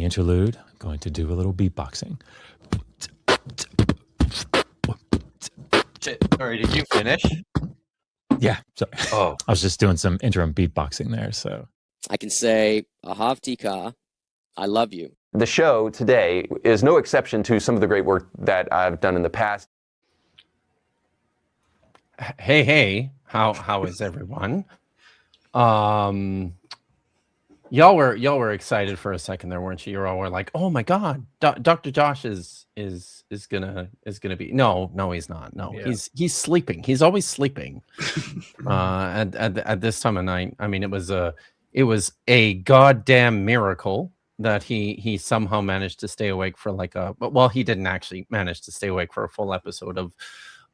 interlude, I'm going to do a little beatboxing. Sorry, did you finish? Yeah, sorry. Oh, I was just doing some interim beatboxing there. So I can say, Ahav Tika, I love you. The show today is no exception to some of the great work that I've done in the past. Hey, how is everyone? Y'all were excited for a second there, weren't you? You all were like, "Oh my God, Dr. Josh is gonna be." No, he's not. No, Yeah. he's sleeping. He's always sleeping. At this time of night. I mean, it was a goddamn miracle that he somehow managed to stay awake for well, he didn't actually manage to stay awake for a full episode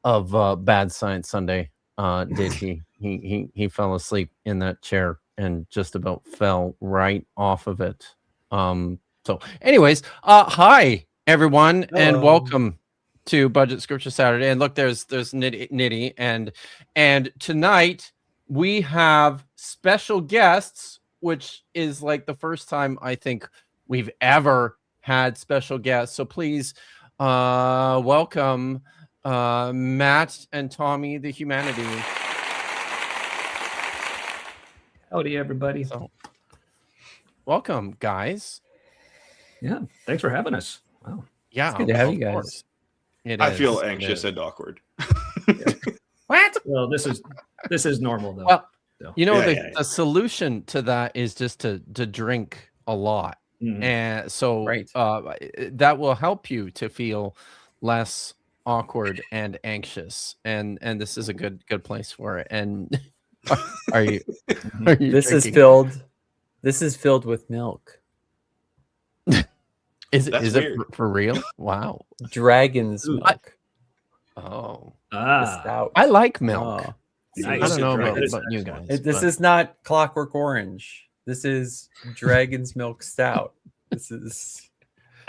of Bad Science Sunday. Did he? He fell asleep in that chair and just about fell right off of it. So anyways, hi everyone. Hello. And welcome to Budget Scripture Saturday. And look, there's Nitty and tonight we have special guests, which is like the first time I think we've ever had special guests. So please welcome Matt and Tommy, the Humanity. Howdy, everybody. So, welcome, guys. Yeah, thanks for having us. Wow. Yeah, good to have of you guys. course. I feel anxious and awkward. What? Well, this is normal though. Well, So. you know, Yeah. the solution to that is just to drink a lot. Mhm. And so Right. that will help you to feel less awkward and anxious. And this is a good place for it. And are you This is drinking? filled with milk. Is That's it weird. for real? Wow. Dragon's Ooh. milk. Oh, The stout. I like milk. Oh. Nice. I don't know Right. about you guys. This but- is not Clockwork Orange. This is Dragon's Milk Stout. This is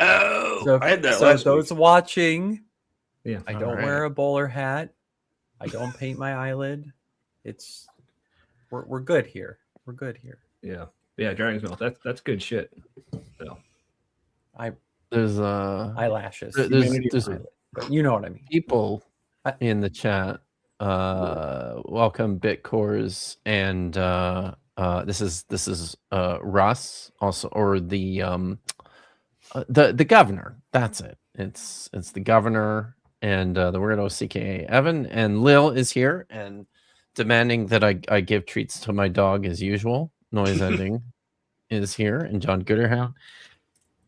Oh, I had that so last those week. watching. Yeah. I All don't right. wear a bowler hat. I don't paint my eyelid. We're good here. We're good here. Yeah. Yeah. Dragon's milk. That's good shit. So There's Eyelashes. there's But you know what I mean. people I- in the chat. Welcome Bitcores, and this is Russ also, or the governor. That's it. It's the governor and the weirdo CKA Evan, and Lil is here and demanding that I give treats to my dog as usual. Noise ending is here, and John Gooderhound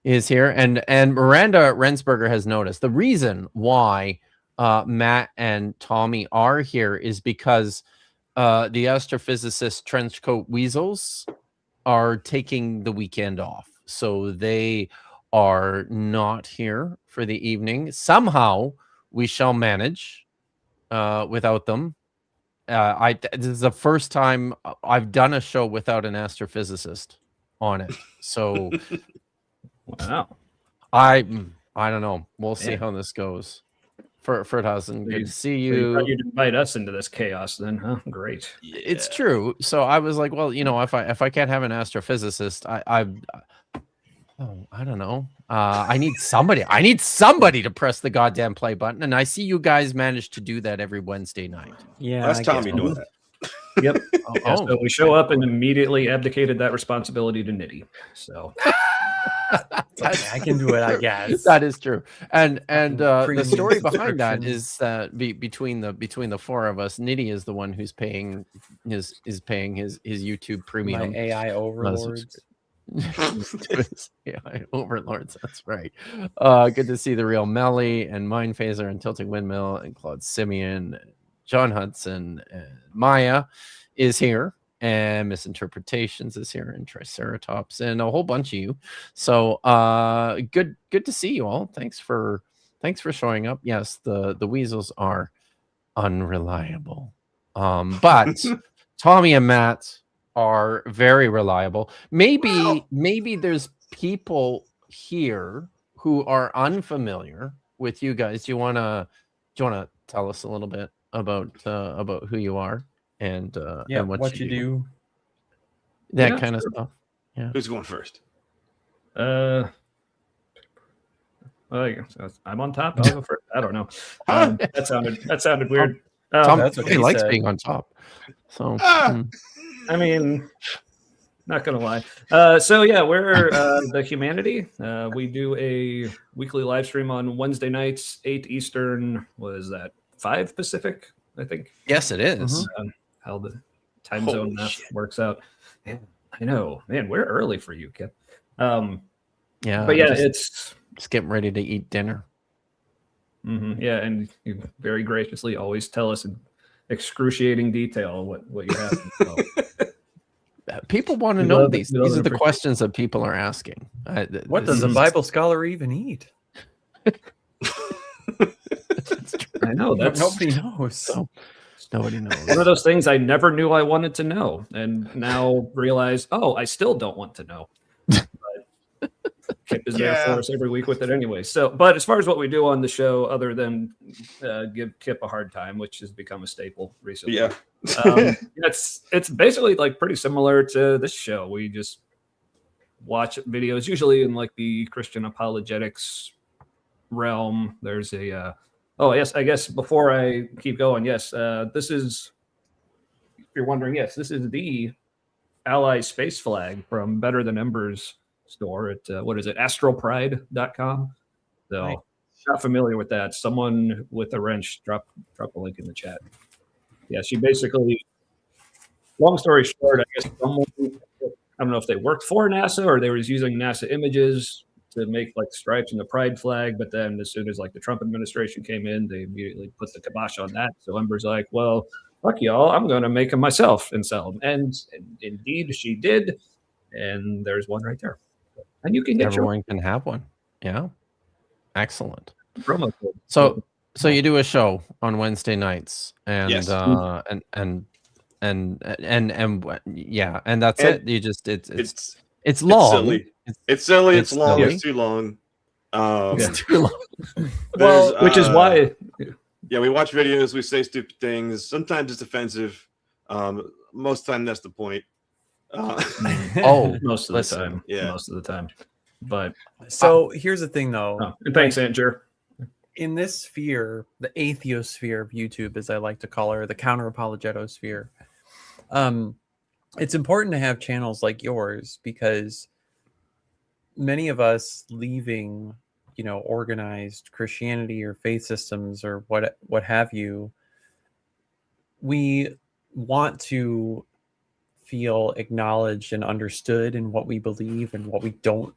is here, and Miranda Rensberger has noticed the reason why Matt and Tommy are here is because the astrophysicist trenchcoat weasels are taking the weekend off, so they are not here for the evening. Somehow we shall manage without them. This is the first time I've done a show without an astrophysicist on it, so wow. I don't know. We'll see Yeah. how this goes. Furthausen, good to see So you. you'd invite us into this chaos then, huh? Great. It's true. So I was like, well, you know, if I can't have an astrophysicist, I don't know. I need somebody. I need somebody to press the goddamn play button, and I see you guys manage to do that every Wednesday night. Yeah. That's I Tommy guess. doing that. Yep. Oh, Yeah, so we show up and immediately abdicated that responsibility to Nitty. So Okay, I can do it, I guess. That is true. And the Premium story behind that subscription. is that between the four of us, Nitty is the one who's paying his YouTube premium. My AI overlords. Yeah, overlords. That's right. Good to see the real Melly and Mind Phaser and Tilting Windmill and Claude Simeon, John Hudson, and Maya is here, and Misinterpretations is here, and Triceratops, and a whole bunch of you. So good to see you all. Thanks for showing up. Yes, the weasels are unreliable, but Tommy and Matt are very reliable. Maybe there's people here who are unfamiliar with you guys. Do you wanna tell us a little bit about who you are and and what you do. that Yeah, kind of sure. stuff? Yeah. Who's going first? I'm on top. I'll go first. I don't know. That sounded weird. Tom that's what he he likes said. being on top. So I mean, not gonna lie. So yeah, we're the Humanity. We do a weekly live stream on Wednesday nights, 8 Eastern. What is that? 5 Pacific, I think. yes, it is. How the time zone math works out. Yeah, I know, man. We're early for you, Kip. Yeah, But yeah, just getting ready to eat dinner. Yeah, and you very graciously always tell us in excruciating detail what you have. So. People want to We know love it. these. We love These it. are the questions that people are asking. What does a Bible scholar even eat? I know that's Nobody knows. So, nobody knows. one of those things I never knew I wanted to know, and now realize, oh, I still don't want to know. But Kip is there for us every week with it anyway. So, but as far as what we do on the show, other than give Kip a hard time, which has become a staple recently, it's basically like pretty similar to this show. We just watch videos, usually in like the Christian apologetics realm. There's a I guess before I keep going, this is, if you're wondering, this is the Ally space flag from Better Than Ember's store at astropride.com. So Right. Not familiar with that. Someone with a wrench drop a link in the chat. Yeah, she basically, long story short, I guess someone, I don't know if they worked for NASA or they was using NASA images to make like stripes in the pride flag, but then as soon as like the Trump administration came in, they immediately put the kibosh on that. So Ember's like, well, fuck y'all, I'm going to make them myself and sell them. And indeed she did. And there's one right there. And you can get Everyone can have one. Yeah. Excellent. your promo code. So you do a show on Wednesday nights and Yes. yeah, and that's And it. You just it's It's long. silly. It's silly. it's It's long. silly. It's too long. It's too long. Well, which is why. Yeah, we watch videos. We say stupid things. Sometimes it's offensive. Most of the time, that's the point. Most of listen, the time. yeah. Most of the time. But So here's the thing, though. and thanks, Andrew. In this sphere, the atheosphere of YouTube, as I like to call her, the counter-apologetosphere, it's important to have channels like yours because many of us leaving, organized Christianity or faith systems or what have you, we want to feel acknowledged and understood in what we believe and what we don't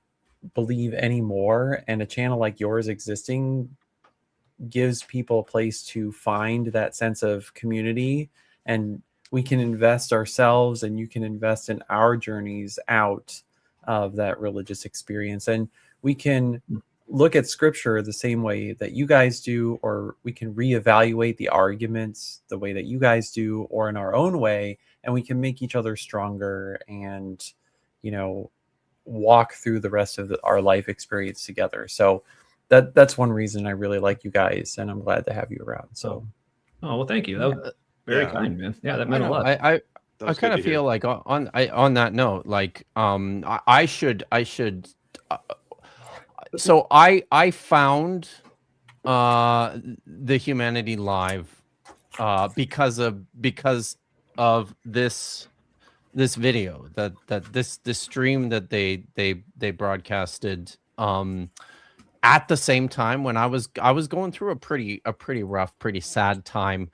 believe anymore. And a channel like yours existing gives people a place to find that sense of community, and we can invest ourselves and you can invest in our journeys out of that religious experience, and we can look at scripture the same way that you guys do, or we can reevaluate the arguments the way that you guys do, or in our own way, and we can make each other stronger and walk through the rest of our life experience together. So that's one reason I really like you guys, and I'm glad to have you around. So, well, thank you. That was very kind, man. Yeah, that meant a lot. I kind of feel like on that note, like I should. So I found the Humanity Live because of this video this stream that they broadcasted at the same time when I was going through a pretty rough, pretty sad time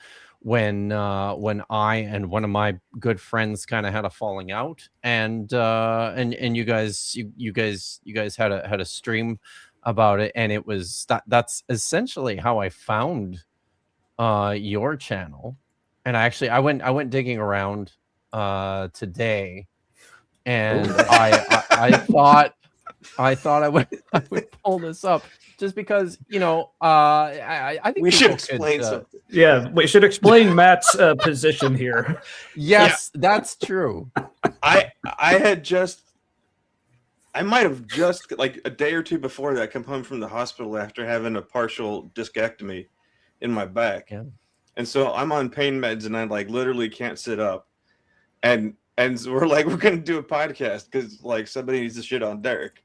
when I and one of my good friends kind of had a falling out, and you guys had a stream about it, and it was that's essentially how I found your channel. And I went digging around today, and I thought I would pull this up just because I think we should people could, explain something. Yeah, we should explain Matt's position here. Yes, that's true. I might have just like a day or two before that come home from the hospital after having a partial discectomy in my back. Yeah. And so I'm on pain meds and I like literally can't sit up. And so we're like, we're going to do a podcast because like somebody needs to shit on Derek.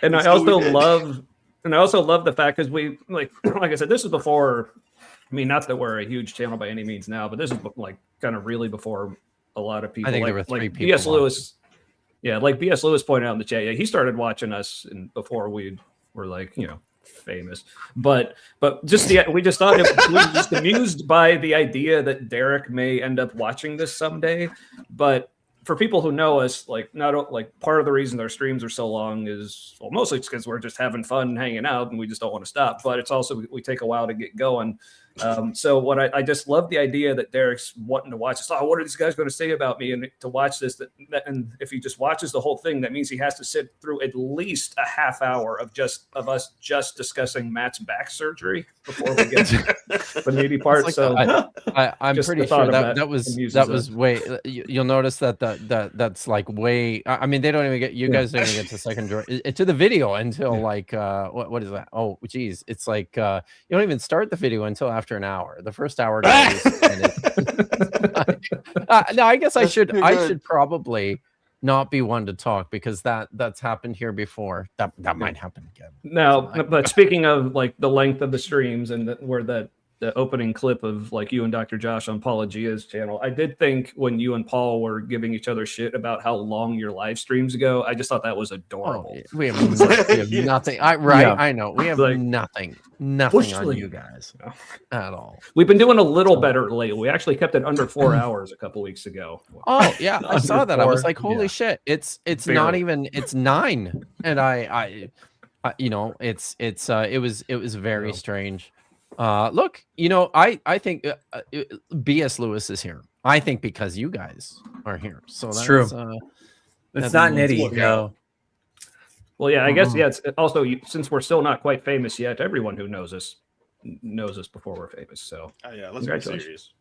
And I so also we did. love the fact, because we like I said, this is before. I mean, not that we're a huge channel by any means now, but this is like kind of really before a lot of people. I think like, there were 3 like people. B.S. Lewis. Yeah, like B.S. Lewis pointed out in the chat. Yeah, he started watching us before we were like, famous. But just we just thought we were just amused by the idea that Derek may end up watching this someday. But for people who know us, like not like part of the reason our streams are so long is, well, mostly it's because we're just having fun hanging out and we just don't want to stop. But it's also we take a while to get going. So what I just love the idea that Derek's wanting to watch this. Oh, what are these guys going to say about me? And to watch this, and if he just watches the whole thing, that means he has to sit through at least a half hour of us just discussing Matt's back surgery before we get to the meaty part. Like, so I'm just pretty the thought sure of that was us. way. You'll notice that's like way. I mean, they don't even get, you guys don't even get to secondary to the video until like what is that? Oh, geez, it's like you don't even start the video until after an hour. The first hour goes. No, I guess I should probably not be one to talk, because that's happened here before. That might happen again. Now, but speaking of like the length of the streams and where the opening clip of like you and Dr. Josh on Paul Agia's channel, I did think when you and Paul were giving each other shit about how long your live streams go, I just thought that was adorable. Oh, we have nothing. I know we have like, nothing on you guys at all. We've been doing a little better lately. We actually kept it under 4 hours a couple weeks ago. Oh yeah, I saw that. I was like, holy yeah. shit! It's Barely. not even. It's 9, and I it was very strange. Look, I think B.S. Lewis is here. I think because you guys are here. So that's true. It's not nitty, no. Well, yeah, I guess, it's also, since we're still not quite famous yet, everyone who knows us before we're famous. So, yeah, let's be serious.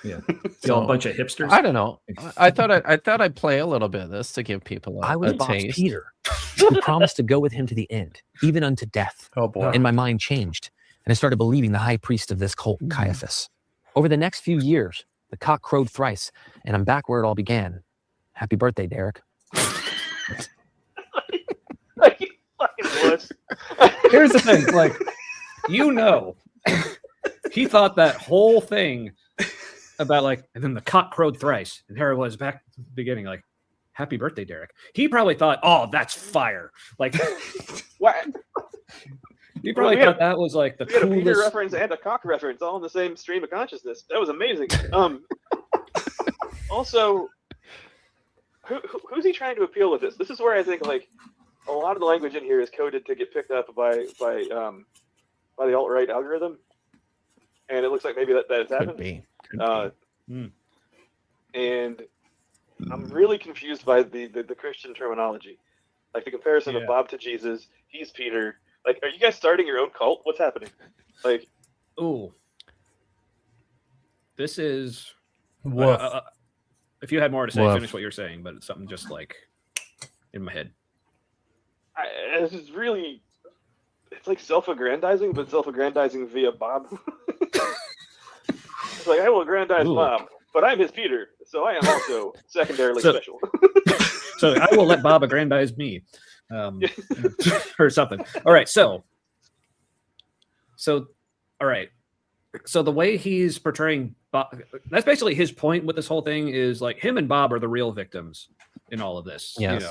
Yeah, y'all a bunch of hipsters. I don't know. I thought I'd play a little bit of this to give people I was a Bob's taste. Peter, who promised to go with him to the end, even unto death. Oh boy. And my mind changed, and I started believing the high priest of this cult, Caiaphas. Over the next few years, the cock crowed thrice, and I'm back where it all began. Happy birthday, Derek. Here's the thing, like, he thought that whole thing about like, and then the cock crowed thrice, and here it was back at the beginning, like, happy birthday, Derek. He probably thought, oh, that's fire. Like, what? He probably thought that was like the we had coolest. a Peter reference and a cock reference all in the same stream of consciousness. That was amazing. Also, who's he trying to appeal with this? This is where I think like a lot of the language in here is coded to get picked up by the alt-right algorithm, and it looks like maybe that has happened. Could be. And I'm really confused by the Christian terminology, like the comparison of Bob to Jesus. He's Peter. Like, are you guys starting your own cult? What's happening? Like, ooh, this is. If you had more to say, finish what you're saying, but it's something just like in my head. This is really, it's like self-aggrandizing, but self-aggrandizing via Bob. It's like, I will aggrandize Bob, but I'm his Peter, so I am also secondarily special. So I will let Bob aggrandize me. Or something. All right. So all right. So the way he's portraying Bob, that's basically his point with this whole thing, is like him and Bob are the real victims in all of this. Yes.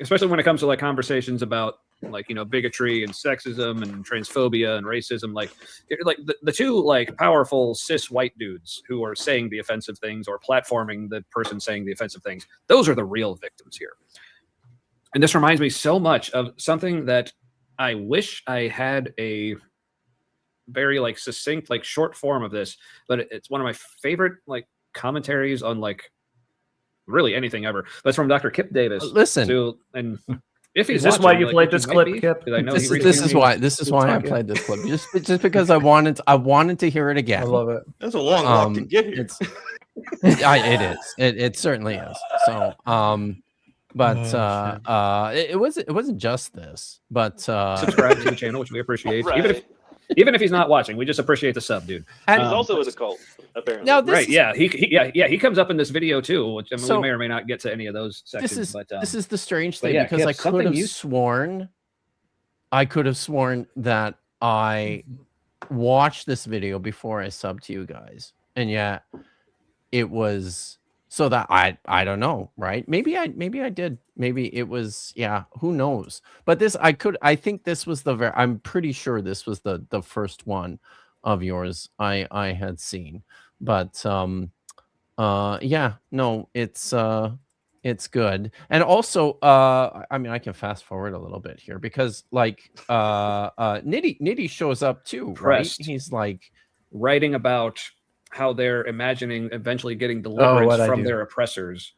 Especially when it comes to like conversations about like, bigotry and sexism and transphobia and racism, like the two like powerful cis white dudes who are saying the offensive things or platforming the person saying the offensive things. Those are the real victims here. And this reminds me so much of something that I wish I had a very like succinct, like short form of this, but it's one of my favorite like commentaries on like really anything ever. That's from Dr. Kip Davis. Listen, and if he's is this watching, why you like, played this clip, Kip? I know this is why I played this clip. Just because I wanted to hear it again. I love it. That's a long walk to get here. It is. It certainly is. So but it wasn't just this, but subscribe to the channel, which we appreciate. Right. Even if he's not watching, we just appreciate the sub, dude. And He's also in a cult, apparently. now this Right? is, Yeah, he comes up in this video too. Which I mean, So, we may or may not get to any of those sections. this is but this is the strange but thing yeah, because Kip, I could something have you- sworn that I watched this video before I subbed to you guys, and yet it was so that I don't know, right? Maybe I did. Maybe it was, yeah, who knows? But this I think this was I'm pretty sure this was the first one of yours I had seen. But yeah, no, it's good. And also I mean, I can fast forward a little bit here because like Nitty shows up too, right? Pressed. He's like writing about how they're imagining eventually getting what'd deliverance I from do? their oppressors,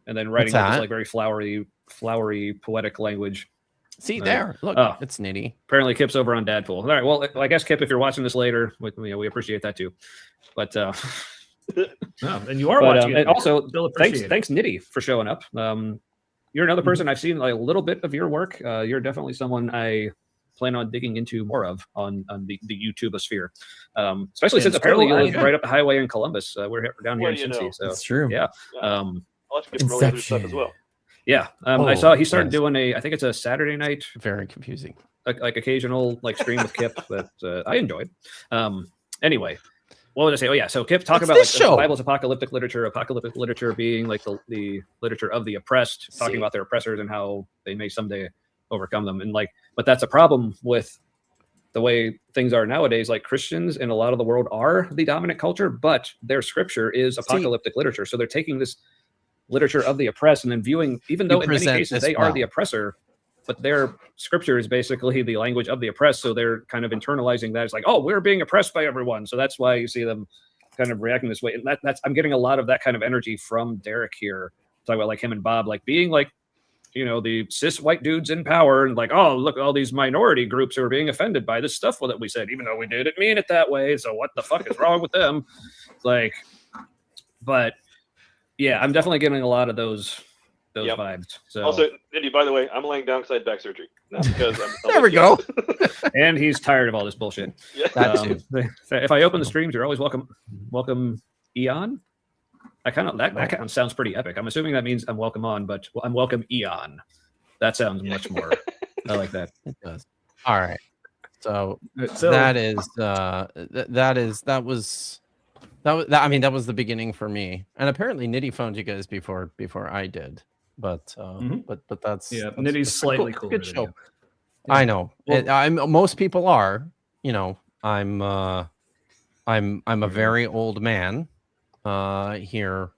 and then writing What's like this that? like very flowery poetic language. see Right. there, look, Oh. it's Nitty. Apparently, Kip's over on Dadpool. All right, well, I guess Kip, if you're watching this later, we appreciate that too. But And you are but, watching it. and also Still appreciate it. thanks Nitty for showing up. You're another person I've seen like, a little bit of your work. You're definitely someone I plan on digging into more of on the YouTubeosphere. Especially since It's apparently you still live right up the highway in Columbus. We're down here What in do you Cincy. know? So It's true. yeah. I'll let you get from all the other stuff as well. Yeah. I Oh, saw he started yes. doing I think it's a Saturday night, Very confusing. like occasional like stream with Kip that I enjoyed. Anyway, what was I say? Oh yeah, so Kip talk What's about like, this the show? Bible's apocalyptic literature being like the literature of the oppressed, talking See. about their oppressors and how they may someday overcome them. And like, but that's a problem with the way things are nowadays. Like Christians in a lot of the world are the dominant culture, but their scripture is apocalyptic literature. So they're taking this literature of the oppressed and then viewing, even though in many present cases this they are well. the oppressor, but their scripture is basically the language of the oppressed. So they're kind of internalizing that. It's like, oh, we're being oppressed by everyone. So that's why you see them kind of reacting this way. And that's I'm getting a lot of that kind of energy from Derek here, talking about like him and Bob, like being like, you know, the cis white dudes in power and like, oh, look, all these minority groups who are being offended by this stuff that we said, even though we didn't mean it that way. So what the fuck is wrong with them? Like, but yeah, I'm definitely getting a lot of those Yep. vibes. So Also, Nitty, by the way, I'm laying down because I had back surgery. Not because I'm There we go. and he's tired of all this bullshit. Yeah. That too. If I open the streams, you're always welcome. Welcome, Eon. I kind of that kind of sounds pretty epic. I'm assuming that means I'm welcome on, but I'm welcome Eon. That sounds much more. I like that. It does. All right. So So that was the beginning for me. And apparently Nitty found you guys before I did. But but that's yeah, that's Nitty's slightly cool. cooler Good than show. you. I know. Well- Most people are. You know, I'm a very old man here,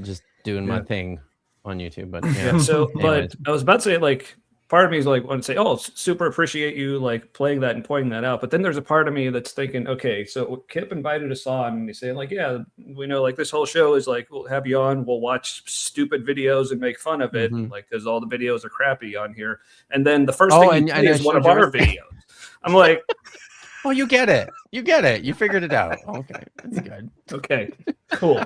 just doing my Yeah. thing on YouTube. But Yeah. yeah. So, Anyways. but I was about to say, like, part of me is like, want to say, oh, super appreciate you like playing that and pointing that out. But then there's a part of me that's thinking, okay, so Kip invited us on, and he's saying, like, yeah, we know, like, this whole show is like, we'll have you on, we'll watch stupid videos and make fun of it, Mhm. like, because all the videos are crappy on here. And then the first Oh, thing and you I play is one showed of you our everything. videos. I'm like, Oh, you get it. You get it. You figured it out. Okay, that's good. okay, cool.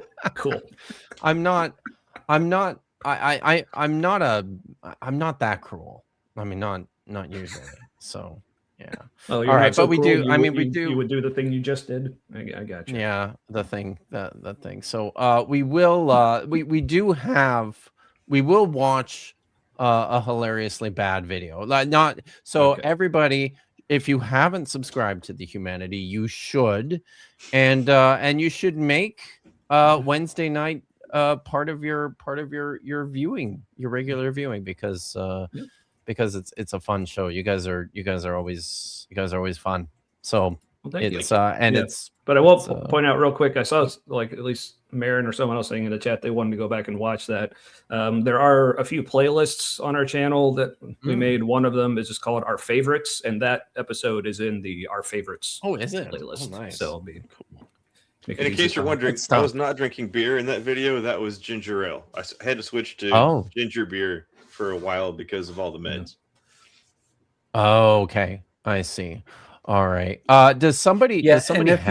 I'm not that cruel. I mean, not usually. So yeah. Oh, All right, not so but we cruel, do- you I would- mean, we you- do- You would do the thing you just did. I got you. Yeah, the thing. So we will we will watch a hilariously bad video. Not so Okay. everybody, if you haven't subscribed to The Humanity, you should, and you should make Wednesday night part of your viewing, your regular viewing, because it's a fun show. You guys are always fun. So Well, thank you. it's and Yeah. it's But I will It's, point out real quick. I saw like at least Marin or someone else saying in the chat they wanted to go back and watch that. There are a few playlists on our channel that we made. One of them is just called Our Favorites, and that episode is in the Our Favorites oh, is it? playlist. Oh, nice. So it'll be Cool. make it And in easy case you're for- wondering, Good I stuff. was not drinking beer in that video. That was ginger ale. I had to switch to Oh. ginger beer for a while because of all the meds. Oh, okay. I see. All right. Does somebody Yeah, does somebody and have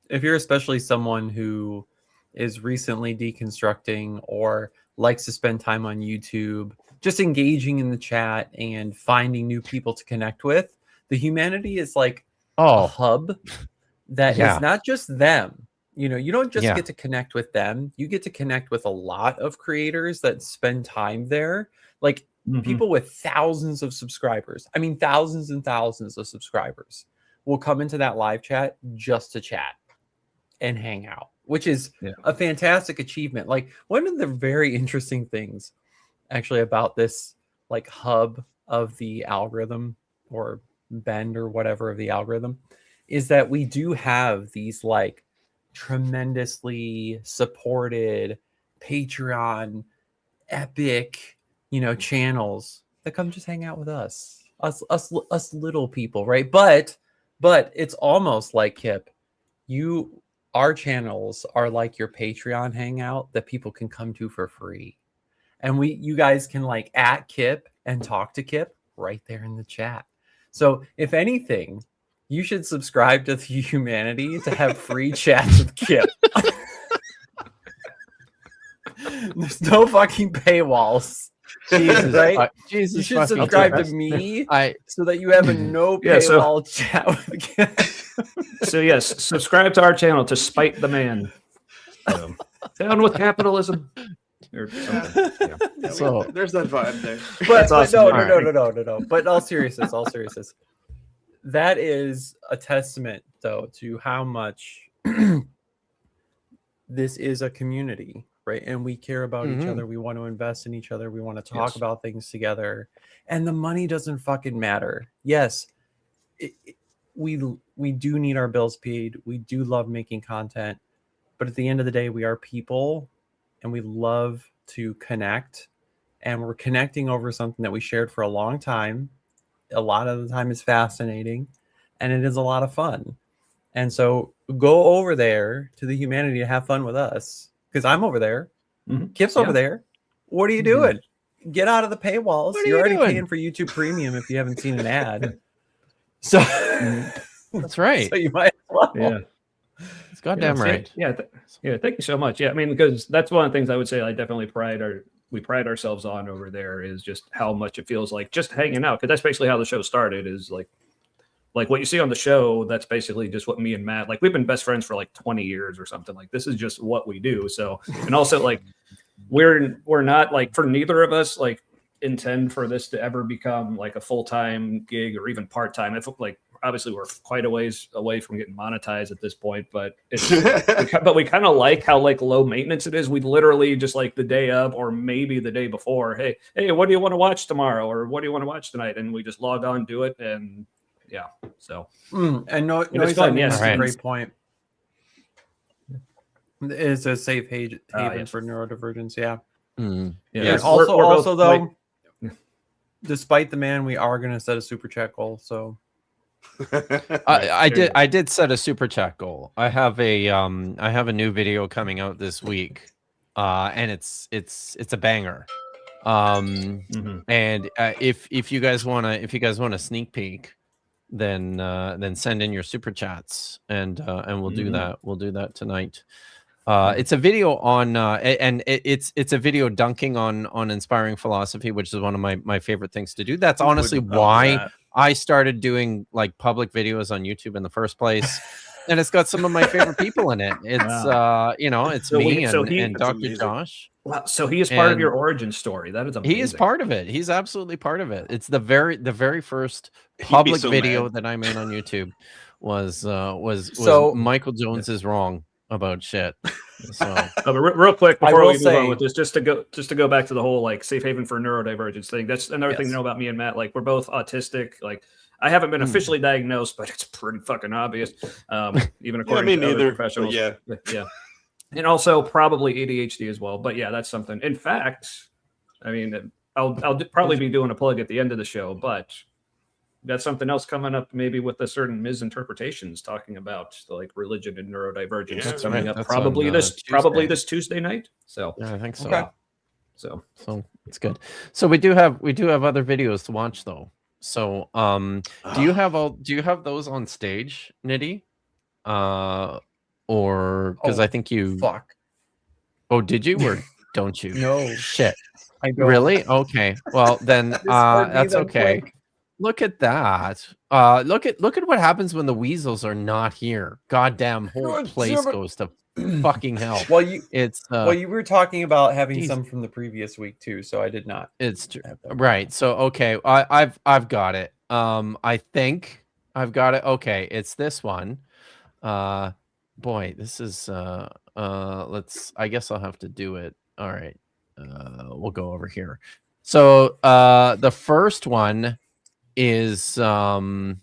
if you're especially someone who is recently deconstructing or likes to spend time on YouTube, just engaging in the chat and finding new people to connect with, The humanity is like a Oh, hub that Yeah. is not just them. You know, you don't just Yeah. get to connect with them. You get to connect with a lot of creators that spend time there. Like people with thousands of subscribers. I mean, thousands and thousands of subscribers will come into that live chat just to chat and hang out, which is a fantastic achievement. Like one of the very interesting things actually about this like hub of the algorithm or bend or whatever of the algorithm is that we do have these like tremendously supported Patreon epic, you know, channels that come just hang out with us little people, right? But it's almost like Kip, our channels are like your Patreon hangout that people can come to for free. And you guys can like at Kip and talk to Kip right there in the chat. So if anything, you should subscribe to the Humanity to have free chats with Kip. There's no fucking paywalls. Jesus, right? Jesus, you should fucking subscribe to Christ. me so that you have a no Yeah, so- paywall chat with Kip. So yes, subscribe to our channel to spite the man. Down with capitalism. Or something. Yeah. Yeah, So- there's that vibe there. But awesome. no. But in all seriousness, that is a testament, though, to how much this is a community, right? And we care about each other. We want to invest in each other. We want to talk about things together. And the money doesn't fucking matter. Yes, we do need our bills paid. We do love making content. But at the end of the day, we are people and we love to connect. And we're connecting over something that we shared for a long time. A lot of the time is fascinating and it is a lot of fun. And so go over there to the Humanity to have fun with us because I'm over there. Kip's over there. What are you doing? Get out of the paywalls. What are You're you already doing? paying for YouTube Premium if you haven't seen an ad. So That's right. So you might as well. Yeah. It's goddamn right. Yeah. Thank you so much. Yeah. I mean, because that's one of the things I would say I definitely we pride ourselves on over there is just how much it feels like just hanging out. Because that's basically how the show started is like what you see on the show. That's basically just what me and Matt, like we've been best friends for like 20 years or something. Like this is just what we do. So, and also like we're not like for neither of us, like intend for this to ever become like a full-time gig or even part-time. If like, obviously we're quite a ways away from getting monetized at this point, but it's but we kind of like how like low maintenance it is. We literally just like the day of or maybe the day before, hey, what do you want to watch tomorrow or what do you want to watch tonight? And we just log on, do it, and yeah. So and no, it's fun. Yes, a great point. It's a safe haven yes. for neurodivergence. Yeah. Yeah. And we're both, also though, like- despite the man, we are going to set a super chat goal. So I did set a super chat goal. I have a new video coming out this week, and it's a banger. And if you guys want a sneak peek, then send in your super chats and we'll do that. We'll do that tonight. It's a video on it's a video dunking on inspiring philosophy, which is one of my favorite things to do. That's honestly why I started doing like public videos on YouTube in the first place. And it's got some of my favorite people in it. It's it's So me he- and Dr. Josh. Wow, so he is part of your origin story. That is amazing. He is part of it. He's absolutely part of it. It's the very first He'd be public so video mad. that I made on YouTube was So- Michael Jones is wrong about shit. So But real quick I before will we move say- on with this, just to go back to the whole like safe haven for neurodivergence thing. That's another thing to know about me and Matt. Like we're both autistic. Like I haven't been officially diagnosed, but it's pretty fucking obvious. Even according me to other neither, but professionals. yeah. Yeah. And also probably ADHD as well. But yeah, that's something. In fact, I mean, I'll probably be doing a plug at the end of the show, but that's something else coming up, maybe with a certain misinterpretations talking about like religion and neurodivergence. Yeah, That's coming right. up That's probably on, this Tuesday. Tuesday night. So yeah, I think so. Okay. so It's good. So we do have other videos to watch though. So do you have those on stage, Nitty? Or because I think you fuck. Oh, did you or don't you? No. Shit. I don't. Really? Okay. Well then Discord me that's then okay. quick. Look at that. Look at what happens when the weasels are not here. Goddamn whole God place damn it. goes to fucking hell. Well, you It's you were talking about having geez. some from the previous week too, so I did not. It's true. have that. Right. So okay, I've got it. I think I've got it. Okay, it's this one. Boy, this is let's I guess I'll have to do it. All right. We'll go over here. So the first one is let's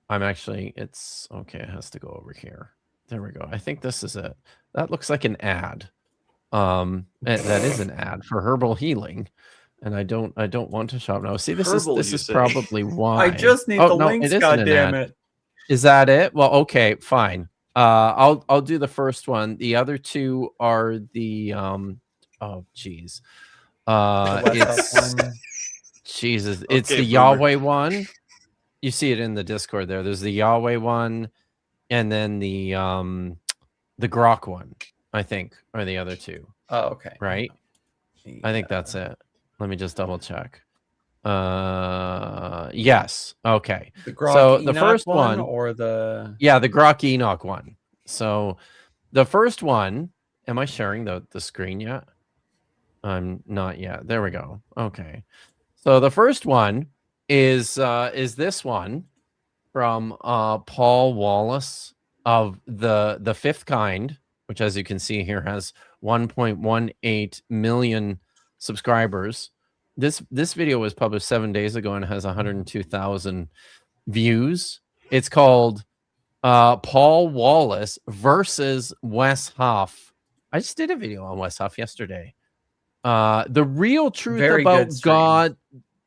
I'm actually it's okay, it has to go over here. There we go. I think this is it. That looks like an ad. That is an ad for herbal healing. And I don't want to shop now. See, this Herbal, is you say? probably why. I just need the links, it isn't God an damn ad. it. Is that it? Well, okay, fine. I'll do the first one. The other two are the oh geez. It's Jesus. It's Okay, the boomer. Yahweh one. You see it in the Discord there. There's the Yahweh one, and then the Grok one, I think, are the other two. Oh, okay. Right? I think that's it. Let me just double check. Yes. Okay. The Grok So the Enoch first one one or the yeah, the Grok Enoch one. So the first one, am I sharing the screen yet? I'm not yet. There we go. Okay. So the first one is this one from Paul Wallace of the Fifth Kind, which as you can see here has 1.18 million subscribers. This video was published 7 days ago and has 102,000 views. It's called Paul Wallace versus Wes Huff. I just did a video on Wes Huff yesterday. The real truth Very about good stream. God,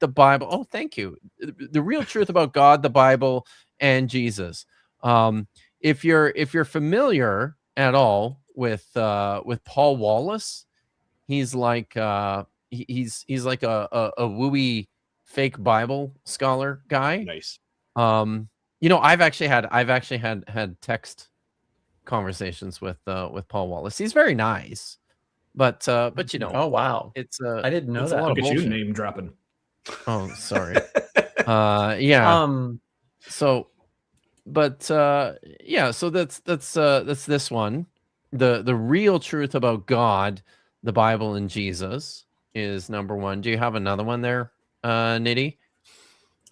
the Bible. Oh, thank you. The real truth about God, the Bible, and Jesus. If you're familiar at all with Paul Wallace, he's like he's like a wooey fake Bible scholar guy. Nice. You know, I've actually had text conversations with Paul Wallace. He's very nice, but you know, Oh wow. it's I didn't know it's a that. lot of Look at you bullshit. name dropping. Oh, sorry. Yeah. So, but yeah. So that's this one. The real truth about God, the Bible, and Jesus is number one. Do you have another one there, Nitty?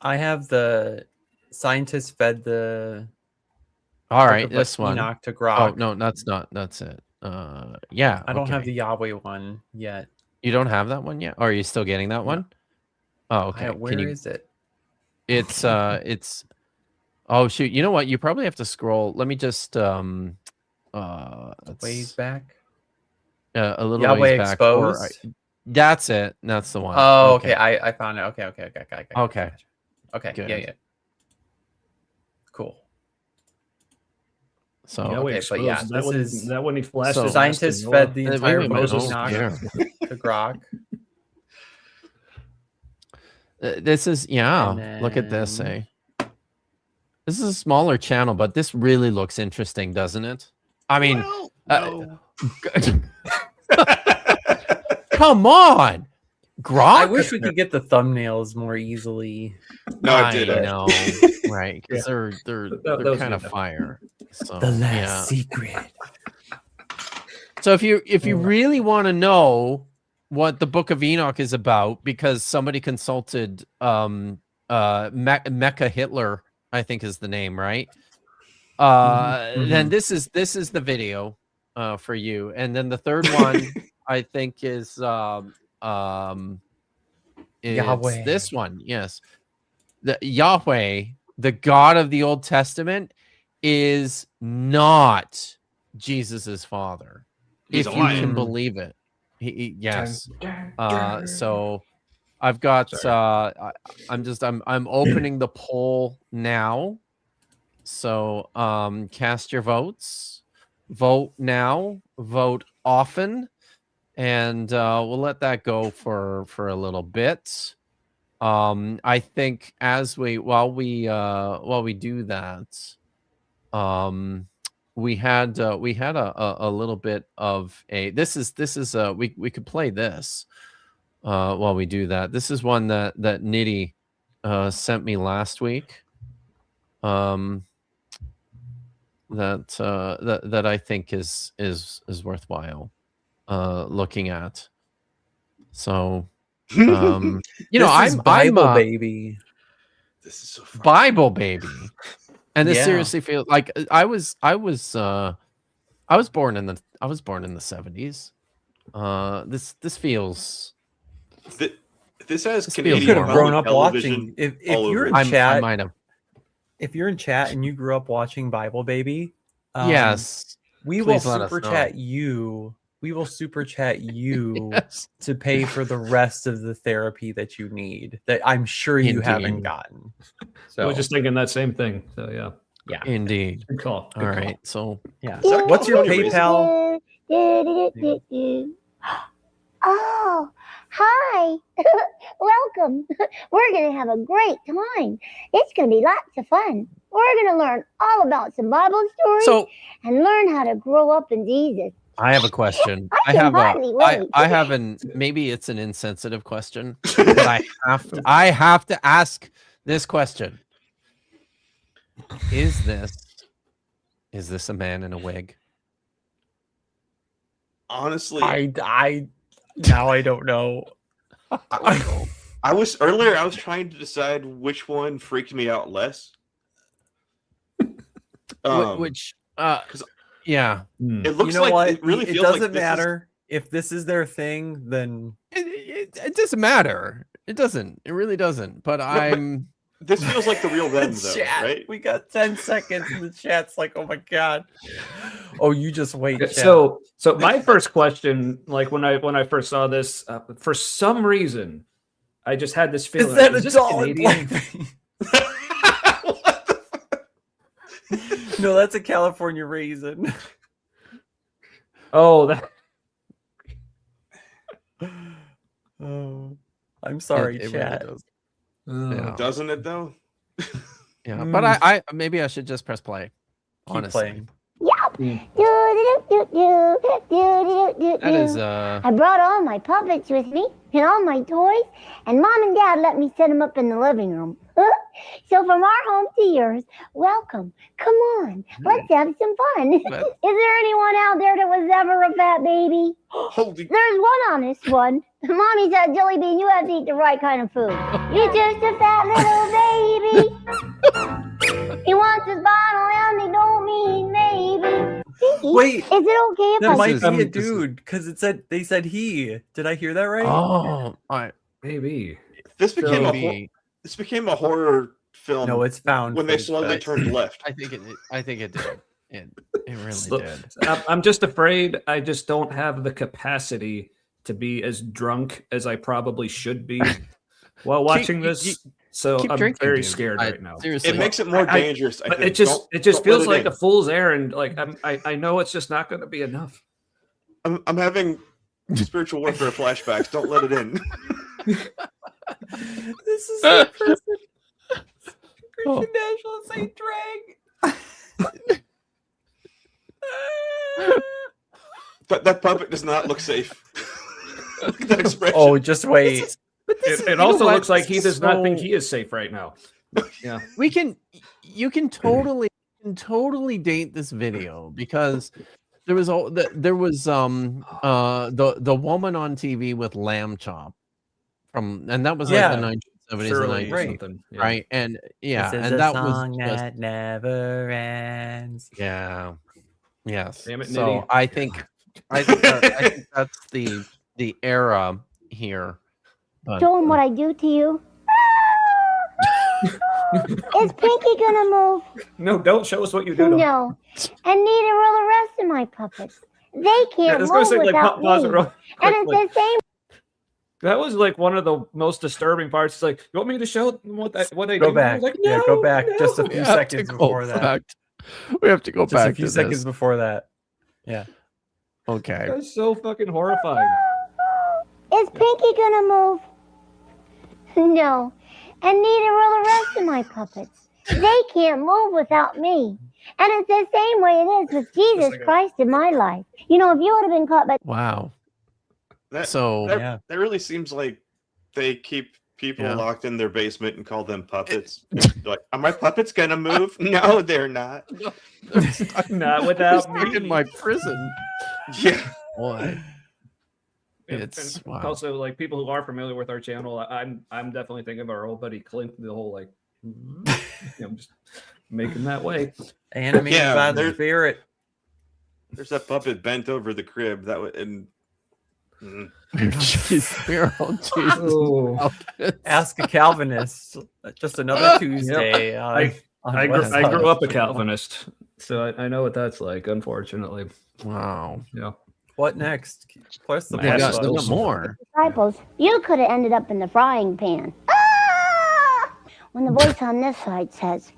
I have the scientists fed the All Book right, of this one. Enoch to Oh Grok. no, that's not. That's it. Yeah. I don't have okay. the Yahweh one yet. You don't have that one yet? Or are you still getting that one? Oh, okay. Where is it? It's oh shoot. You know what? You probably have to scroll. Let me just Ways let's back. a little Yahweh ways back. Exposed. That's it. That's the one. Oh, okay. I found it. Okay. Okay. Okay. Good. Yeah. Cool. So Yeah, okay, but yeah, that this one, is- that when he flashed So- his Scientists ass to fed the Wait a entire minute, Book of oh, Enoch yeah. to Grok. This is look at this, then- This is a smaller channel, but this really looks interesting, doesn't it? I mean, come on, Grok. I wish we could get the thumbnails more easily. No, I did. know, right? Because they're That was kind of good. fire. So secret. So if you really want to know what the Book of Enoch is about, because somebody consulted Mecha Hitler, I think is the name, right? Then this is the video for you. And then the third one I think is Yahweh. this one. Yes. The Yahweh, the God of the Old Testament, is not Jesus's father. He's if a you lion. can believe it. Yes. So I've got I'm opening the poll now. So cast your votes. Vote now, vote often, and we'll let that go for a little bit. I think while we do that, we had a little bit of a we could play this. while we do that. This is one that Nitty sent me last week. That I think is worthwhile looking at. So you know, This is I'm Bible baby. This is so funny. Bible baby, and this Yeah. seriously feels like I was born in the 70s. This feels. This has This feels Canadian You could have normal. grown up television watching. If all you're over in it. chat, I might have. if you're in chat and you grew up watching Bible Baby, Yes, we please will let us super know. chat you. We will super chat you Yes. to pay for the rest of the therapy that you need. That I'm sure you haven't Indeed. gotten. I So was just thinking that same thing. So yeah, yeah, Indeed. good call. All right. So yeah. Is that What's your California PayPal? Oh, hi. Welcome. We're going to have a great time. It's going to be lots of fun. We're going to learn all about some Bible stories so and learn how to grow up in Jesus. I have a question. I can hardly wait. I have an maybe it's an insensitive question, but I have to ask this question. Is this a man in a wig? Honestly, I now I don't know. I was trying to decide which one freaked me out less. Which yeah. It looks You know like what? it really It feels like doesn't this is- matter if this is their thing. Then It doesn't matter. It doesn't. It really doesn't. But I'm. This feels like the real them, though, chat. right? We got 10 seconds and the chat's like, oh my god. Oh, you just wait. Okay, chat. so my first question, like when I first saw this, for some reason, I just had this feeling. Is that this a doll in Canadian? No, that's a California raisin. Oh, that. Oh, I'm sorry, It really chat. does. Yeah. Doesn't it though? Yeah, but I maybe I should just press play. Keep Honestly, playing. Yep. Mm. that is I brought all my puppets with me and all my toys, and Mom and Dad let me set them up in the living room. So from our home to yours, welcome. Come on, let's have some fun. Is there anyone out there that was ever a fat baby? Holy! There's one honest one. Mommy said, Jelly Bean, you have to eat the right kind of food. You're just a fat little baby. He wants his bottle and they don't mean maybe. Pinky, Wait, is it okay if that I might is- be a this is- dude because it said they said he. Did I hear that right? oh, Maybe. This became maybe. this became a horror film. No, it's found when they footage, slowly guys. turned left. I think it did. It really So- did. I'm just afraid I just don't have the capacity to be as drunk as I probably should be while watching this. So keep I'm drinking, very dude. scared right now. Seriously, It makes it more I- dangerous. I But think. it just Don't let feels it like in. a fool's errand. Like I know it's just not going to be enough. I'm having spiritual warfare flashbacks. Don't let it in. This is the person. Oh. Christian National Saint Drag. That puppet does not look safe. Look at that expression. Oh, just wait. It also looks like he This does is not think so- he is safe right now. Yeah. you can totally date this video because there was the woman on TV with lamb chop and that was Yeah. like the 1970s Shirley and or 90s, something. Yeah. right? And yeah, This is and a that song was just that never ends. yeah, yes. Damn it, So Nitty. I think that's the era here. But, show him what I do to you? Is Pinky gonna move? No, don't show us what you do. To him. No. And neither will the rest of my puppets. They Yeah, I can't was gonna move say, like, without pause me. it real And it's quickly. the same. That was like one of the most disturbing parts. It's like, you want me to show what I Go do? I back. was like, Yeah, no, go back just a no. few we have to seconds go before that. back. We have to go Just back a few to seconds this. before that. Yeah. Okay. That's so fucking horrifying. Is Pinky gonna move? No. And neither will the rest of my puppets. They can't move without me. And it's the same way it is with Jesus Christ in my life. You know, if you would have been caught by Wow. That really seems like they keep people locked in their basement and call them puppets. Like, are my puppets gonna move? No, they're not. Not without stuck me. in my prison. Yeah. Boy. And Wow. also, like, people who are familiar with our channel, I'm definitely thinking of our old buddy Clint, the whole like, just making that way. Animated by the spirit. There's that puppet bent over the crib. That would and. Ask a Calvinist. Just another Tuesday. Yep. I grew up a Calvinist, so I know what that's like. Unfortunately. Wow. Yeah. What next? Plus the got more. Disciples, you could have ended up in the frying pan. Ah! When the voice on this side says,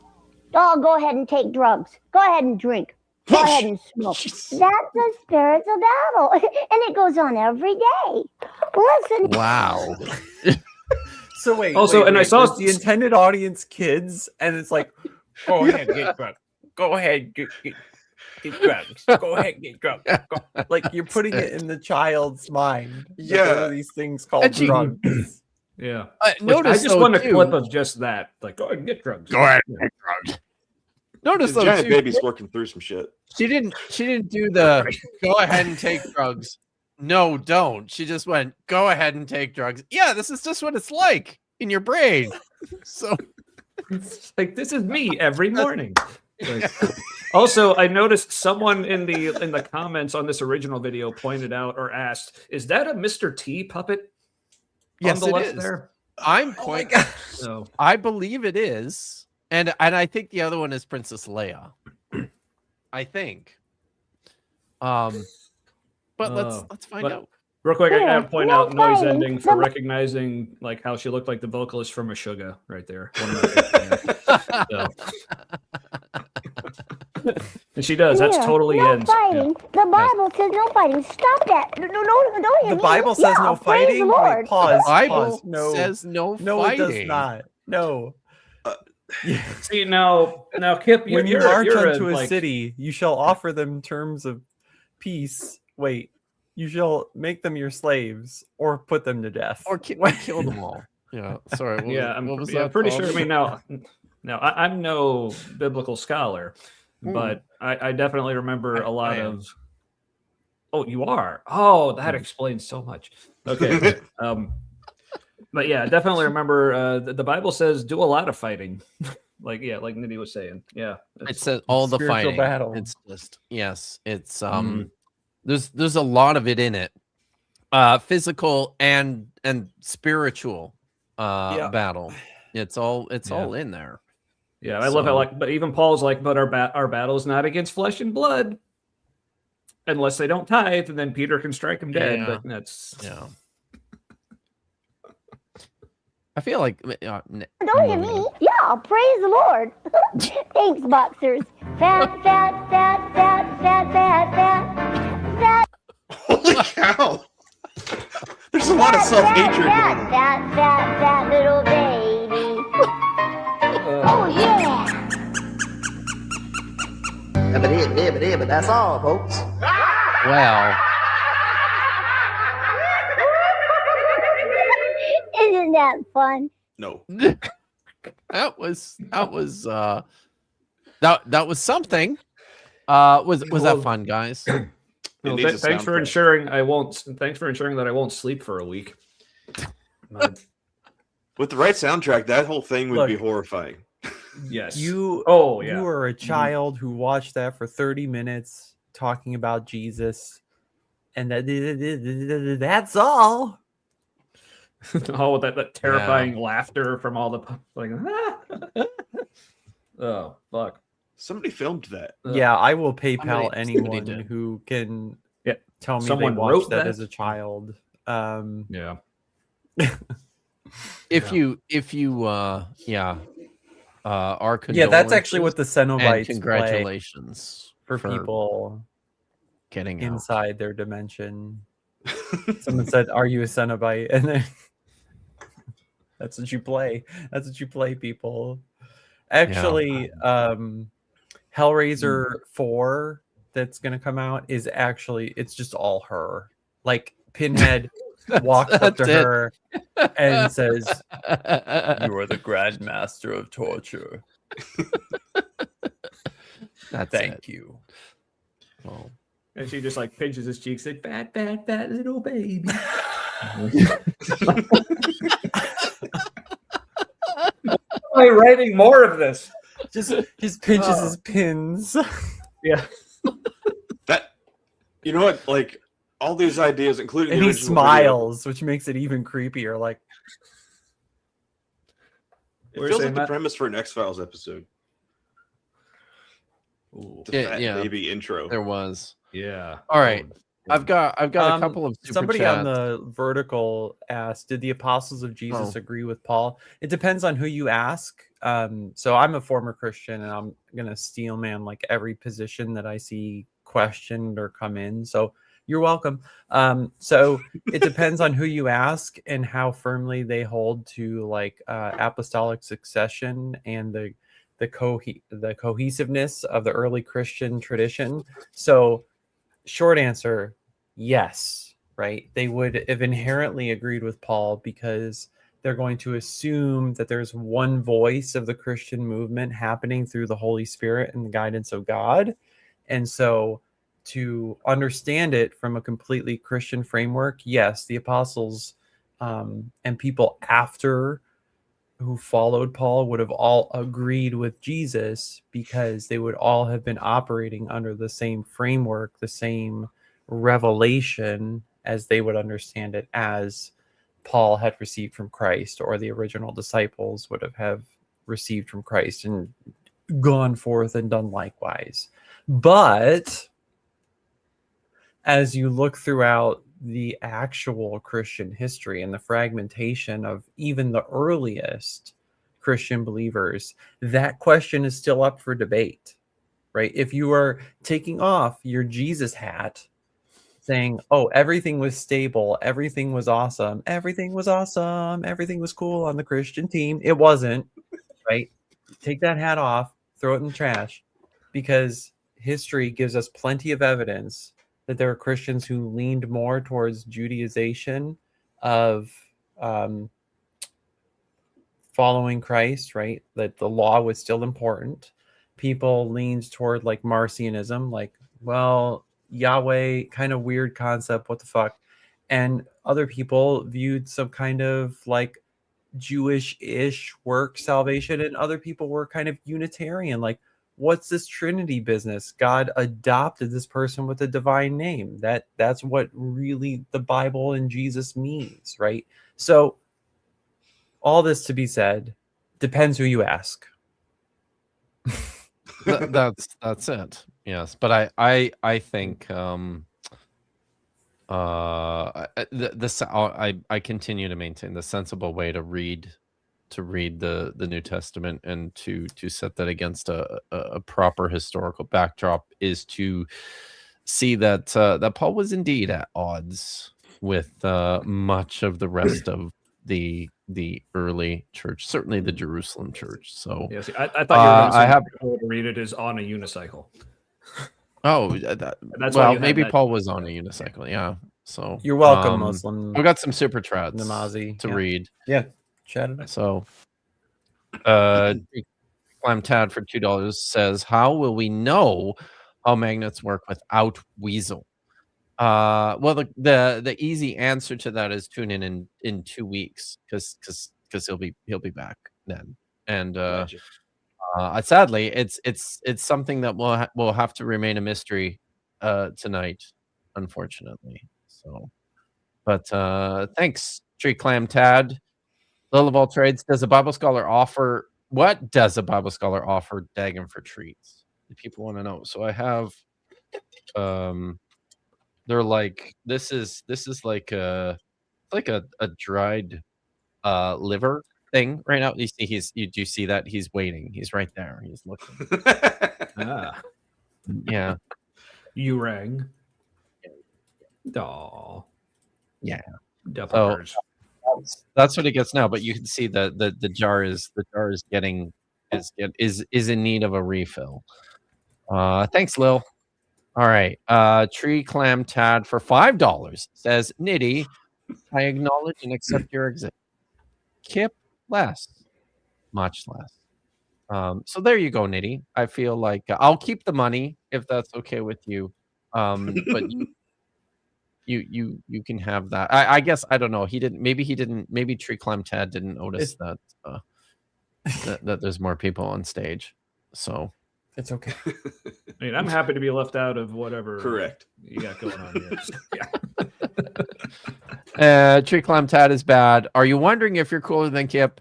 "Oh, go ahead and take drugs. Go ahead and drink. Go ahead and smoke." That's the spiritual battle, and it goes on every day. Listen. Wow. So wait. Also, and I saw the intended audience kids, and it's like, go ahead, get drugs. Go ahead, get drugs. Go ahead, get drugs. Like you're putting it in the child's mind. There are these things called drugs. Yeah. Notice I just want a clip of just that. Like, go ahead and get drugs. Go ahead and get drugs. Notice the giant baby's working through some shit. She didn't do the go ahead and take drugs. No, don't. She just went, go ahead and take drugs. Yeah, this is just what it's like in your brain. So it's like, this is me every morning. Like, also, I noticed someone in the comments on this original video pointed out or asked, "Is that a Mr. T puppet?" Yes, on the it left is. there. I'm quite. So I believe it is, and I think the other one is Princess Leia. I think. But let's find out. Real quick, I gotta point no out Noise fighting. Ending for recognizing like how she looked like the vocalist from Meshuggah right there. And she does. That's totally no ends. fighting. Yeah. The Bible says no fighting. Stop that. No, don't The Bible says no praise fighting. the Lord. Wait, pause. The Bible pause. No, says no no, fighting. it does not. No. See now, Kip, When you you're march you're unto a like, city, you shall offer them terms of peace. Wait, you shall make them your slaves or put them to death. Or kill them all. Yeah, sorry. What was that pretty called? sure. I mean, now I'm no biblical scholar, but I definitely remember a lot of. Oh, you are. Oh, that explains so much. Okay. But yeah, I definitely remember the Bible says do a lot of fighting. like Nidhi was saying. Yeah. It says all the spiritual fighting. battle. It's just it's there's a lot of it in it. Physical and spiritual battle. It's all in there. Yeah, I love how but even Paul's like, but our battle is not against flesh and blood, unless they don't tithe, and then Peter can strike them dead. Yeah. But that's I feel like Don't you me? Yeah, praise the Lord. Thanks, boxers. Fat. Holy cow! There's a lot of self-hatred going on. Fat little baby. Oh yeah. But that's all, folks. well. Isn't that fun? No. That was something. Was that fun, guys? Well, thanks for ensuring I won't. Thanks for ensuring that I won't sleep for a week. With the right soundtrack, that whole thing would be horrifying. Yes. You yeah. You were a child who watched that for 30 minutes talking about Jesus, and that's all. Oh, that terrifying laughter from all the like. Oh fuck! Somebody filmed that. Yeah, I will PayPal Somebody anyone did. who can tell me Someone they wrote watched that that? as a child. Yeah. If you are Yeah, that's actually what the and Cenobites congratulations play for people getting inside their dimension. Someone said, "Are you a Cenobite?" And then that's what you play. That's what you play, people. Actually, Hellraiser 4 that's gonna come out is actually it's just all her. Like Pinhead walks up to That's it. her and says, "You are the Grand Master of torture. Thank you." Well, And she just like pinches his cheeks, like fat little baby. Why writing more of this? Just pinches his pins. Yeah. That, you know what? Like all these ideas, including And the he original smiles, which makes it even creepier. Like, video, it feels like the premise for an X-Files episode. The fat baby intro. There was. Yeah. All right. I've got a couple of super somebody chats. on the vertical asked, "Did the apostles of Jesus agree with Paul?" It depends on who you ask. So I'm a former Christian, and I'm gonna steel man like every position that I see questioned or come in. So you're welcome. So it depends on who you ask and how firmly they hold to like apostolic succession and the cohesiveness of the early Christian tradition. So short answer, yes, right? They would have inherently agreed with Paul because they're going to assume that there's one voice of the Christian movement happening through the Holy Spirit and the guidance of God. And so to understand it from a completely Christian framework, yes, the apostles and people after who followed Paul would have all agreed with Jesus because they would all have been operating under the same framework, the same revelation as they would understand it as Paul had received from Christ, or the original disciples would have received from Christ and gone forth and done likewise. But as you look throughout the actual Christian history and the fragmentation of even the earliest Christian believers, that question is still up for debate, right? If you are taking off your Jesus hat, saying, "Oh, everything was stable, everything was awesome, everything was awesome, everything was cool on the Christian team," it wasn't, right? Take that hat off, throw it in the trash, because history gives us plenty of evidence that there were Christians who leaned more towards Judaization of following Christ, right? That the law was still important. People leaned toward like Marcionism, like, well, Yahweh, kind of weird concept, what the fuck? And other people viewed some kind of like Jewish-ish work salvation, and other people were kind of Unitarian, like, what's this Trinity business? God adopted this person with a divine name. That's what really the Bible and Jesus means, right? So all this to be said, depends who you ask. That's it. Yes, but I think I continue to maintain the sensible way to read the New Testament and to set that against a proper historical backdrop is to see that that Paul was indeed at odds with much of the rest of the early church, certainly the Jerusalem church. So yeah, see, I thought you were going to read it as on a unicycle. Oh, that's well, maybe Paul was on a unicycle. Yeah. So you're welcome, Muslim. We got some super chats Namazi to read. Yeah, chat it up. So, Clam Tad for $2 says, "How will we know how magnets work without Weasel?" Well, the easy answer to that is tune in 2 weeks because he'll be back then, and sadly, it's something that will have to remain a mystery tonight, unfortunately. So, but thanks, Tree Clam Tad. Lil of all trades, does a Bible scholar offer? What does a Bible scholar offer Dagon for treats? The people want to know. So I have, they're like, this is like a dried liver thing right now. You see, do you see that? He's waiting. He's right there. He's looking. Yeah. You rang. Aw. Yeah. So that's what it gets now. But you can see the jar is getting is in need of a refill. Thanks, Lil. All right. Tree Clam Tad for $5 says, Nitty, I acknowledge and accept your existence. Kip, less, much less. So there you go, Nitty. I feel like I'll keep the money if that's okay with you. But you can have that. I guess I don't know. He didn't. Maybe Tree Climb Tad didn't notice that that there's more people on stage. So it's okay. I mean, I'm happy to be left out of whatever. Correct. You got going on here. Yeah. Tree Climb Tad is bad. Are you wondering if you're cooler than Kip?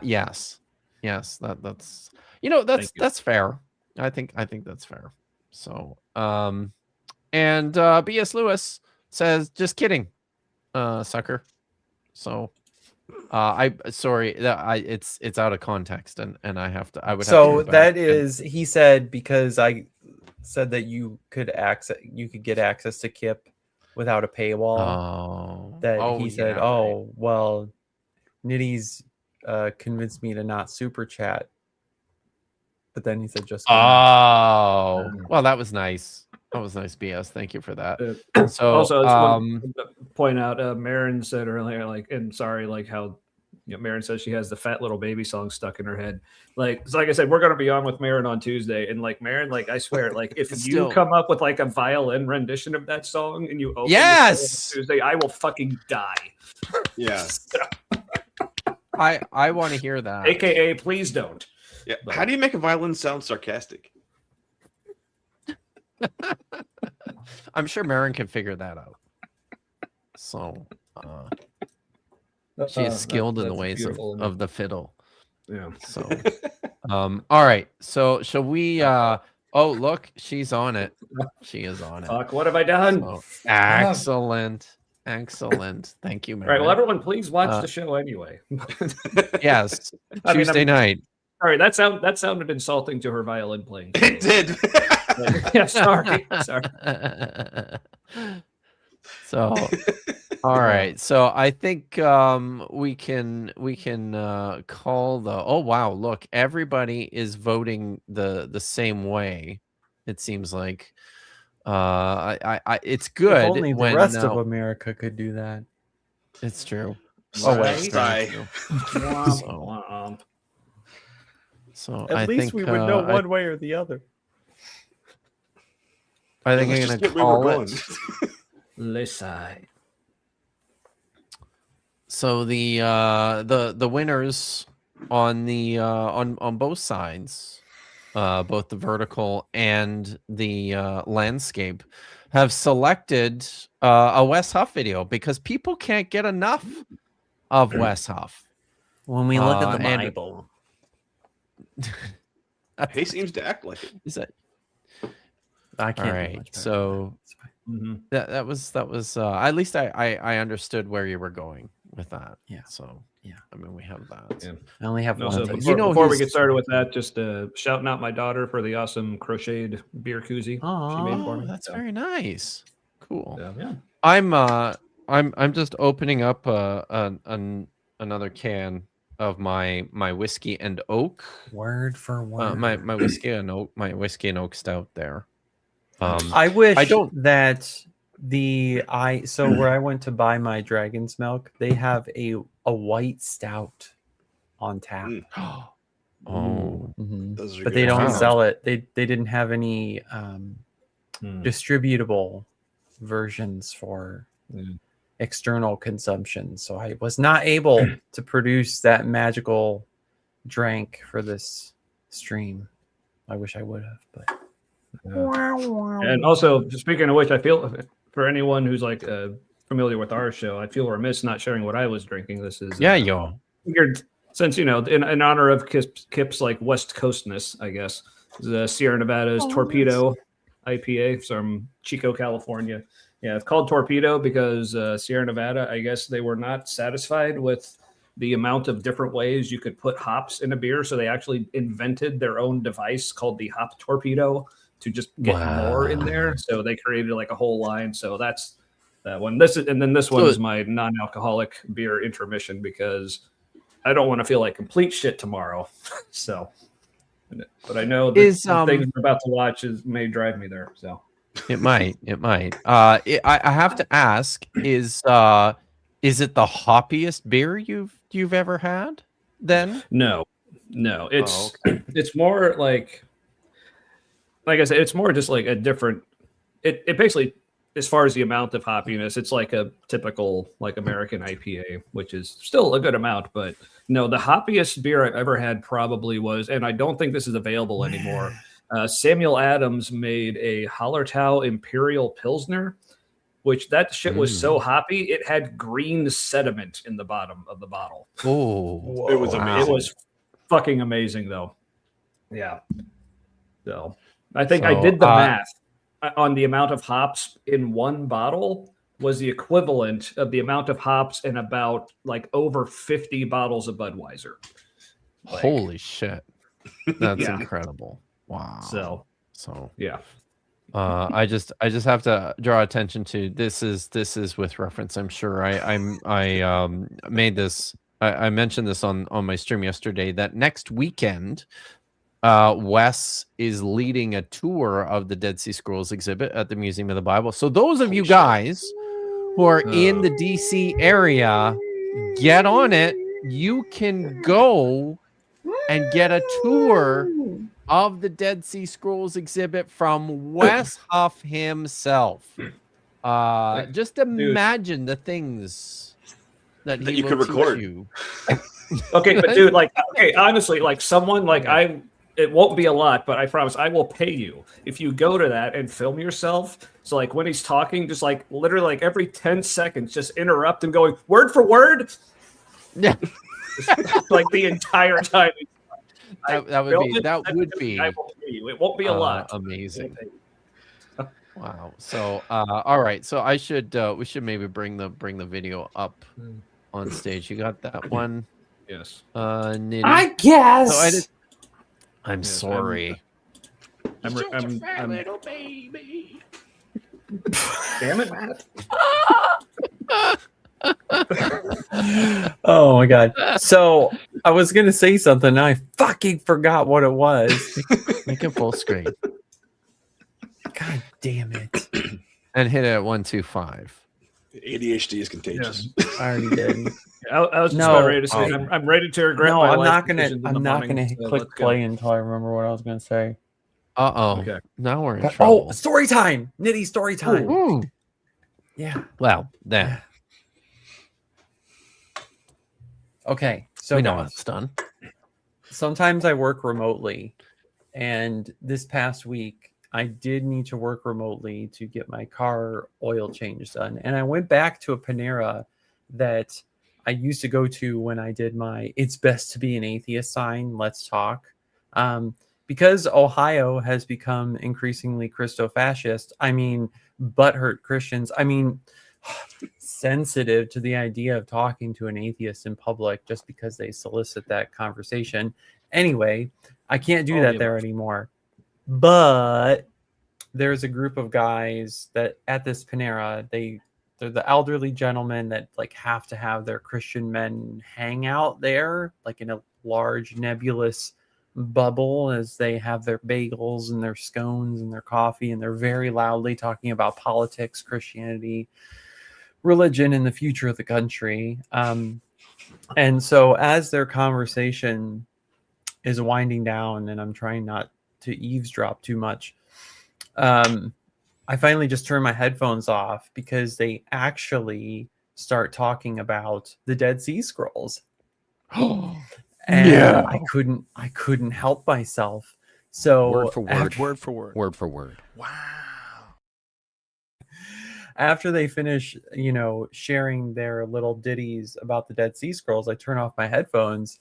Yes. That's that's fair. I think that's fair. So and B.S. Lewis says, just kidding, sucker. So sorry that it's out of context and I would have to go back he said, because I said that you could get access to Kip without a paywall. He said, right. oh well, Nitty's convinced me to not super chat. But then he said, just kidding. Oh, well, that was nice. That was nice, BS. Thank you for that. So also, I just want to point out, Marin said earlier, how Marin says she has the fat little baby song stuck in her head. Like I said, we're gonna be on with Marin on Tuesday, and Marin, I swear, if you come up with a violin rendition of that song and you open the show on Tuesday, I will fucking die. Yes. I want to hear that. AKA, please don't. Yeah. How do you make a violin sound sarcastic? I'm sure Marin can figure that out. So she is skilled in the ways of the fiddle. Yeah. So all right. So shall we oh look, she's on it. She is on it. Fuck, what have I done? So, excellent. Excellent. Thank you, Marin. All right. Well, everyone, please watch the show anyway. Yes. Tuesday night. Sorry, that sounded insulting to her violin playing. It did. Yeah, sorry. So, all right. So I think we can call the. Oh wow! Look, everybody is voting the same way. It seems like. It's good. If only the rest of America could do that. It's true. Oh wait. So at least we would know one way or the other. I think I'm going to call it. Listen. So the winners on the on both sides, both the vertical and the landscape, have selected a Wes Huff video because people can't get enough of Wes Huff. When we look at the Bible. He seems to act like it. Is that? I can't. All right. So that was at least I understood where you were going with that. Yeah. So yeah. I mean, we have that. Yeah. I only have one. So before we get started with that, just shouting out my daughter for the awesome crocheted beer koozie she made for me. That's very nice. Cool. Yeah. I'm just opening up another can of my whiskey and oak. Word for word. My whiskey and oak stout there. I wish that where I went to buy my dragon's milk, they have a white stout on tap. Oh. Mm-hmm. But they don't sell it. They didn't have any distributable versions for external consumption, so I was not able to produce that magical drink for this stream. I wish I would have, but and also, speaking of which, I feel for anyone who's familiar with our show, I feel remiss not sharing what I was drinking. This is figured, since in honor of Kip's West Coastness, I guess. This is Sierra Nevada's Torpedo IPA from Chico, California. Yeah, it's called Torpedo because Sierra Nevada, I guess they were not satisfied with the amount of different ways you could put hops in a beer, so they actually invented their own device called the Hop Torpedo to just get more in there. So they created a whole line. So that's that one. This one is my non-alcoholic beer intermission because I don't want to feel like complete shit tomorrow. So, but I know the things we're about to watch may drive me there. So. It might. I have to ask: is Is it the hoppiest beer you've ever had? Then No, it's okay. it's more like I said, it's more just like a different. It basically, as far as the amount of hoppiness, it's like a typical like American IPA, which is still a good amount. But no, the hoppiest beer I've ever had probably was, and I don't think this is available anymore. Samuel Adams made a Hallertau Imperial Pilsner, which that shit was so hoppy it had green sediment in the bottom of the bottle. Oh, it was amazing. It was fucking amazing, though. Yeah. So I think I did the math on the amount of hops in one bottle was the equivalent of the amount of hops in about like over 50 bottles of Budweiser. Like, holy shit. That's yeah. incredible. Wow. So yeah. I just have to draw attention to this is with reference. I'm sure I made this. I mentioned this on my stream yesterday that next weekend, Wes is leading a tour of the Dead Sea Scrolls exhibit at the Museum of the Bible. So those of you guys who are in the DC area, get on it. You can go and get a tour of the Dead Sea Scrolls exhibit from Wes Huff himself. Just imagine the things that That he you will could record. teach you. Okay, but dude, like, okay, honestly, like someone like it won't be a lot, but I promise I will pay you if you go to that and film yourself. So like when he's talking, just like literally like every 10 seconds, just interrupt and going word for word. Yeah. Like the entire time. That would be I will pay you. It won't be a lot. Amazing. Wow. So all right. So I should we should maybe bring the video up on stage. You got that one? Yes. Nitty? I guess. So I'm sorry. I'm little baby. Damn it, Matt. Oh my god. So I was gonna say something and I fucking forgot what it was. Make it full screen. God damn it. And hit it at 125. ADHD is contagious. I already did. I was just about ready to say I'm ready to regret No, my I'm life not gonna decisions in the morning, so click let's go. play until I remember what I was gonna say. Okay. Now we're in trouble. Oh, story time. Nitty story time. Ooh. Yeah. Well, then. Okay. So we know how it's done. Sometimes I work remotely, and this past week I did need to work remotely to get my car oil change done. And I went back to a Panera that I used to go to when I did my "It's best to be an atheist" sign. Let's talk. Because Ohio has become increasingly Christo-fascist. I mean, butthurt Christians. I mean, sensitive to the idea of talking to an atheist in public just because they solicit that conversation. Anyway, I can't do that there anymore. But there's a group of guys that at this Panera, they're the elderly gentlemen that like have to have their Christian men hang out there, like in a large nebulous bubble as they have their bagels and their scones and their coffee, and they're very loudly talking about politics, Christianity, religion, and the future of the country. And so as their conversation is winding down, and I'm trying not to eavesdrop too much, I finally just turn my headphones off because they actually start talking about the Dead Sea Scrolls. And yeah. I couldn't help myself. So word for word. Wow. After they finish, sharing their little ditties about the Dead Sea Scrolls, I turn off my headphones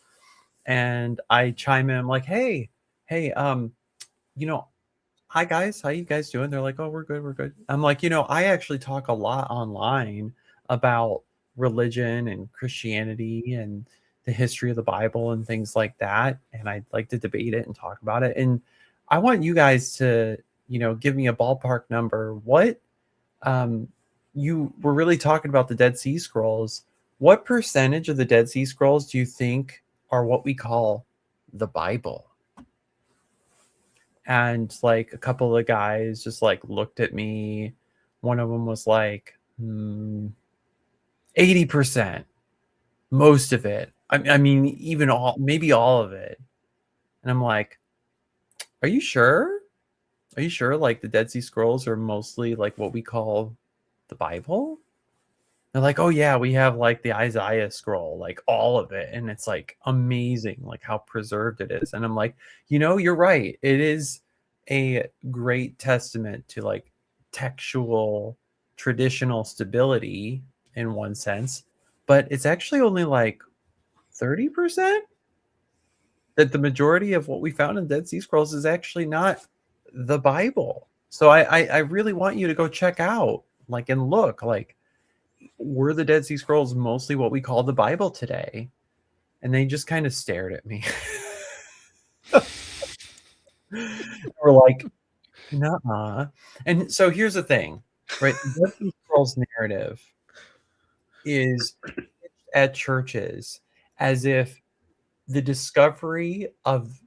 and I chime in. I'm like, hey, hi guys, how you guys doing? They're like, oh, we're good. I'm like, I actually talk a lot online about religion and Christianity and the history of the Bible and things like that, and I'd like to debate it and talk about it. And I want you guys to, give me a ballpark number. What you were really talking about the Dead Sea Scrolls. What percentage of the Dead Sea Scrolls do you think are what we call the Bible? And like a couple of guys just like looked at me. One of them was like, 80%, most of it. I mean, even maybe all of it. And I'm like, are you sure? Are you sure like the Dead Sea Scrolls are mostly like what we call the Bible? They're like, oh yeah, we have like the Isaiah scroll, like all of it. And it's like amazing, like how preserved it is. And I'm like, you're right. It is a great testament to like textual, traditional stability in one sense, but it's actually only like 30%. That the majority of what we found in Dead Sea Scrolls is actually not the Bible. So I really want you to go check out, like, and look, like, were the Dead Sea Scrolls mostly what we call the Bible today? And they just kind of stared at me. We're like, nuh-uh. And so here's the thing, right? The Dead Sea Scrolls narrative is at churches as if the discovery of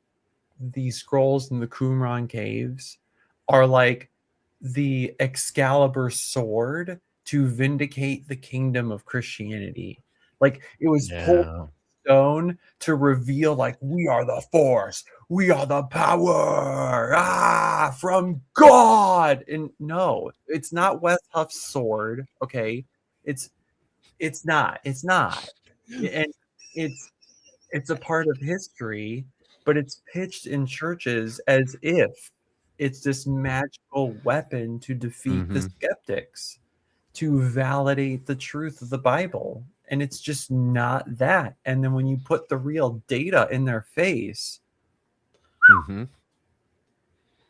the scrolls in the Qumran caves are like the Excalibur sword to vindicate the kingdom of Christianity. Like it was pulled stone to reveal like we are the force, we are the power from God. And no, it's not West Huff's sword. Okay, it's not. And it's a part of history, but it's pitched in churches as if it's this magical weapon to defeat the skeptics, to validate the truth of the Bible. And it's just not that. And then when you put the real data in their face, and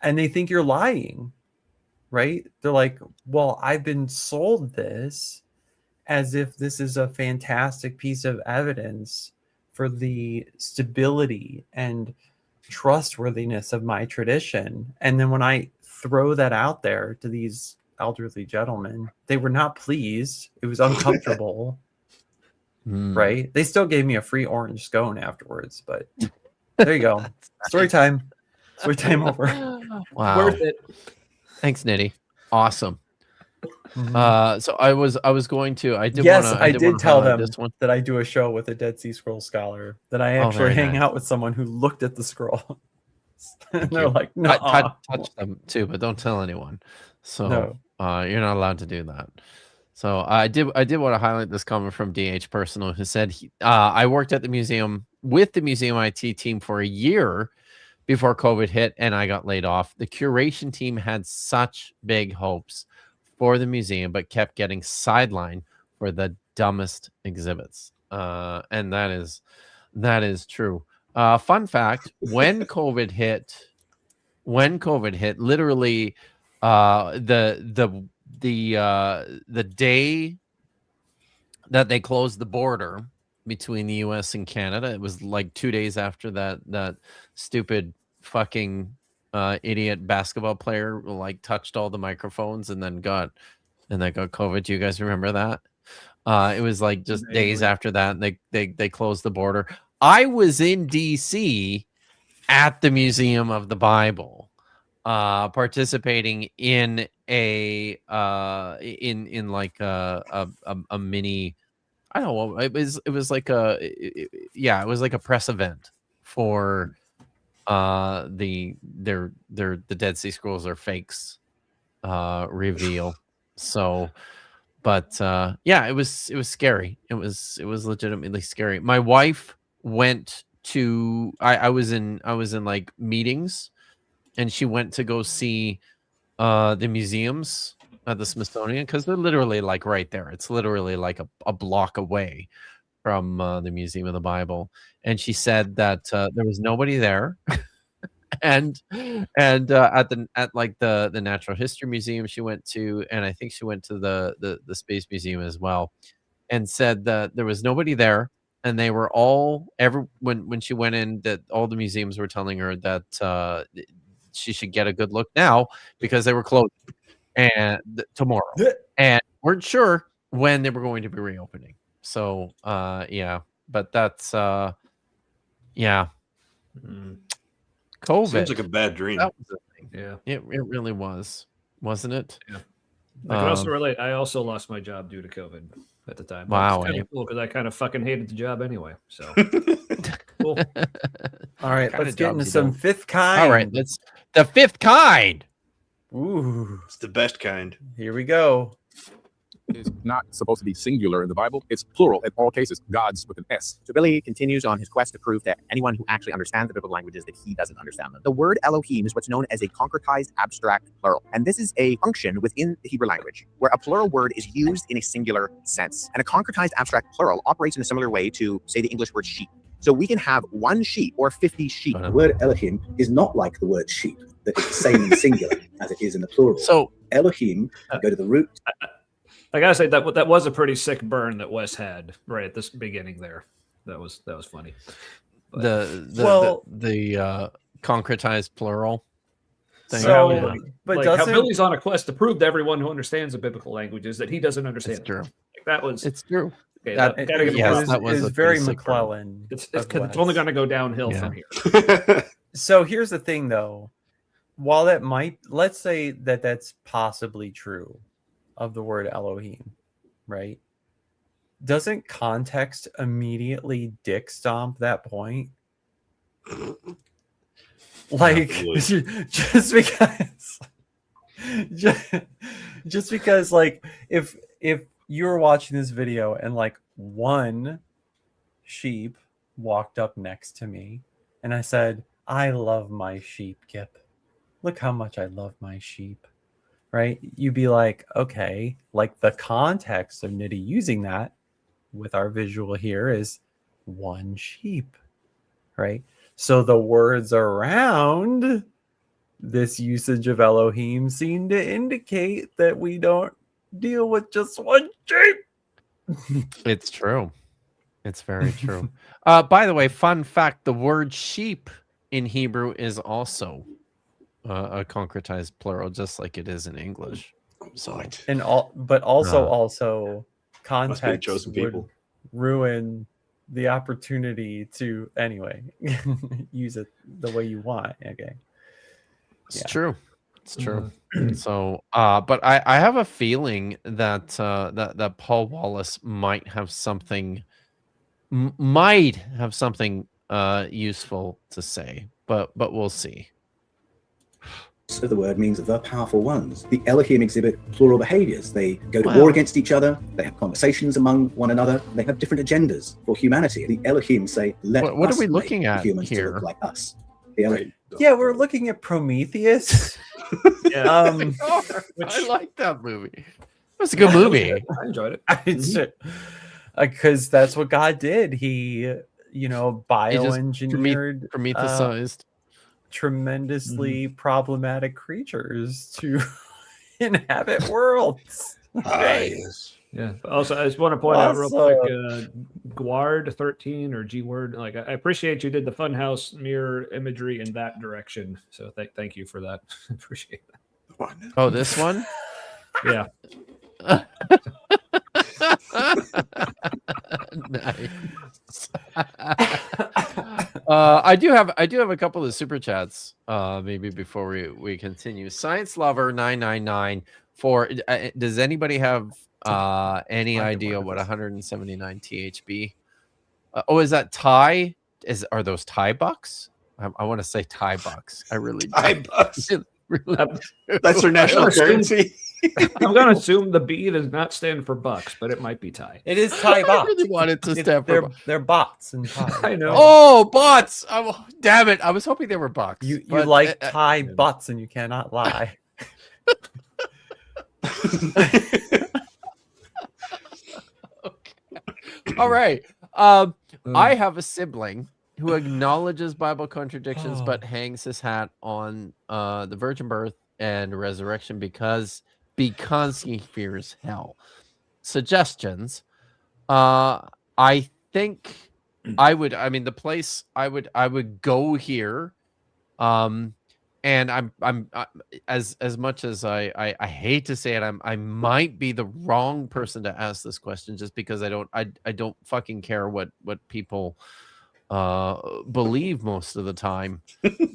they think you're lying, right? They're like, well, I've been sold this as if this is a fantastic piece of evidence for the stability and trustworthiness of my tradition. And then when I throw that out there to these elderly gentlemen, they were not pleased. It was uncomfortable. Right? They still gave me a free orange scone afterwards, but there you go. Story time. Story time over. Wow. Worth it. Thanks, Nitty. Awesome. So I was going to. I did tell them this one. that I do a show with a Dead Sea Scroll scholar. That I actually hang out with someone who looked at the scroll. And they're like, no, touch them too, but don't tell anyone. So you're not allowed to do that. So I did want to highlight this comment from DH Personal, who said, I worked at the museum with the museum IT team for a year before COVID hit, and I got laid off. The curation team had such big hopes for the museum, but kept getting sidelined for the dumbest exhibits. And that is true. Fun fact: when COVID hit, literally, the day that they closed the border between the U.S. and Canada, it was like 2 days after that stupid fucking idiot basketball player like touched all the microphones and then got COVID. Do you guys remember that? It was like just days after that, and they closed the border. I was in DC at the Museum of the Bible, participating in a in like a mini, I don't know, it was like it was like a press event for the Dead Sea Scrolls are fakes reveal. So but yeah, it was scary. It was legitimately scary. My wife went to I was in like meetings, and she went to go see the museums at the Smithsonian, because they're literally like right there. It's literally like a block away from the Museum of the Bible. And she said that there was nobody there. and at the Natural History Museum she went to, and I think she went to the Space Museum as well, and said that there was nobody there, and they were all when she went in, that all the museums were telling her that she should get a good look now because they were closed and tomorrow, and weren't sure when they were going to be reopening. So yeah, but that's yeah. COVID seems like a bad dream. That was a thing. Yeah, it really was, wasn't it? Yeah. I can also relate. I also lost my job due to COVID at the time. Wow, It's kind of cool because I kind of fucking hated the job anyway. So cool. All right, Kinda let's get into jobs you some don't- fifth kind. All right, let's the fifth kind. Ooh, It's the best kind. here we go. Is not supposed to be singular in the Bible. It's plural in all cases. Gods with an S. So Billy continues on his quest to prove that anyone who actually understands the biblical languages, that he doesn't understand them. The word Elohim is what's known as a concretized abstract plural. And this is a function within the Hebrew language where a plural word is used in a singular sense. And a concretized abstract plural operates in a similar way to, say, the English word sheep. So we can have 1 sheep or 50 sheep. The word Elohim is not like the word sheep, that is the same in the singular as it is in the plural. So Elohim, go to the root. I gotta say that was a pretty sick burn that Wes had right at this beginning there. That was funny. But, The concretized plural thing. So, but like how doesn't Billy's on a quest to prove to everyone who understands the biblical languages that he doesn't understand. It's true. Like, that was It's true. okay. That- Gotta give him yes, props. that was is a very pretty sick burn. McClellan. It's of only Wes. going to go downhill Yeah. from here. So here's the thing, though. While that might, let's say that that's possibly true of the word Elohim, right? Doesn't context immediately dick stomp that point? Like, just because, just because, like, if you were watching this video and like one sheep walked up next to me and I said, I love my sheep, Kip. Look how much I love my sheep, right? You'd be like, okay, like the context of Nitty using that with our visual here is 1 sheep, right? So the words around this usage of Elohim seem to indicate that we don't deal with just 1 sheep. It's true. It's very true. By the way, fun fact: the word sheep in Hebrew is also a concretized plural, just like it is in English. So, And all, but also Must be context chosen would people. ruin the opportunity to anyway use it the way you want. Okay, it's true. It's true. So, but I have a feeling that that Paul Wallace might have something useful to say, but we'll see. So the word means the powerful ones. The Elohim exhibit plural behaviors. They go to Wow. war against each other. They have conversations among one another. They have different agendas for humanity. The Elohim say, let What us are we make looking at humans to here? look like us. The Elohim. yeah, we're looking at Prometheus. Yeah. I like that movie. It was a good movie. I enjoyed it. Because that's what God did. He, bioengineered Prometheusized tremendously problematic creatures to inhabit worlds. Yes. Yeah. But also, I just want to point out real quick, Awesome. Guard 13 or G Word. Like, I appreciate you did the Funhouse mirror imagery in that direction. So thank you for that. Appreciate that. Oh, this one? Yeah. Nice. I do have a couple of super chats. Maybe before we continue. Science Lover 999 for does anybody have any idea what 179 THB? Is that Thai? Are those Thai bucks? I want to say Thai bucks. I really Thai bucks. Really That's their national currency. I'm going to assume the B does not stand for bucks, but it might be Thai. It is Thai bots. I really wanted to stand for they're bots and Thai. I know. Oh, bots! Oh, damn it! I was hoping they were bucks. You but, like Thai butts and you cannot lie. All right. I have a sibling who acknowledges Bible contradictions but hangs his hat on the virgin birth and resurrection because he fears hell. Suggestions. I think I would. I mean, the place I would go here. And I'm as much as I hate to say it, I might be the wrong person to ask this question just because I don't fucking care what people believe most of the time,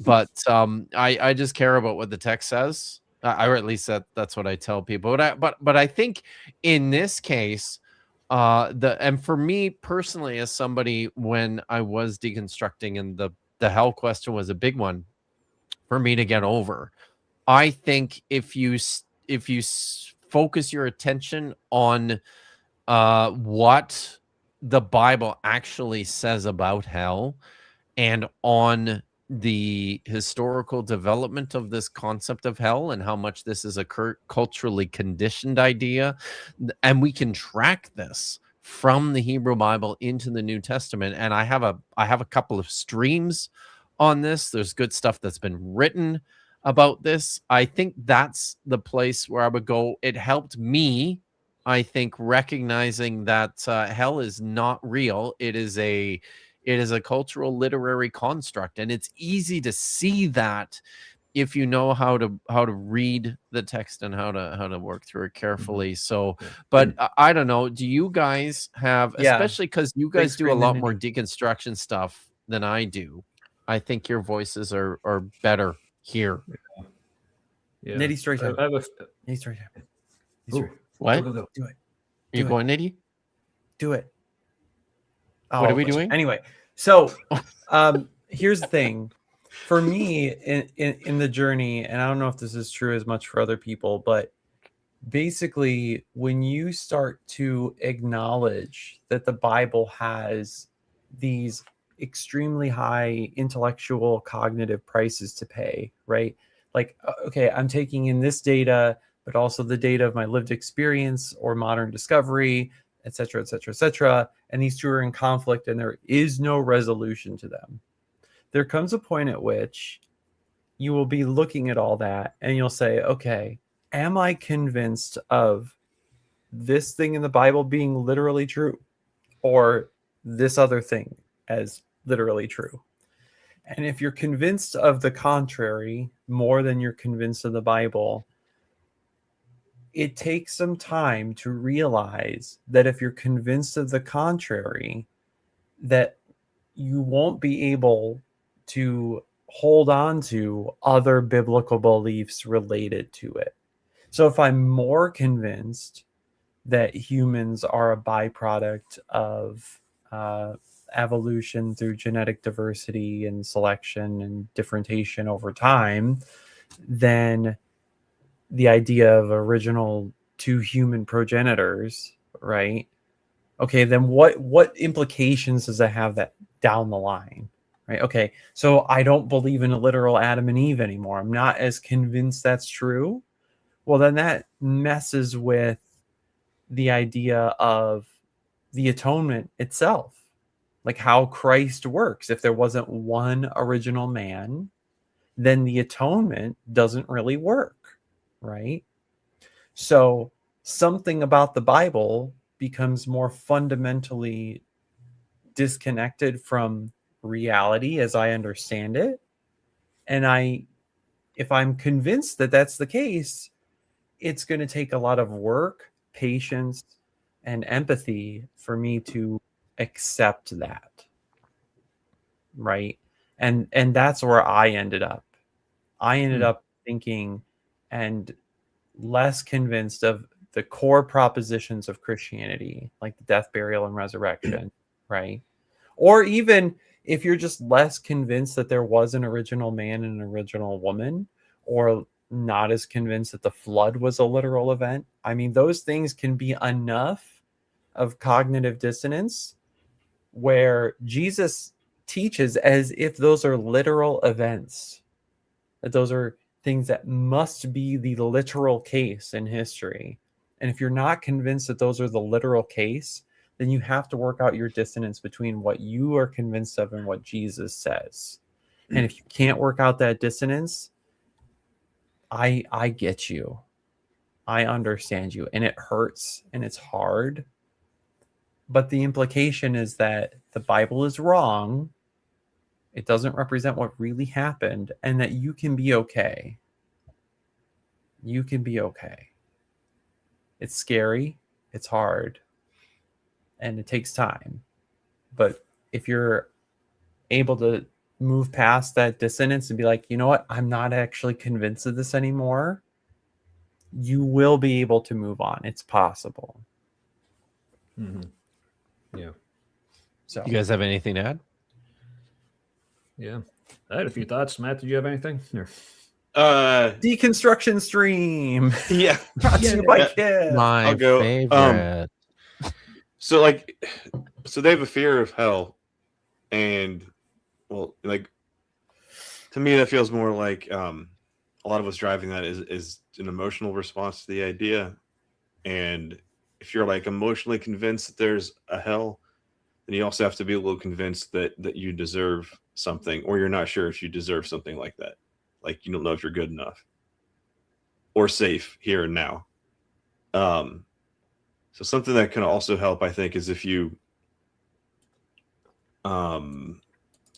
but I just care about what the text says. or at least that's what I tell people. But I think in this case, and for me personally, as somebody, when I was deconstructing, and the hell question was a big one for me to get over. I think if you focus your attention on what the Bible actually says about hell, and on the historical development of this concept of hell, and how much this is a culturally conditioned idea, and we can track this from the Hebrew Bible into the New Testament. And I have a couple of streams on this. There's good stuff that's been written about this. I think that's the place where I would go. It helped me, I think, recognizing that hell is not real. It is a cultural literary construct, and it's easy to see that if you know how to read the text and how to work through it carefully. So, but I don't know. Do you guys have, especially because you guys do a lot more deconstruction stuff than I do? I think your voices are better here. Yeah. Nitty story time. I have Nitty story time. Ooh, what? Go. Do it. Are you going, Nitty? Do it. What are we doing? Anyway, so here's the thing. For me, in the journey, and I don't know if this is true as much for other people, but basically, when you start to acknowledge that the Bible has these extremely high intellectual cognitive prices to pay, right? Like, okay, I'm taking in this data, but also the data of my lived experience or modern discovery, et cetera, et cetera, et cetera. And these two are in conflict, and there is no resolution to them. There comes a point at which you will be looking at all that and you'll say, okay, am I convinced of this thing in the Bible being literally true, or this other thing as literally true? And if you're convinced of the contrary more than you're convinced of the Bible, it takes some time to realize that if you're convinced of the contrary, that you won't be able to hold on to other biblical beliefs related to it. So if I'm more convinced that humans are a byproduct of evolution through genetic diversity and selection and differentiation over time, then the idea of original two human progenitors, right? Okay, then what implications does that have that down the line, right? Okay, so I don't believe in a literal Adam and Eve anymore. I'm not as convinced that's true. Well, then that messes with the idea of the atonement itself, like how Christ works. If there wasn't one original man, then the atonement doesn't really work, right? So something about the Bible becomes more fundamentally disconnected from reality as I understand it. And if I'm convinced that that's the case, it's going to take a lot of work, patience, and empathy for me to accept that, right? And that's where I ended up. I ended up thinking and less convinced of the core propositions of Christianity, like the death, burial, and resurrection, right? Or even if you're just less convinced that there was an original man and an original woman, or not as convinced that the flood was a literal event. I mean, those things can be enough of cognitive dissonance where Jesus teaches as if those are literal events, that those are things that must be the literal case in history. And if you're not convinced that those are the literal case, then you have to work out your dissonance between what you are convinced of and what Jesus says. And if you can't work out that dissonance, I get you. I understand you. And it hurts and it's hard. But the implication is that the Bible is wrong. It doesn't represent what really happened, and that you can be okay. You can be okay. It's scary. It's hard. And it takes time. But if you're able to move past that dissonance and be like, you know what? I'm not actually convinced of this anymore. you will be able to move on. It's possible. Yeah. So You guys have anything to add? Yeah. I had a few thoughts. Matt, did you have anything? Or... deconstruction stream. Yeah. Brought to you by Kip. My I'll go. favorite. So like, so they have a fear of hell, and well, like, to me that feels more like a lot of what's driving that is an emotional response to the idea. And if you're like emotionally convinced that there's a hell, then you also have to be a little convinced that you deserve something, or you're not sure if you deserve something like that. Like you don't know if you're good enough or safe here and now. So something that can also help, I think, is if you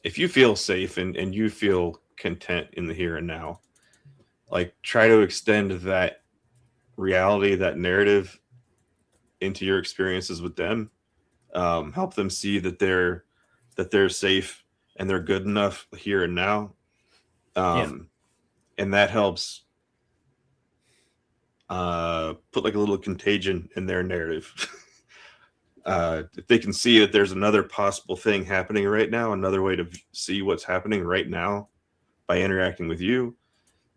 feel safe and you feel content in the here and now, like try to extend that reality, that narrative into your experiences with them. Help them see that they're safe and they're good enough here and now. And that helps put like a little contagion in their narrative. If they can see that there's another possible thing happening right now, another way to see what's happening right now by interacting with you,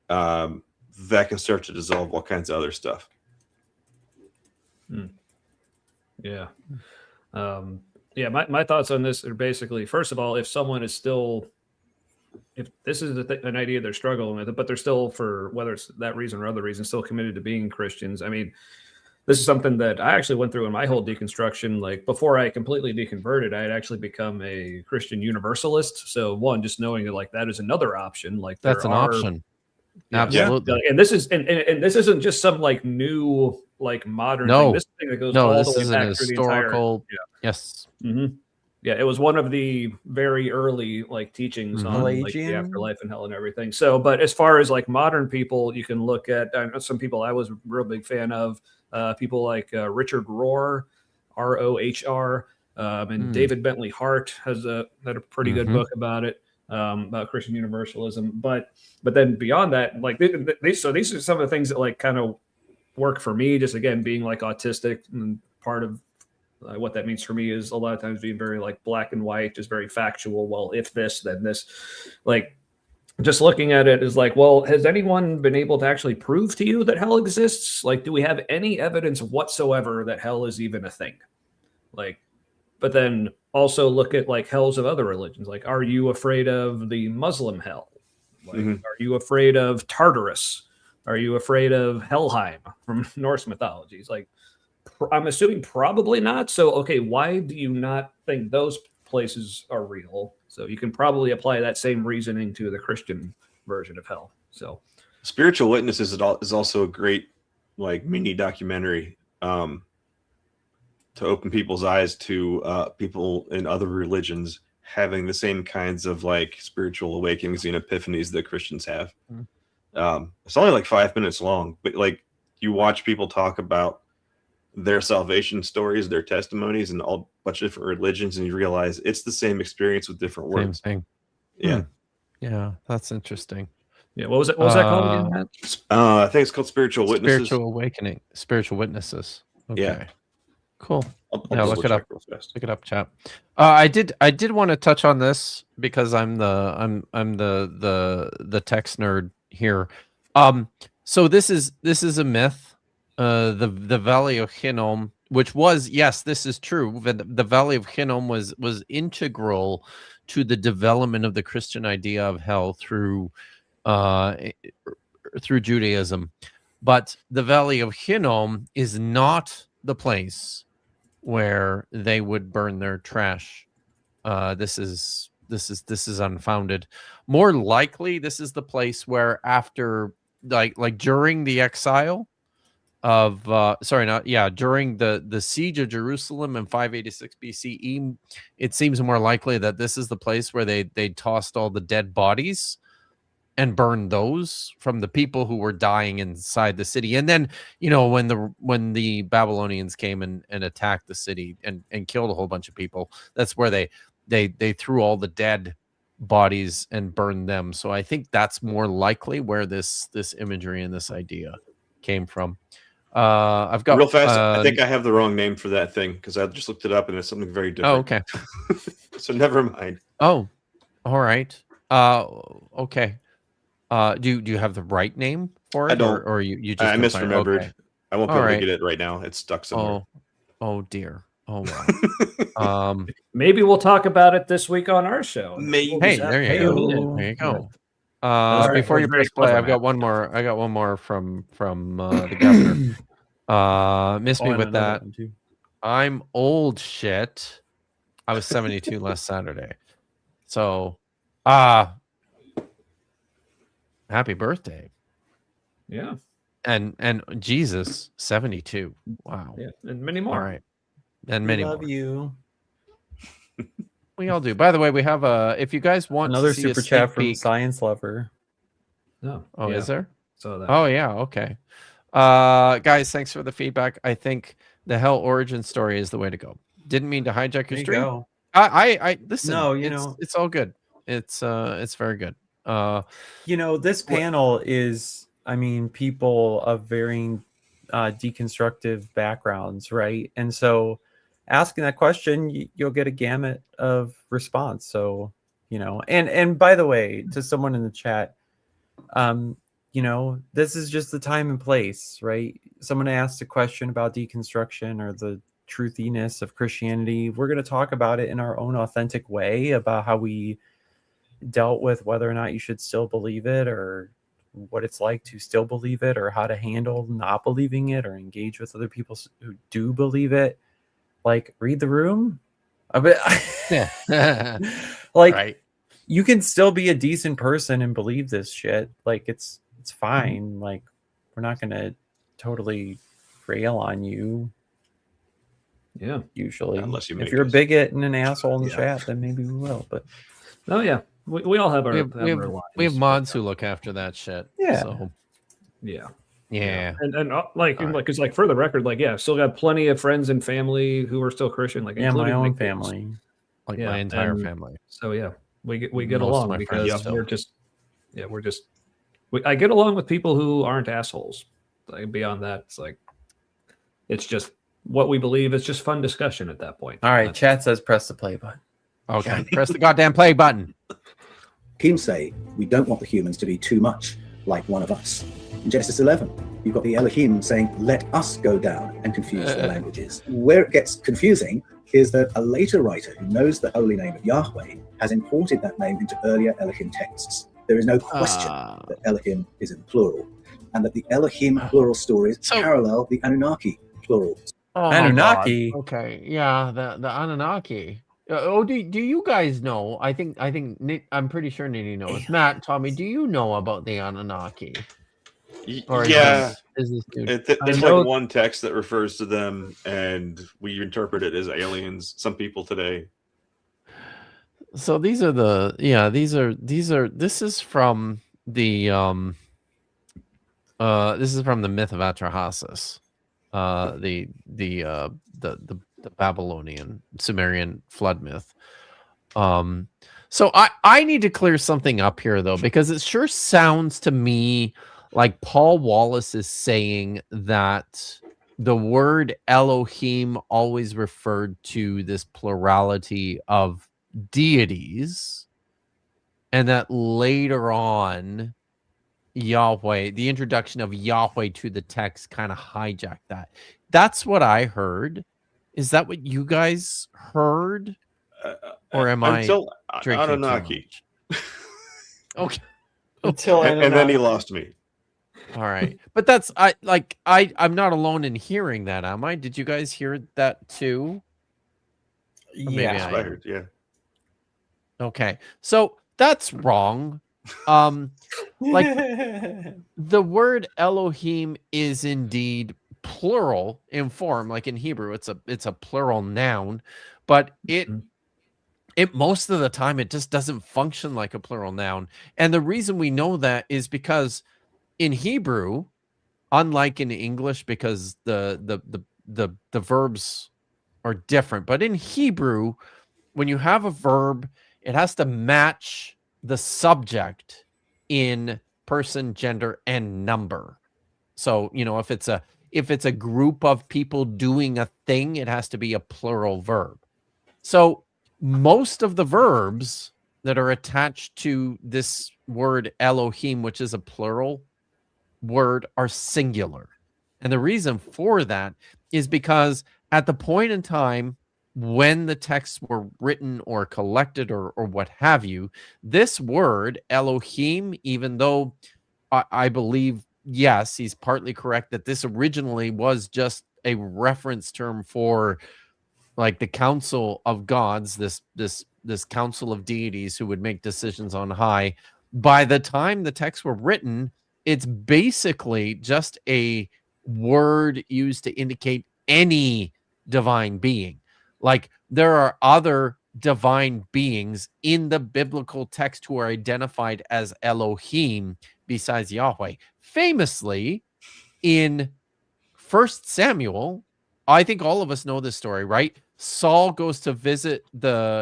that can start to dissolve all kinds of other stuff. Yeah. Yeah, my thoughts on this are basically, first of all, if someone is still, if this is an idea they're struggling with it, but they're still, for whether it's that reason or other reason, still committed to being Christians. I mean, this is something that I actually went through in my whole deconstruction. Like before I completely deconverted, I had actually become a Christian Universalist. So one, just knowing that like that is another option. Like That's an option. Yeah, Absolutely. and this is and this isn't just some like new like modern thing. This is a thing that goes all this the way is back an through historical. the entire, Yes. Yeah, it was one of the very early like teachings on like the afterlife and hell and everything. So, but as far as like modern people, you can look at some people I was a real big fan of, people like Richard Rohr, R-O-H-R, and David Bentley Hart had a pretty good book about it, about Christian Universalism. But then beyond that, like these are some of the things that like kind of work for me. Just again being like autistic, and part of what that means for me is a lot of times being very like black and white, just very factual. Well, if this, then this. Like just looking at it is like, well, has anyone been able to actually prove to you that hell exists? Like, do we have any evidence whatsoever that hell is even a thing? Like, but then also look at like hells of other religions. Like, are you afraid of the Muslim hell? Like, are you afraid of Tartarus? Are you afraid of Helheim from Norse mythologies? Like, I'm assuming probably not. So, okay, why do you not think those places are real? So you can probably apply that same reasoning to the Christian version of hell. So, Spiritual Witnesses is also a great like mini documentary to open people's eyes to people in other religions having the same kinds of like spiritual awakenings and epiphanies that Christians have. It's only like 5 minutes long, but like you watch people talk about their salvation stories, their testimonies, and all a bunch of different religions, and you realize it's the same experience with different words. Same thing. Yeah. Yeah, that's interesting. Yeah, what was it? What was that called again, Matt? I think it's called Spiritual Witnesses. Spiritual Awakening. Spiritual Witnesses. Okay. Yeah. Cool. I'll Look it up. real fast. Look it up, chat. I did want to touch on this because I'm the text nerd here. So this is a myth. The Valley of Hinnom, which was, yes, this is true. The Valley of Hinnom was integral to the development of the Christian idea of hell through Judaism. But the Valley of Hinnom is not the place where they would burn their trash. This is unfounded. More likely, this is the place where after like during the exile of during the siege of Jerusalem in 586 BCE, it seems more likely that this is the place where they tossed all the dead bodies and burned those from the people who were dying inside the city. And then, when the Babylonians came and attacked the city and killed a whole bunch of people, that's where they threw all the dead bodies and burned them. So I think that's more likely where this imagery and this idea came from. I've got real fast. I think I have the wrong name for that thing because I just looked it up and it's something very different. Oh, okay. So never mind. Oh, all right. Okay. Do you have the right name for it? I don't. Or you just I don't find it? misremembered. Okay. I won't be All able right. to get it right now. It's stuck somewhere. Oh dear. Oh wow. Maybe we'll talk about it this week on our show. Maybe. Hey, there you go. Tune in. There you go. That's Before you very press play, clever, I've got Matt. one more. I got one more from the governor. Miss me and with another that. one, too. I'm old shit. I was 72 last Saturday. So, happy birthday. Yeah. And Jesus, 72. Wow. Yeah, and many more. All right. And We many love more. you. We all do. By the way, we have if you guys want Another to see super a chat sneak from peek, Science Lover. No. Oh, yeah. is there? So that. Oh yeah, okay. Guys, thanks for the feedback. I think the Hell origin story is the way to go. Didn't mean to hijack your There you stream. go. I listen. No, it's all good. It's very good. This panel is, I mean, people of varying deconstructive backgrounds, right? And so asking that question, you'll get a gamut of response. So, and by the way, to someone in the chat, this is just the time and place, right? Someone asked a question about deconstruction or the truthiness of Christianity. We're going to talk about it in our own authentic way, about how we dealt with whether or not you should still believe it, or what it's like to still believe it, or how to handle not believing it, or engage with other people who do believe it. Like, read the room. Yeah. Like, right. You can still be a decent person and believe this shit. Like, it's fine. Like, we're not gonna totally rail on you. Yeah. Usually, Unless you if make you're a us. bigot and an asshole in the chat, then maybe we will. But Oh yeah. We all have our, We have, our lives. we have mods who look after that shit. Yeah. So Yeah. yeah. And because for the record, I've still got plenty of friends and family who are still Christian, my including own kids. family. Like my entire family. So yeah, we get Most of along my because friends still. I get along with people who aren't assholes. Beyond that, it's just what we believe. It's just fun discussion at that point. All right, chat says press the play button. Okay, press the goddamn play button. Elohim say we don't want the humans to be too much like one of us. In Genesis 11, you've got the Elohim saying, let us go down and confuse the languages. Where it gets confusing is that a later writer who knows the holy name of Yahweh has imported that name into earlier Elohim texts. There is no question that Elohim is in plural, and that the Elohim plural stories parallel the Anunnaki plural. Oh, Anunnaki. Okay, yeah, the Anunnaki. Do you guys know? I think I'm pretty sure Nitty knows. Matt, Tommy, do you know about the Anunnaki? Or Yeah, is this new? there's like one text that refers to them, and we interpret it as aliens. Some people today. So these are this is from the myth of Atrahasis, the Babylonian Sumerian flood myth. So I need to clear something up here though, because it sure sounds to me like Paul Wallace is saying that the word Elohim always referred to this plurality of deities, and that later on Yahweh, the introduction of Yahweh to the text, kind of hijacked that. That's what I heard. Is that what you guys heard? Or am I drinking Anunnaki? Okay. Until and then he lost me. All right. But that's I'm not alone in hearing that, am I? Did you guys hear that too? Yeah, I heard, yeah. Okay. So that's wrong. Like the word Elohim is indeed plural in form, like in Hebrew it's a plural noun, but it most of the time it just doesn't function like a plural noun. And the reason we know that is because in Hebrew, unlike in English, because the verbs are different, but in Hebrew, when you have a verb, it has to match the subject in person, gender, and number. So, if it's a group of people doing a thing, it has to be a plural verb. So most of the verbs that are attached to this word Elohim, which is a plural word, are singular. And the reason for that is because at the point in time when the texts were written or collected or what have you, this word Elohim, even though I believe, yes, he's partly correct that this originally was just a reference term for like the council of gods, this council of deities who would make decisions on high. By the time the texts were written, it's basically just a word used to indicate any divine being. Like there are other divine beings in the biblical text who are identified as Elohim besides Yahweh. Famously, in 1 Samuel, I think all of us know this story, right? Saul goes to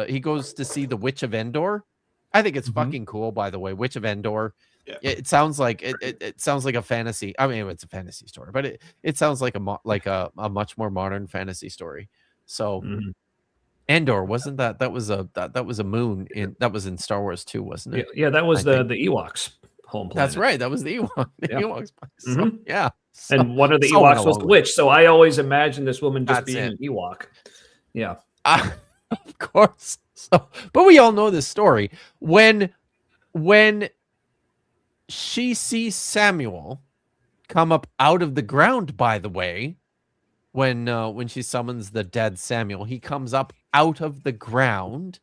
he goes to see the Witch of Endor. I think it's fucking cool, by the way. Witch of Endor. Yeah. It sounds like it sounds like a fantasy. I mean, it's a fantasy story, but it sounds like a much more modern fantasy story. So Endor, wasn't that was a moon that was in Star Wars 2, wasn't it? Yeah, that was the Ewoks home planet. That's right. That was the Ewok. Ewoks. So, yeah. So, and one of the Ewoks was the witch. So I always imagined this woman just being an Ewok. Yeah. Of course. So, but we all know this story. When she sees Samuel come up out of the ground, by the way, when she summons the dead Samuel, he comes up out of the ground.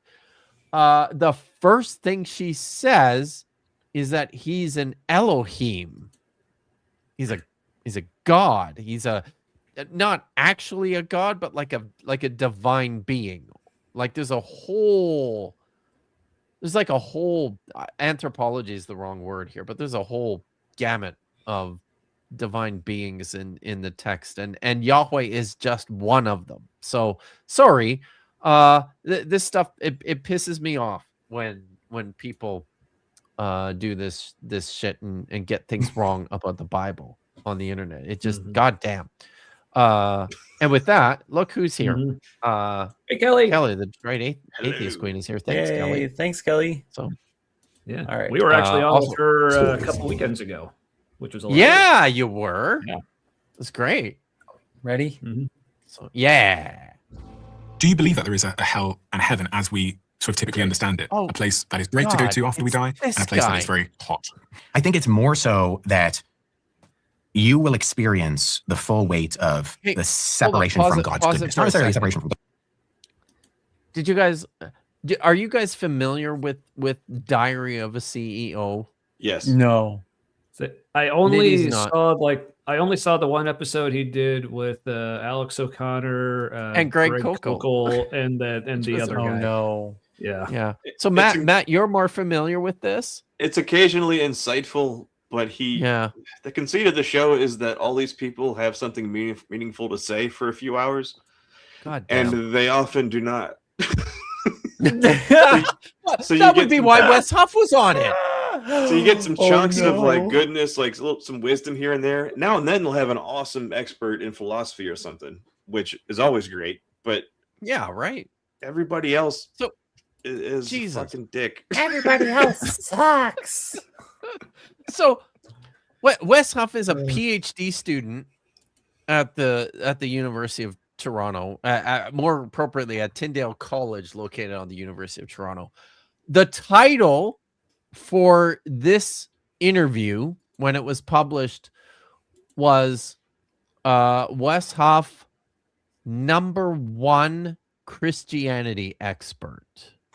The first thing she says is that he's an Elohim. He's a god. He's not actually a god, but like a divine being. Like there's a whole anthropology is the wrong word here, but there's a whole gamut of divine beings in the text, and Yahweh is just one of them. So sorry, this stuff it pisses me off when people do this shit and get things wrong about the Bible on the internet. It just goddamn. And with that, look who's here. Hey, Kelly. Kelly, the great atheist queen, is here. Thanks, Yay, Kelly. Thanks, Kelly. So, yeah, all right. We were actually on also- with her a couple weekends ago, which was a lot of yeah, you were. Yeah, it's great. Ready? So, yeah. Do you believe that there is a hell and heaven as we sort of typically understand it? Oh, a place that is great to go God, to after we die, and this a place that guy. is very hot. I think it's more so that you will experience the full weight of the separation Pause from it- God's pause it goodness. for a Not necessarily second. separation from Did you guys? Are you guys familiar with Diary of a CEO? Yes. No. I only Liddy's not. saw the one episode he did with Alex O'Connor And Greg Koukl. and the was other a- guy. Oh no. Yeah. Yeah. So It's Matt, you're more familiar with this? It's occasionally insightful, but the conceit of the show is that all these people have something meaningful to say for a few hours. God damn. And they often do not. So that would be why Wes Huff was on it. So you get some chunks of no. like goodness, like some wisdom here and there. Now and then they'll have an awesome expert in philosophy or something, which is always great. But yeah, right. Everybody else so is Jesus. fucking dick. Everybody else sucks. So Wes Huff is a PhD student at the University of Toronto, more appropriately at Tyndale College, located on the University of Toronto. The title for this interview, when it was published, was Wes Huff, #1 Christianity expert.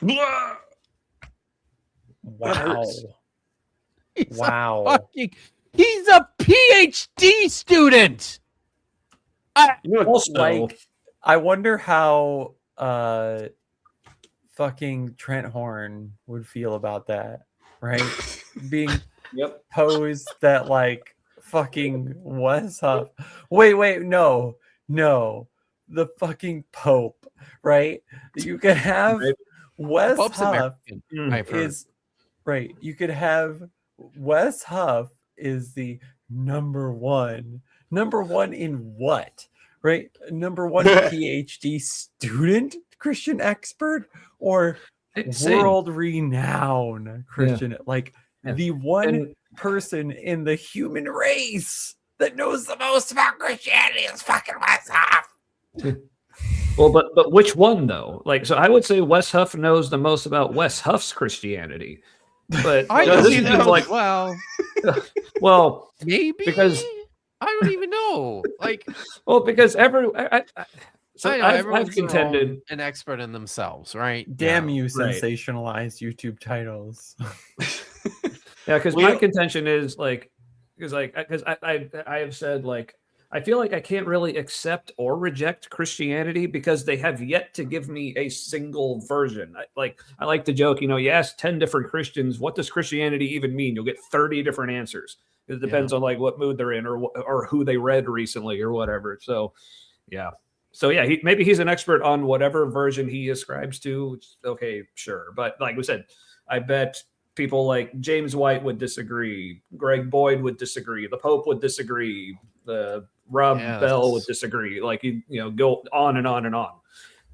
Wow. Wow. He's a PhD student. Like, I wonder how fucking Trent Horn would feel about that, right? Being posed that like fucking Wes Huff. Wait, no. The fucking Pope, right? You could have Wes Pope's Huff American, I've heard. is right. You could have Wes Huff is the number one. Number one in what? Right? Number one PhD student Christian expert or world renowned Christian, like the one person in the human race that knows the most about Christianity is fucking Wes Huff. Well, but which one though? Like, so I would say Wes Huff knows the most about Wes Huff's Christianity. But I this don't seems know. like, well, maybe because I don't even know. Like, well, because I know I've everyone's contended an expert in themselves, right? Damn you, Right. sensationalized YouTube titles. Yeah, because my contention is like, because I have said like I feel like I can't really accept or reject Christianity because they have yet to give me a single version. I like to joke, you ask 10 different Christians, what does Christianity even mean? You'll get 30 different answers. It depends on like what mood they're in or who they read recently or whatever. So, yeah. So yeah, maybe he's an expert on whatever version he ascribes to. Okay, sure. But like we said, I bet people like James White would disagree. Greg Boyd would disagree. The Pope would disagree. The Rob Bell would disagree. Like go on and on and on.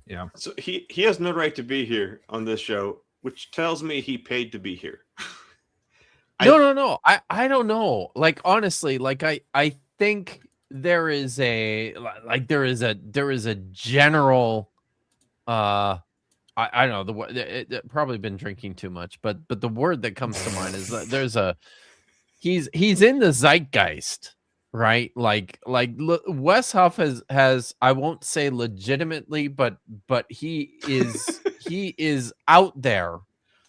Yeah. So he has no right to be here on this show, which tells me he paid to be here. No. I don't know. Like honestly, like I think there is a general I don't know it probably been drinking too much, but the word that comes to mind is that he's in the zeitgeist, right? Like Wes Huff has I won't say legitimately, but he is out there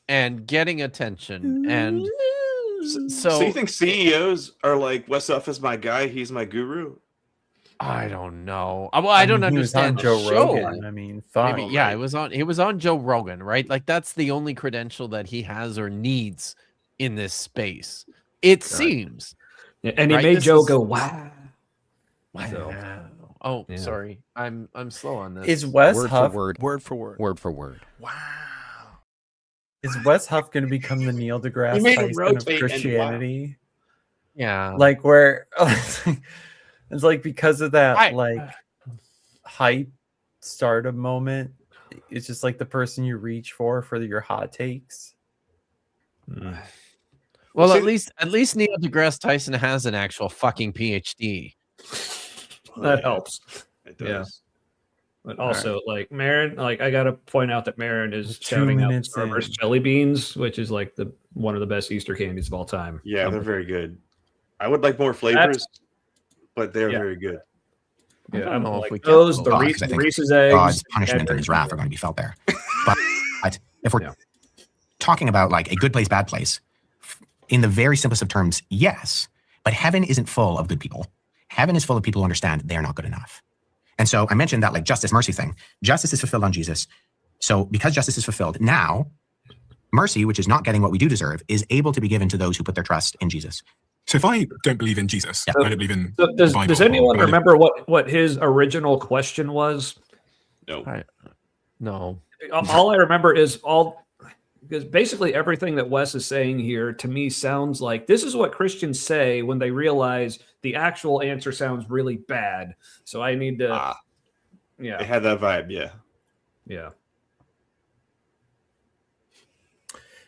and getting attention. And so you think CEOs are like, Wes Huff is my guy, he's my guru? I don't know. Well, I don't understand he was on the Joe show. Rogan. I mean, thought, maybe, yeah, he was on Joe Rogan, right? Like that's the only credential that he has or needs in this space. It seems. Yeah, and he made Joe go, wow. So, oh, sorry. I'm slow on this. Is Wes word Huff for word? Wow. Is Wes Huff going to become the Neil deGrasse Tyson of Christianity? Yeah. Like where it's like because of that hype stardom moment, it's just like the person you reach for your hot takes. Well, at least Neil deGrasse Tyson has an actual fucking PhD. That helps. It does. Yeah. But also, like Marin, like I gotta point out that Marin is shouting out Starburst jelly beans, which is like one of the best Easter candies of all time. Yeah, they're very good. I would like more flavors, but they're very good. Yeah, I'm like we those, the I think Reese's eggs. God's punishment and his wrath are going to be felt there. But if we're talking about like a good place, bad place, in the very simplest of terms, yes. But heaven isn't full of good people. Heaven is full of people who understand they're not good enough. And so I mentioned that like justice, mercy thing. Justice is fulfilled on Jesus. So because justice is fulfilled, now mercy, which is not getting what we do deserve, is able to be given to those who put their trust in Jesus. So if I don't believe in Jesus, I don't believe in does, the Bible, does anyone remember what his original question was? No. No. All I remember is because basically everything that Wes is saying here to me sounds like this is what Christians say when they realize the actual answer sounds really bad. So I need to, It had that vibe, yeah.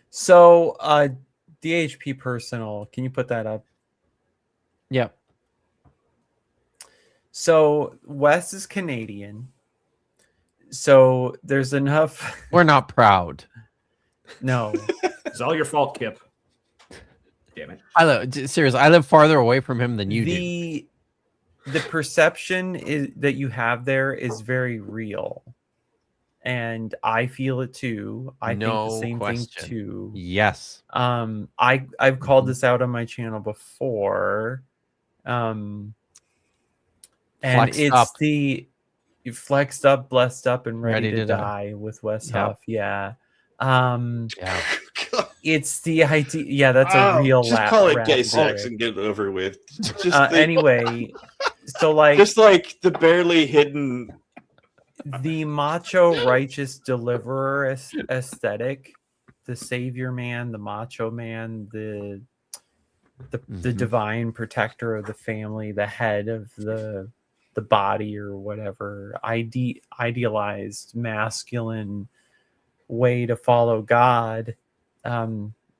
So, DHP personal, can you put that up? Yeah. So Wes is Canadian. So there's enough. We're not proud. No. It's all your fault, Kip. Damn it. Seriously, I live farther away from him than you do. The perception that you have there is very real. And I feel it too. I think the same thing too. Yes. I've called this out on my channel before. And it's the flexed up, blessed up, and ready to die with Wes Huff. Yeah. It's the idea. Yeah, that's a real. Just call it gay sex and get it over with. Anyway, so like, just like the barely hidden, the macho righteous deliverer aesthetic, the savior man, the macho man, the the divine protector of the family, the head of the body or whatever, idealized masculine way to follow God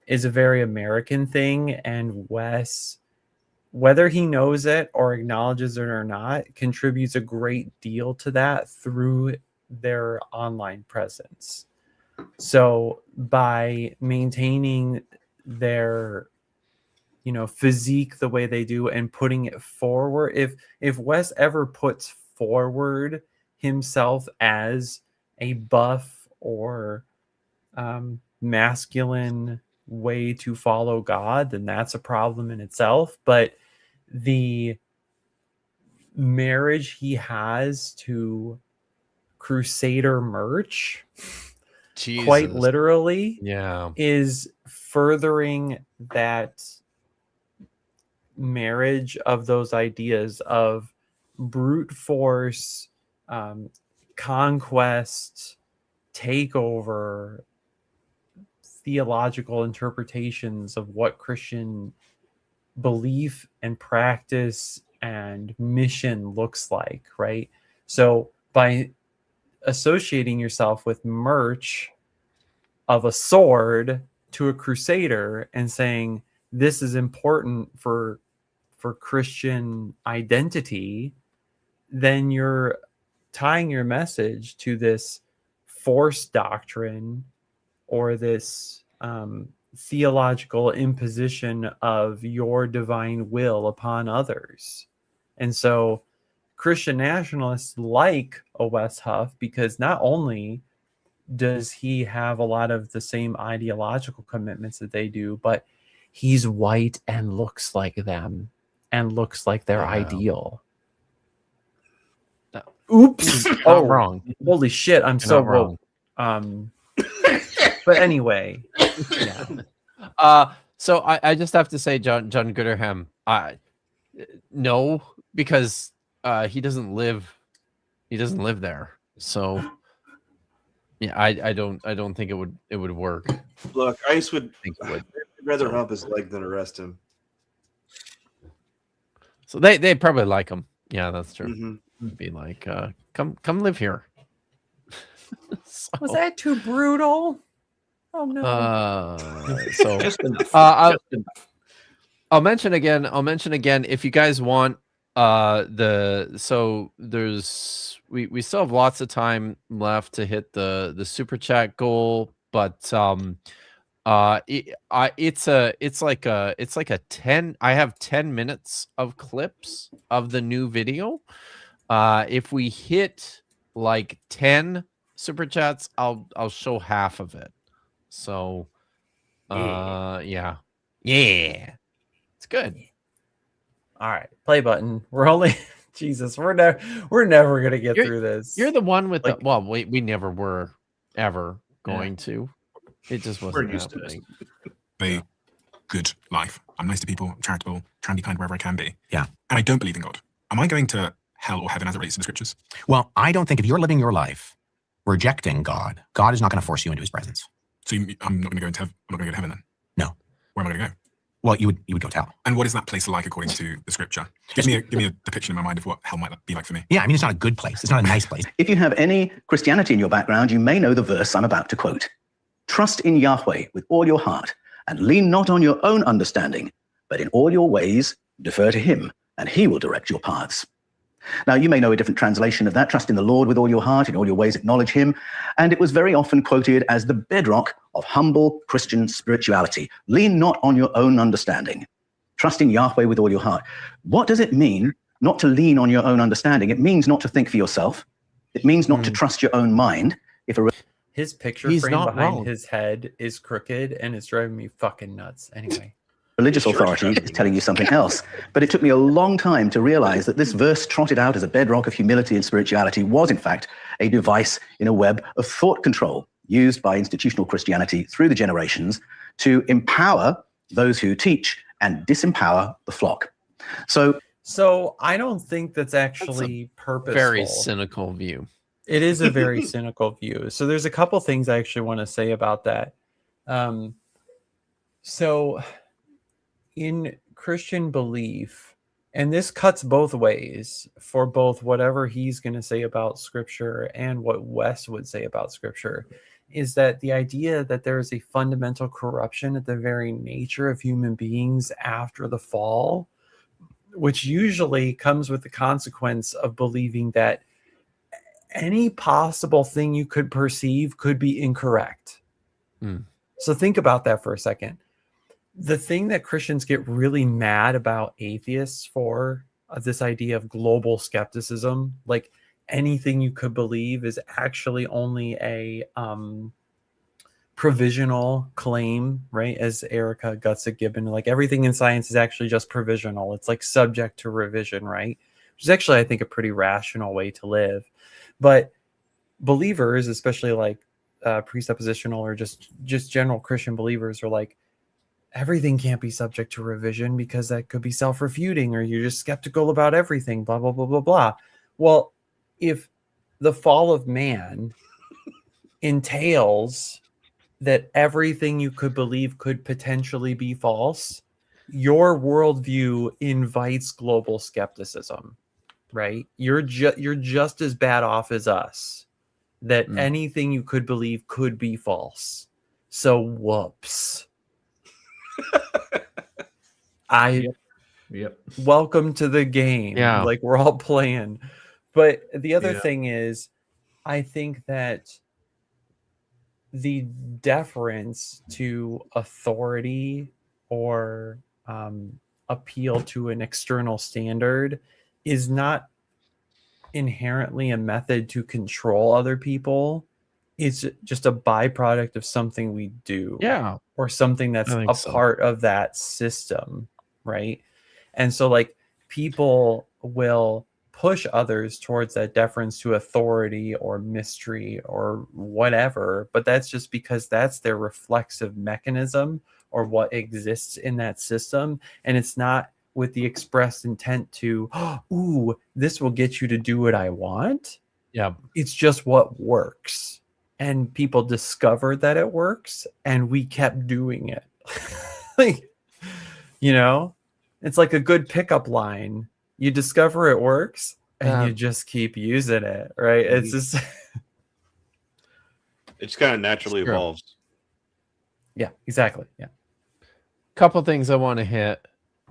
is a very American thing. And Wes, whether he knows it or acknowledges it or not, contributes a great deal to that through their online presence. So by maintaining their physique the way they do and putting it forward, if Wes ever puts forward himself as a buff or masculine way to follow God, then that's a problem in itself. But the marriage he has to Crusader merch, quite Jesus. literally, Yeah. is furthering that marriage of those ideas of brute force, conquest, takeover, theological interpretations of what Christian belief and practice and mission looks like, right? So by associating yourself with merch of a sword to a crusader and saying this is important for Christian identity, then you're tying your message to this force doctrine or this theological imposition of your divine will upon others. And so Christian nationalists like a Wes Huff because not only does he have a lot of the same ideological commitments that they do, but he's white and looks like them and looks like their ideal. Oops. Not wrong. Holy shit. I'm You're so not wrong. woke. But anyway. Yeah. So I just have to say, John Gooderham, no, because he doesn't live there. So yeah, I don't think it would work. Look, Ice would think it would. rather hump his leg than arrest him. So they probably like him. Yeah, that's true. Mm-hmm. Be like, come live here. Was that too brutal? Oh no. So Just enough. I'll mention again if you guys want we still have lots of time left to hit the super chat goal, but it's like a 10. I have 10 minutes of clips of the new video. If we hit like 10 super chats, I'll show half of it. So yeah. It's good. All right, play button. We're only Jesus. We're never gonna get through this. You're the one with we never were ever going to. It just wasn't happening. A good life. I'm nice to people, charitable, trying to be kind wherever I can be. Yeah. And I don't believe in God. Am I going to hell or heaven as it relates to the scriptures? Well, I don't think if you're living your life rejecting God, God is not going to force you into his presence. So I'm not going to go into heaven. I'm not going to go to heaven then? No. Where am I going to go? Well, you would go to hell. And what is that place like according to the scripture? Give me a depiction in my mind of what hell might be like for me. Yeah, I mean, it's not a good place. It's not a nice place. If you have any Christianity in your background, you may know the verse I'm about to quote. Trust in Yahweh with all your heart and lean not on your own understanding, but in all your ways defer to him, and he will direct your paths. Now, you may know a different translation of that. Trust in the Lord with all your heart, in all your ways acknowledge him. And it was very often quoted as the bedrock of humble Christian spirituality. Lean not on your own understanding. Trust in Yahweh with all your heart. What does it mean not to lean on your own understanding? It means not to think for yourself. It means not to trust your own mind. His picture He's frame not behind wrong. his head is crooked and it's driving me fucking nuts. Anyway. Religious authority is telling you something else. But it took me a long time to realize that this verse trotted out as a bedrock of humility and spirituality was, in fact, a device in a web of thought control used by institutional Christianity through the generations to empower those who teach and disempower the flock. So I don't think that's actually purposeful. Very cynical view. It is a very cynical view. So there's a couple things I actually want to say about that. So in Christian belief, and this cuts both ways for both whatever he's going to say about scripture and what Wes would say about scripture, is that the idea that there is a fundamental corruption at the very nature of human beings after the fall, which usually comes with the consequence of believing that any possible thing you could perceive could be incorrect. So think about that for a second. The thing that Christians get really mad about atheists for, this idea of global skepticism, like anything you could believe is actually only a provisional claim, right? As Erica Gutsick Gibbon, like everything in science is actually just provisional. It's like subject to revision, right? Which is actually, I think, a pretty rational way to live. But believers, especially like presuppositional or just general Christian believers, are like, everything can't be subject to revision because that could be self-refuting, or you're just skeptical about everything, blah, blah, blah, blah, blah. Well, if the fall of man entails that everything you could believe could potentially be false, your worldview invites global skepticism, right? You're just as bad off as us, that anything you could believe could be false. So whoops. Welcome to the game. Yeah. Like, we're all playing. But the other thing is, I think that the deference to authority or appeal to an external standard is not inherently a method to control other people. It's just a byproduct of something we do, or something that's a part of that system, right? And so, like, people will push others towards that deference to authority or mystery or whatever, but that's just because that's their reflexive mechanism or what exists in that system, and it's not with the expressed intent to, ooh, this will get you to do what I want. Yeah, it's just what works. And people discovered that it works, and we kept doing it. Like, you know, it's like a good pickup line. You discover it works, and you just keep using it, right? It's just it just kind of naturally evolves. Yeah, exactly. Yeah. Couple things I want to hit.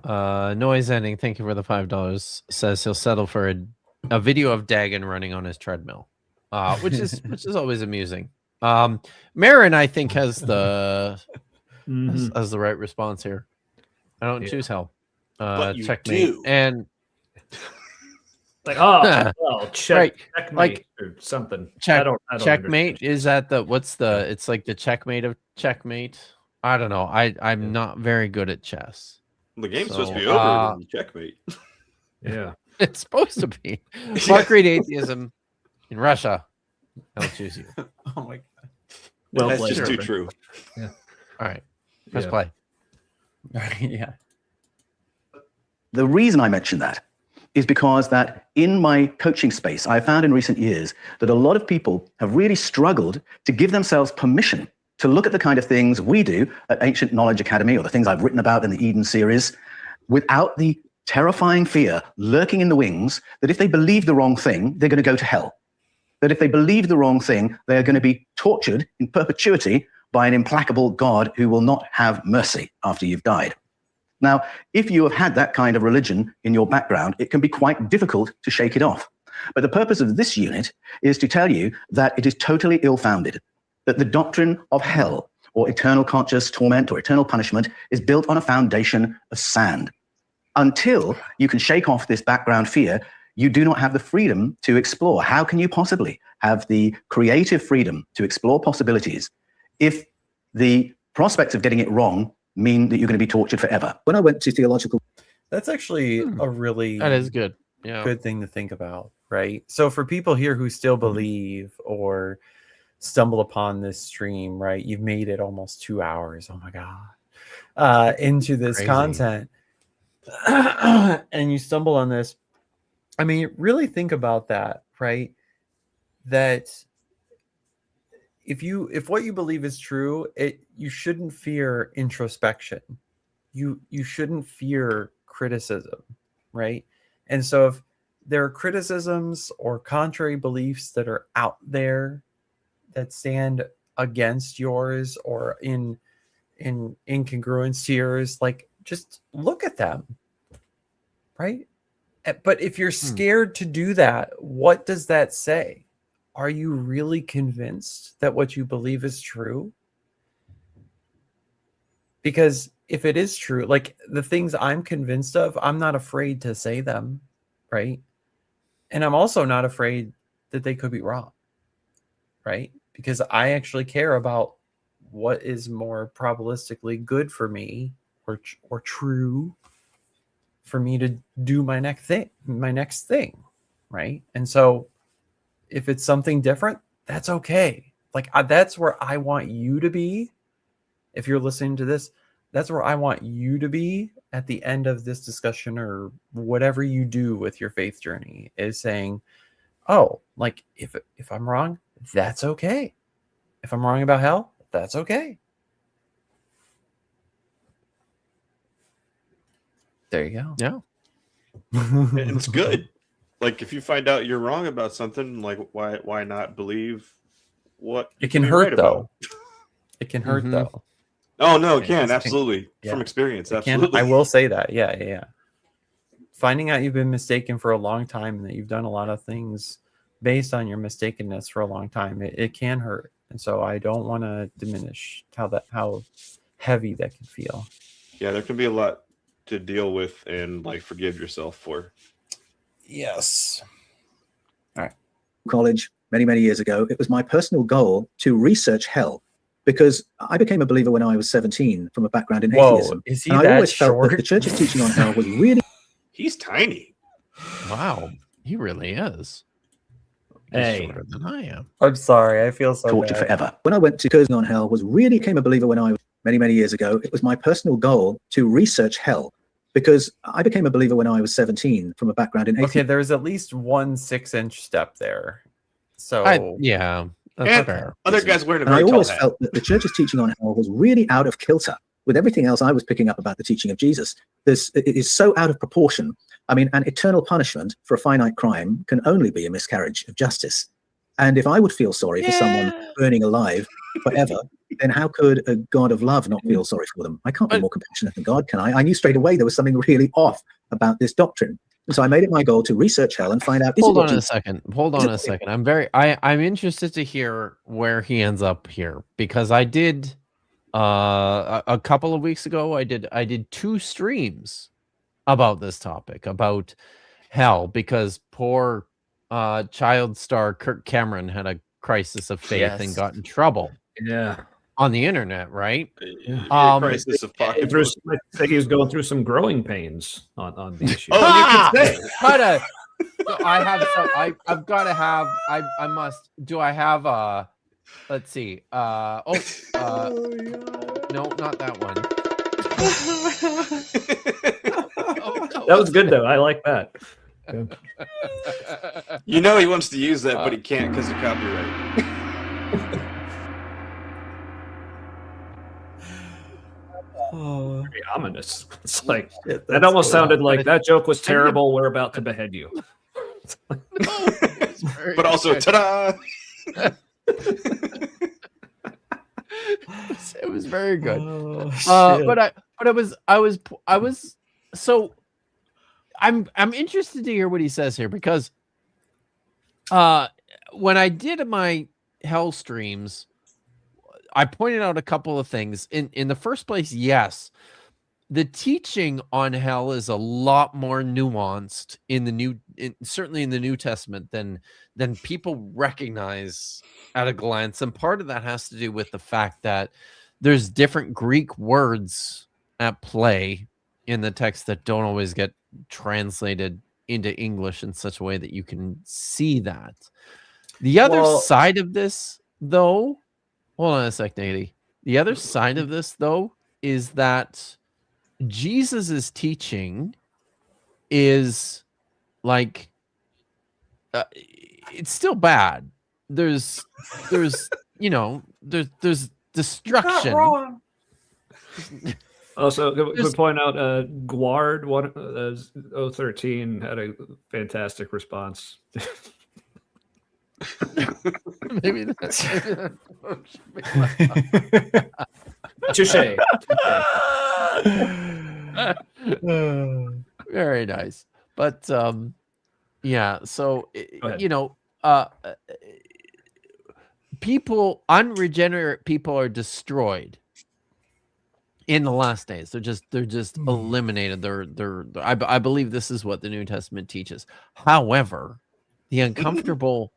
Noise Ending, thank you for the $5. Says he'll settle for a video of Dagon running on his treadmill. Which is always amusing. Marin, I think, has the has the right response here. I don't choose hell. But you Checkmate. do. And like, well, checkmate like, or something. I don't understand. checkmate is that the it's like the checkmate of checkmate. I don't know. I'm not very good at chess. The game's supposed to be over when you checkmate. Yeah, it's supposed to be. Mark Reed Atheism. In Russia, I'll choose you. Oh my god. Well, that's just too true. Yeah. All right. Press play. Yeah. The reason I mention that is because that in my coaching space, I found in recent years that a lot of people have really struggled to give themselves permission to look at the kind of things we do at Ancient Knowledge Academy, or the things I've written about in the Eden series, without the terrifying fear lurking in the wings that if they believe the wrong thing, they're going to go to hell. That if they believe the wrong thing, they are going to be tortured in perpetuity by an implacable God who will not have mercy after you've died. Now, if you have had that kind of religion in your background, it can be quite difficult to shake it off. But the purpose of this unit is to tell you that it is totally ill-founded, that the doctrine of hell or eternal conscious torment or eternal punishment is built on a foundation of sand. Until you can shake off this background fear, you do not have the freedom to explore. How can you possibly have the creative freedom to explore possibilities if the prospects of getting it wrong mean that you're going to be tortured forever? When I went to theological... That's actually a really that is good. Yeah. Good thing to think about, right? So for people here who still believe or stumble upon this stream, right? You've made it almost 2 hours. Oh my God. Into this content. And you stumble on this. I mean, really think about that, right? That if what you believe is true, you shouldn't fear introspection, you shouldn't fear criticism, right? And so if there are criticisms or contrary beliefs that are out there that stand against yours or in incongruence to yours, like just look at them, right? But if you're scared to do that, what does that say? Are you really convinced that what you believe is true? Because if it is true, like the things I'm convinced of, I'm not afraid to say them, right? And I'm also not afraid that they could be wrong, right? Because I actually care about what is more probabilistically good for me or true for me to do my next thing, right? And so if it's something different, that's okay. Like that's where I want you to be. If you're listening to this, that's where I want you to be at the end of this discussion or whatever you do with your faith journey, is saying, oh, like if I'm wrong, that's okay. If I'm wrong about hell, that's okay. There you go. Yeah. It's good. Like if you find out you're wrong about something, like why not believe what it can you're hurt right though. about? It can hurt though. Oh no, it can absolutely from experience. Absolutely, I will say that. Yeah. Finding out you've been mistaken for a long time and that you've done a lot of things based on your mistakenness for a long time, it can hurt. And so I don't want to diminish how heavy that can feel. Yeah, there can be a lot to deal with and like forgive yourself for. Yes. All right. College, many years ago, it was my personal goal to research hell because I became a believer when I was 17 from a background in atheism. Is he and I that always felt short? that the church's teaching on hell was really... He's tiny. Wow, he really is. He's shorter than I am. I'm sorry. I feel so torture bad. forever. When I went to Cursing on Hell, became a believer when I was many years ago. It was my personal goal to research hell because I became a believer when I was 17 from a background in atheism. Okay, there's at least 1 6-inch step there. So that's fair. Other guys wearing a And I very tall always hat. felt that the church's teaching on hell was really out of kilter with everything else I was picking up about the teaching of Jesus. It is so out of proportion. I mean, an eternal punishment for a finite crime can only be a miscarriage of justice. And if I would feel sorry for someone burning alive forever, then how could a God of love not feel sorry for them? I can't be more compassionate than God, can I? I knew straight away there was something really off about this doctrine. And so I made it my goal to research hell and find out. Hold on a second. I'm interested to hear where he ends up here, because I did a couple of weeks ago. I did 2 streams about this topic, about hell, because poor child star Kirk Cameron had a crisis of faith and got in trouble. Yeah. On the internet, right? Crisis of I think he was going through some growing pains on the issue. Oh, you can say. I have some. I've got to have. I must. Do I have a? Let's see. No, not that one. That was good though. I like that. Yeah. You know he wants to use that, but he can't because of copyright. Very ominous. It's like that almost sounded like that joke was terrible. We're about to behead you. But also, ta-da! It was very good. But I was so I'm interested to hear what he says here, because when I did my hell streams, I pointed out a couple of things. In the first place, yes, the teaching on hell is a lot more nuanced certainly in the New Testament than people recognize at a glance. And part of that has to do with the fact that there's different Greek words at play in the text that don't always get translated into English in such a way that you can see that. The other side of this, though, hold on a sec, Nady. The other side of this, though, is that Jesus's teaching is like it's still bad. There's there's destruction. Also, could point out Guard 013 had a fantastic response. Maybe that's touche. Very nice. But yeah, so you know, unregenerate people are destroyed in the last days. They're just eliminated. I believe this is what the New Testament teaches. However, the uncomfortable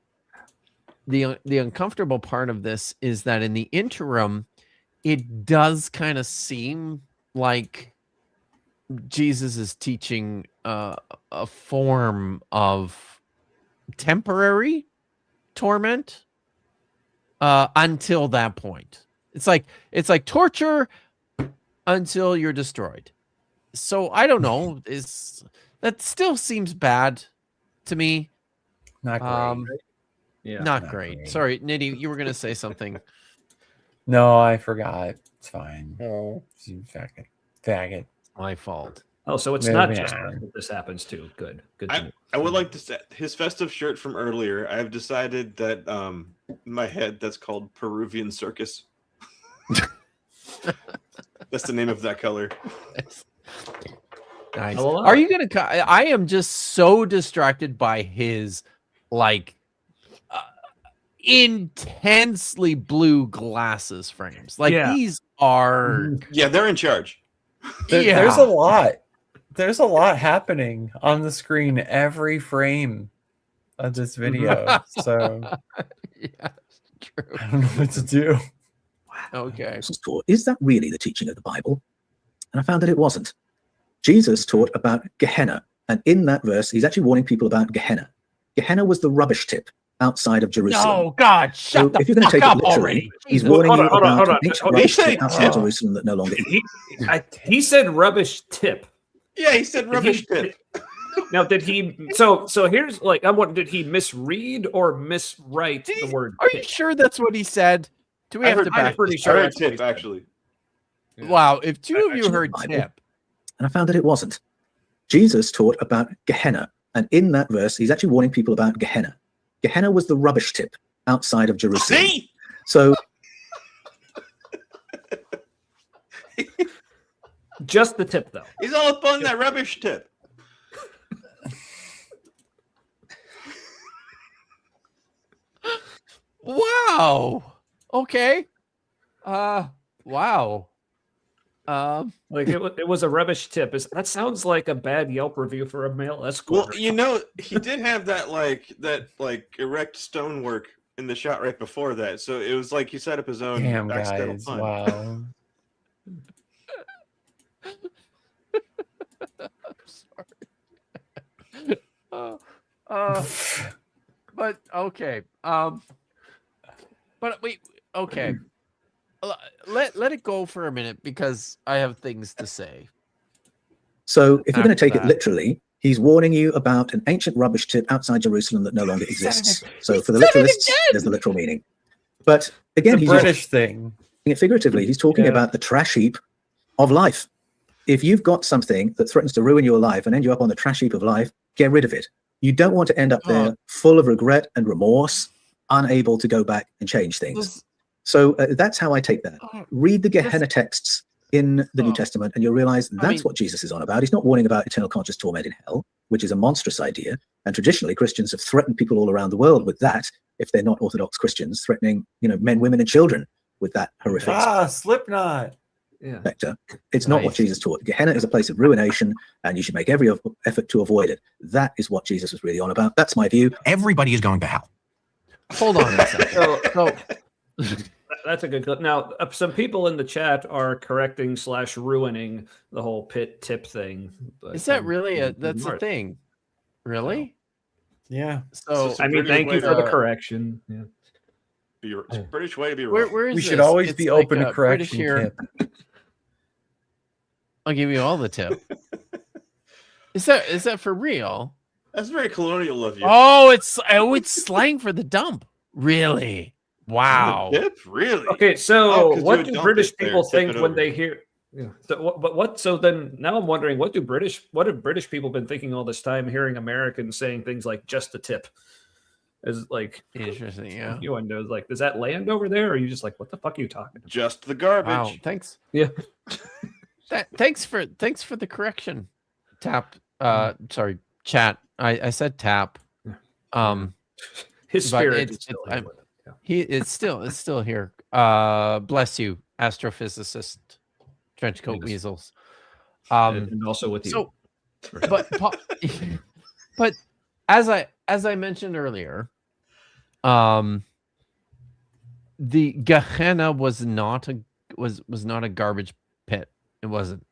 part of this is that in the interim, it does kind of seem like Jesus is teaching a form of temporary torment until that point. It's like torture until you're destroyed. So I don't know. That still seems bad to me. Not great. Yeah, not great. Sorry, Nitty, you were gonna say something. No, I forgot. It's fine. Oh, faggot. My fault. Oh, so it's not just that this happens too. Good. I would like to say his festive shirt from earlier. I've decided that in my head that's called Peruvian circus. That's the name of that color. Nice. Are you gonna? I am just so distracted by his like intensely blue glasses frames. Like these are. Yeah, they're in charge. There's a lot. There's a lot happening on the screen every frame of this video. So yeah, true. I don't know what to do. Okay. Jesus taught, is that really the teaching of the Bible? And I found that it wasn't. Jesus taught about Gehenna. And in that verse, he's actually warning people about Gehenna. Gehenna was the rubbish tip outside of Jerusalem. Oh, God, shut the if you're going to take fuck it up literally, already. he's warning you about an ancient He rubbish said tip outside Jerusalem that no longer he said rubbish tip. Yeah, he said rubbish tip. Now, did he? So here's like did he misread or miswrite the word? Are you sure that's what he said? Do we have to back? I'm pretty sure. I heard tip actually. Wow, if two of you heard tip, and I found that it wasn't. Jesus taught about Gehenna, and in that verse, he's actually warning people about Gehenna. Gehenna was the rubbish tip outside of Jerusalem. See? So, just the tip, though. He's all up on that rubbish tip. wow. Okay. Wow. Like it was a rubbish tip. That sounds like a bad Yelp review for a male escort. Well, you know, he did have that erect stonework in the shot right before that, so it was like he set up his own. Damn, accidental guys! pun. Wow. I'm sorry. But okay. But wait. Okay. Let it go for a minute because I have things to say. So if you're going to take it literally, he's warning you about an ancient rubbish tip outside Jerusalem that no longer exists. So for the literalists, there's the literal meaning. But again, he's British thing. It figuratively. He's talking about the trash heap of life. If you've got something that threatens to ruin your life and end you up on the trash heap of life, get rid of it. You don't want to end up there full of regret and remorse, unable to go back and change things. So that's how I take that. Read the Gehenna texts in the New Testament and you'll realize that's what Jesus is on about. He's not warning about eternal conscious torment in hell, which is a monstrous idea. And traditionally, Christians have threatened people all around the world with that, if they're not Orthodox Christians, threatening men, women, and children with that horrific Slipknot. vector. It's not what Jesus taught. Gehenna is a place of ruination, and you should make every effort to avoid it. That is what Jesus was really on about. That's my view. Everybody is going to hell. Hold on a second. So that's a good clip. Now, some people in the chat are correcting / ruining the whole pit tip thing. But, is that really that's a thing? Really? Yeah. So I mean, thank you for the correction. Yeah. It's a British way to be wrong. Where is we this? should always It's be like open to correction. Tip. I'll give you all the tip. Is that for real? That's very colonial of you. Oh, it's slang for the dump. Really? Wow. Tip? Really? Okay, so what do dump British it there, people tip think it when over. they hear? Yeah. But what? So then now I'm wondering, what have British people been thinking all this time, hearing Americans saying things like "just the tip"? Is like interesting. Yeah. You know, like, does that land over there? Or are you just like, what the fuck are you talking about? Just the garbage. Wow. Thanks. Yeah. Thanks for the correction. Tap. Sorry, chat. I said tap. His spirit is still here with him. Yeah. It's still here. Bless you, astrophysicist, trenchcoat weasels. And also with you. So, but as I mentioned earlier, the Gehenna was not a garbage pit. It wasn't.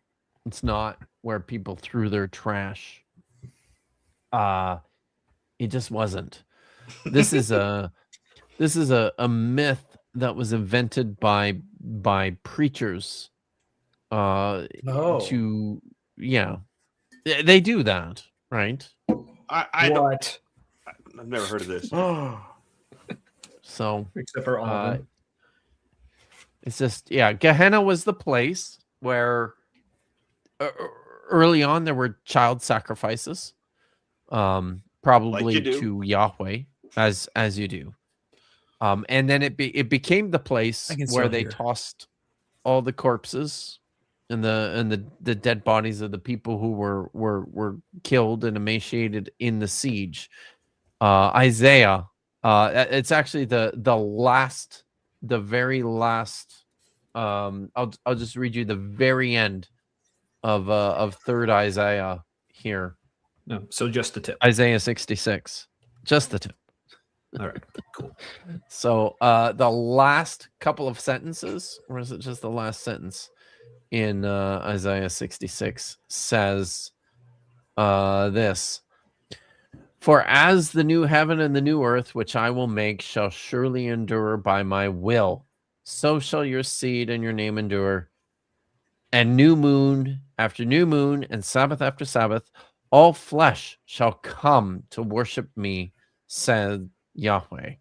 It's not where people threw their trash. It just wasn't. This is a myth that was invented by preachers. To they do that, right? What? I've never heard of this. So except for all of them. It's just Gehenna was the place where early on there were child sacrifices, probably Like you do. to Yahweh, as you do, and then it became the place where they tossed all the corpses and the dead bodies of the people who were killed and emaciated in the siege. Isaiah, it's actually the very last. I'll just read you the very end of 3rd Isaiah here. No, so just the tip. Isaiah 66, just the tip. All right, cool. So the last couple of sentences, or is it just the last sentence in Isaiah 66 says this: "For as the new heaven and the new earth, which I will make, shall surely endure by my will, so shall your seed and your name endure. And new moon after new moon, and Sabbath after Sabbath, all flesh shall come to worship me, said Yahweh.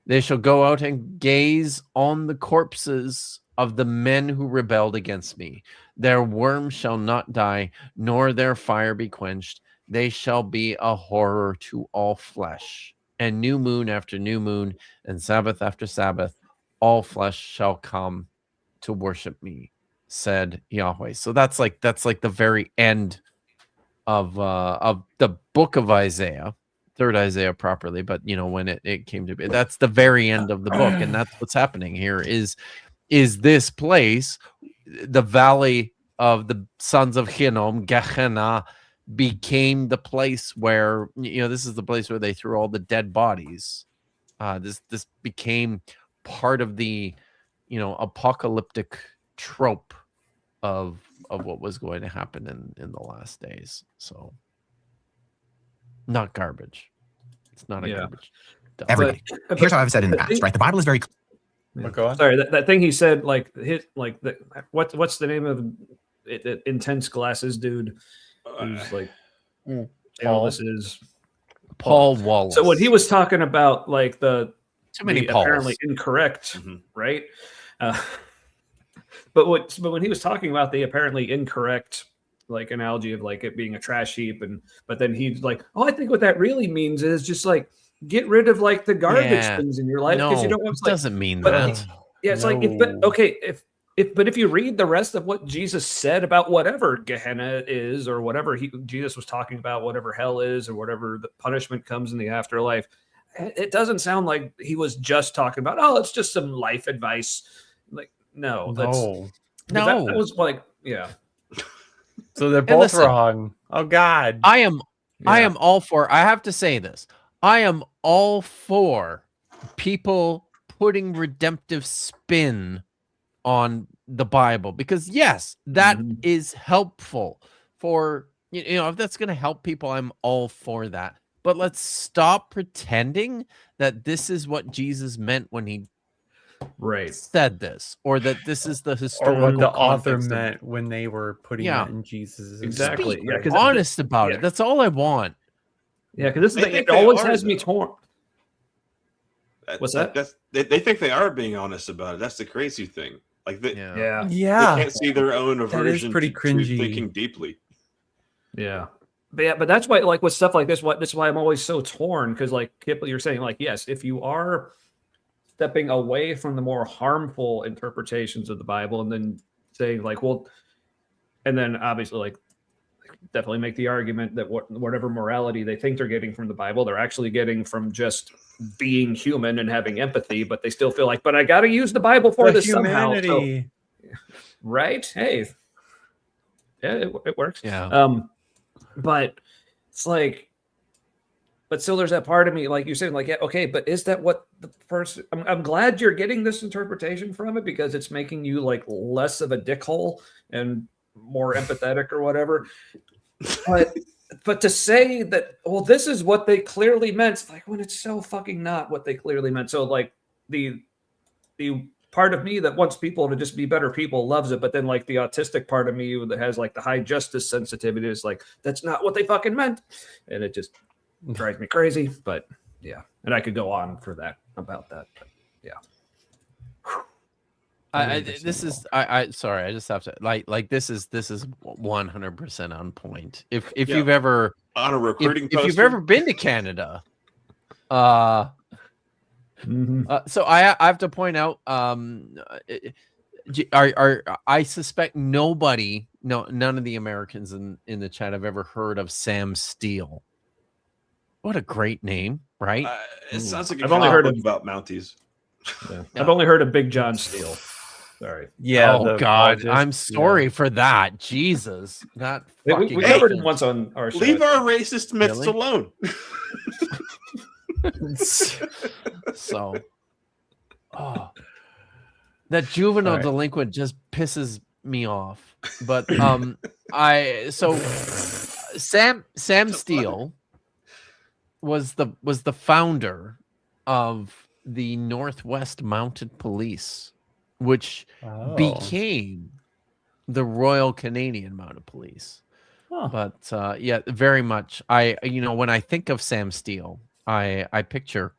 They shall go out and gaze on the corpses of the men who rebelled against me. Their worm shall not die, nor their fire be quenched. They shall be a horror to all flesh. And new moon after new moon, and Sabbath after Sabbath, all flesh shall come to worship me, said Yahweh." So that's like the very end of the book of Isaiah, 3rd Isaiah properly, but when it came to be, that's the very end of the book, and that's what's happening here is this place, the valley of the sons of Hinnom, Gehenna, became the place where this is the place where they threw all the dead bodies. This became part of the apocalyptic trope of what was going to happen in the last days. So not garbage. It's not a garbage dump. Everybody. Here's how I've said in the past, right? The Bible is very Go on. Sorry, that thing he said, what's the name of it? Intense glasses dude, who's like, this is Paul Wallace. So when he was talking about the too many apparently incorrect, right? But when he was talking about the apparently incorrect analogy of it being a trash heap, but then he's like, oh, I think what that really means is just get rid of the garbage things in your life, because you don't want doesn't mean that. Yeah, it's if you read the rest of what Jesus said about whatever Gehenna is, or whatever Jesus was talking about, whatever hell is, or whatever the punishment comes in the afterlife, it doesn't sound like he was just talking about, oh, it's just some life advice. No. That was So they're both wrong. Oh God. I am all for, I have to say this. I am all for people putting redemptive spin on the Bible, because yes, that is helpful for, if that's going to help people, I'm all for that. But let's stop pretending that this is what Jesus meant when he said this, or that this is the historical, or what the author context meant when they were putting it in Jesus. Exactly. Be honest about it. That's all I want. Yeah, because it always has me torn. What's that? They think they are being honest about it. That's the crazy thing. Like they, Yeah. they can't see their own That is aversion pretty to cringy. thinking deeply. Yeah. But that's why, like, with stuff like this, this is why I'm always so torn. Because, like, Kip, you're saying, like, yes, if you are stepping away from the more harmful interpretations of the Bible and then saying, like, well, and then obviously, like, definitely make the argument that whatever morality they think they're getting from the Bible, they're actually getting from just being human and having empathy, but they still feel like, but I got to use the Bible for this humanity. somehow. So, right? Hey, yeah, it works. Yeah. But it's like, but still there's that part of me, like you said, like, yeah, okay, but is that what the person, I'm glad you're getting this interpretation from it because it's making you like less of a dickhole and more empathetic or whatever. But to say that, well, this is what they clearly meant, it's like when it's so fucking not what they clearly meant. So like the part of me that wants people to just be better people loves it, but then like the autistic part of me that has like the high justice sensitivity is like, that's not what they fucking meant, and it just drives me crazy. But yeah, and I could go on for that about that, but yeah. Sorry, I just have to like this is 100% on point. If Yeah. you've ever On a recruiting if you've poster? ever been to Canada, so I have to point out, I suspect none of the Americans in the chat have ever heard of Sam Steele. What a great name, right? It sounds like I've only heard about Mounties. Yeah. I've only heard of Big John Steele. Sorry. Yeah. Oh God, I'm sorry for that. Jesus, that fucking. We covered him once on our show. Leave our racist myths Really? alone. So, that juvenile All right. delinquent just pisses me off. But Sam Steele was the founder of the Northwest Mounted Police, which became the Royal Canadian Mounted Police. Huh. But yeah, very much. When I think of Sam Steele, I picture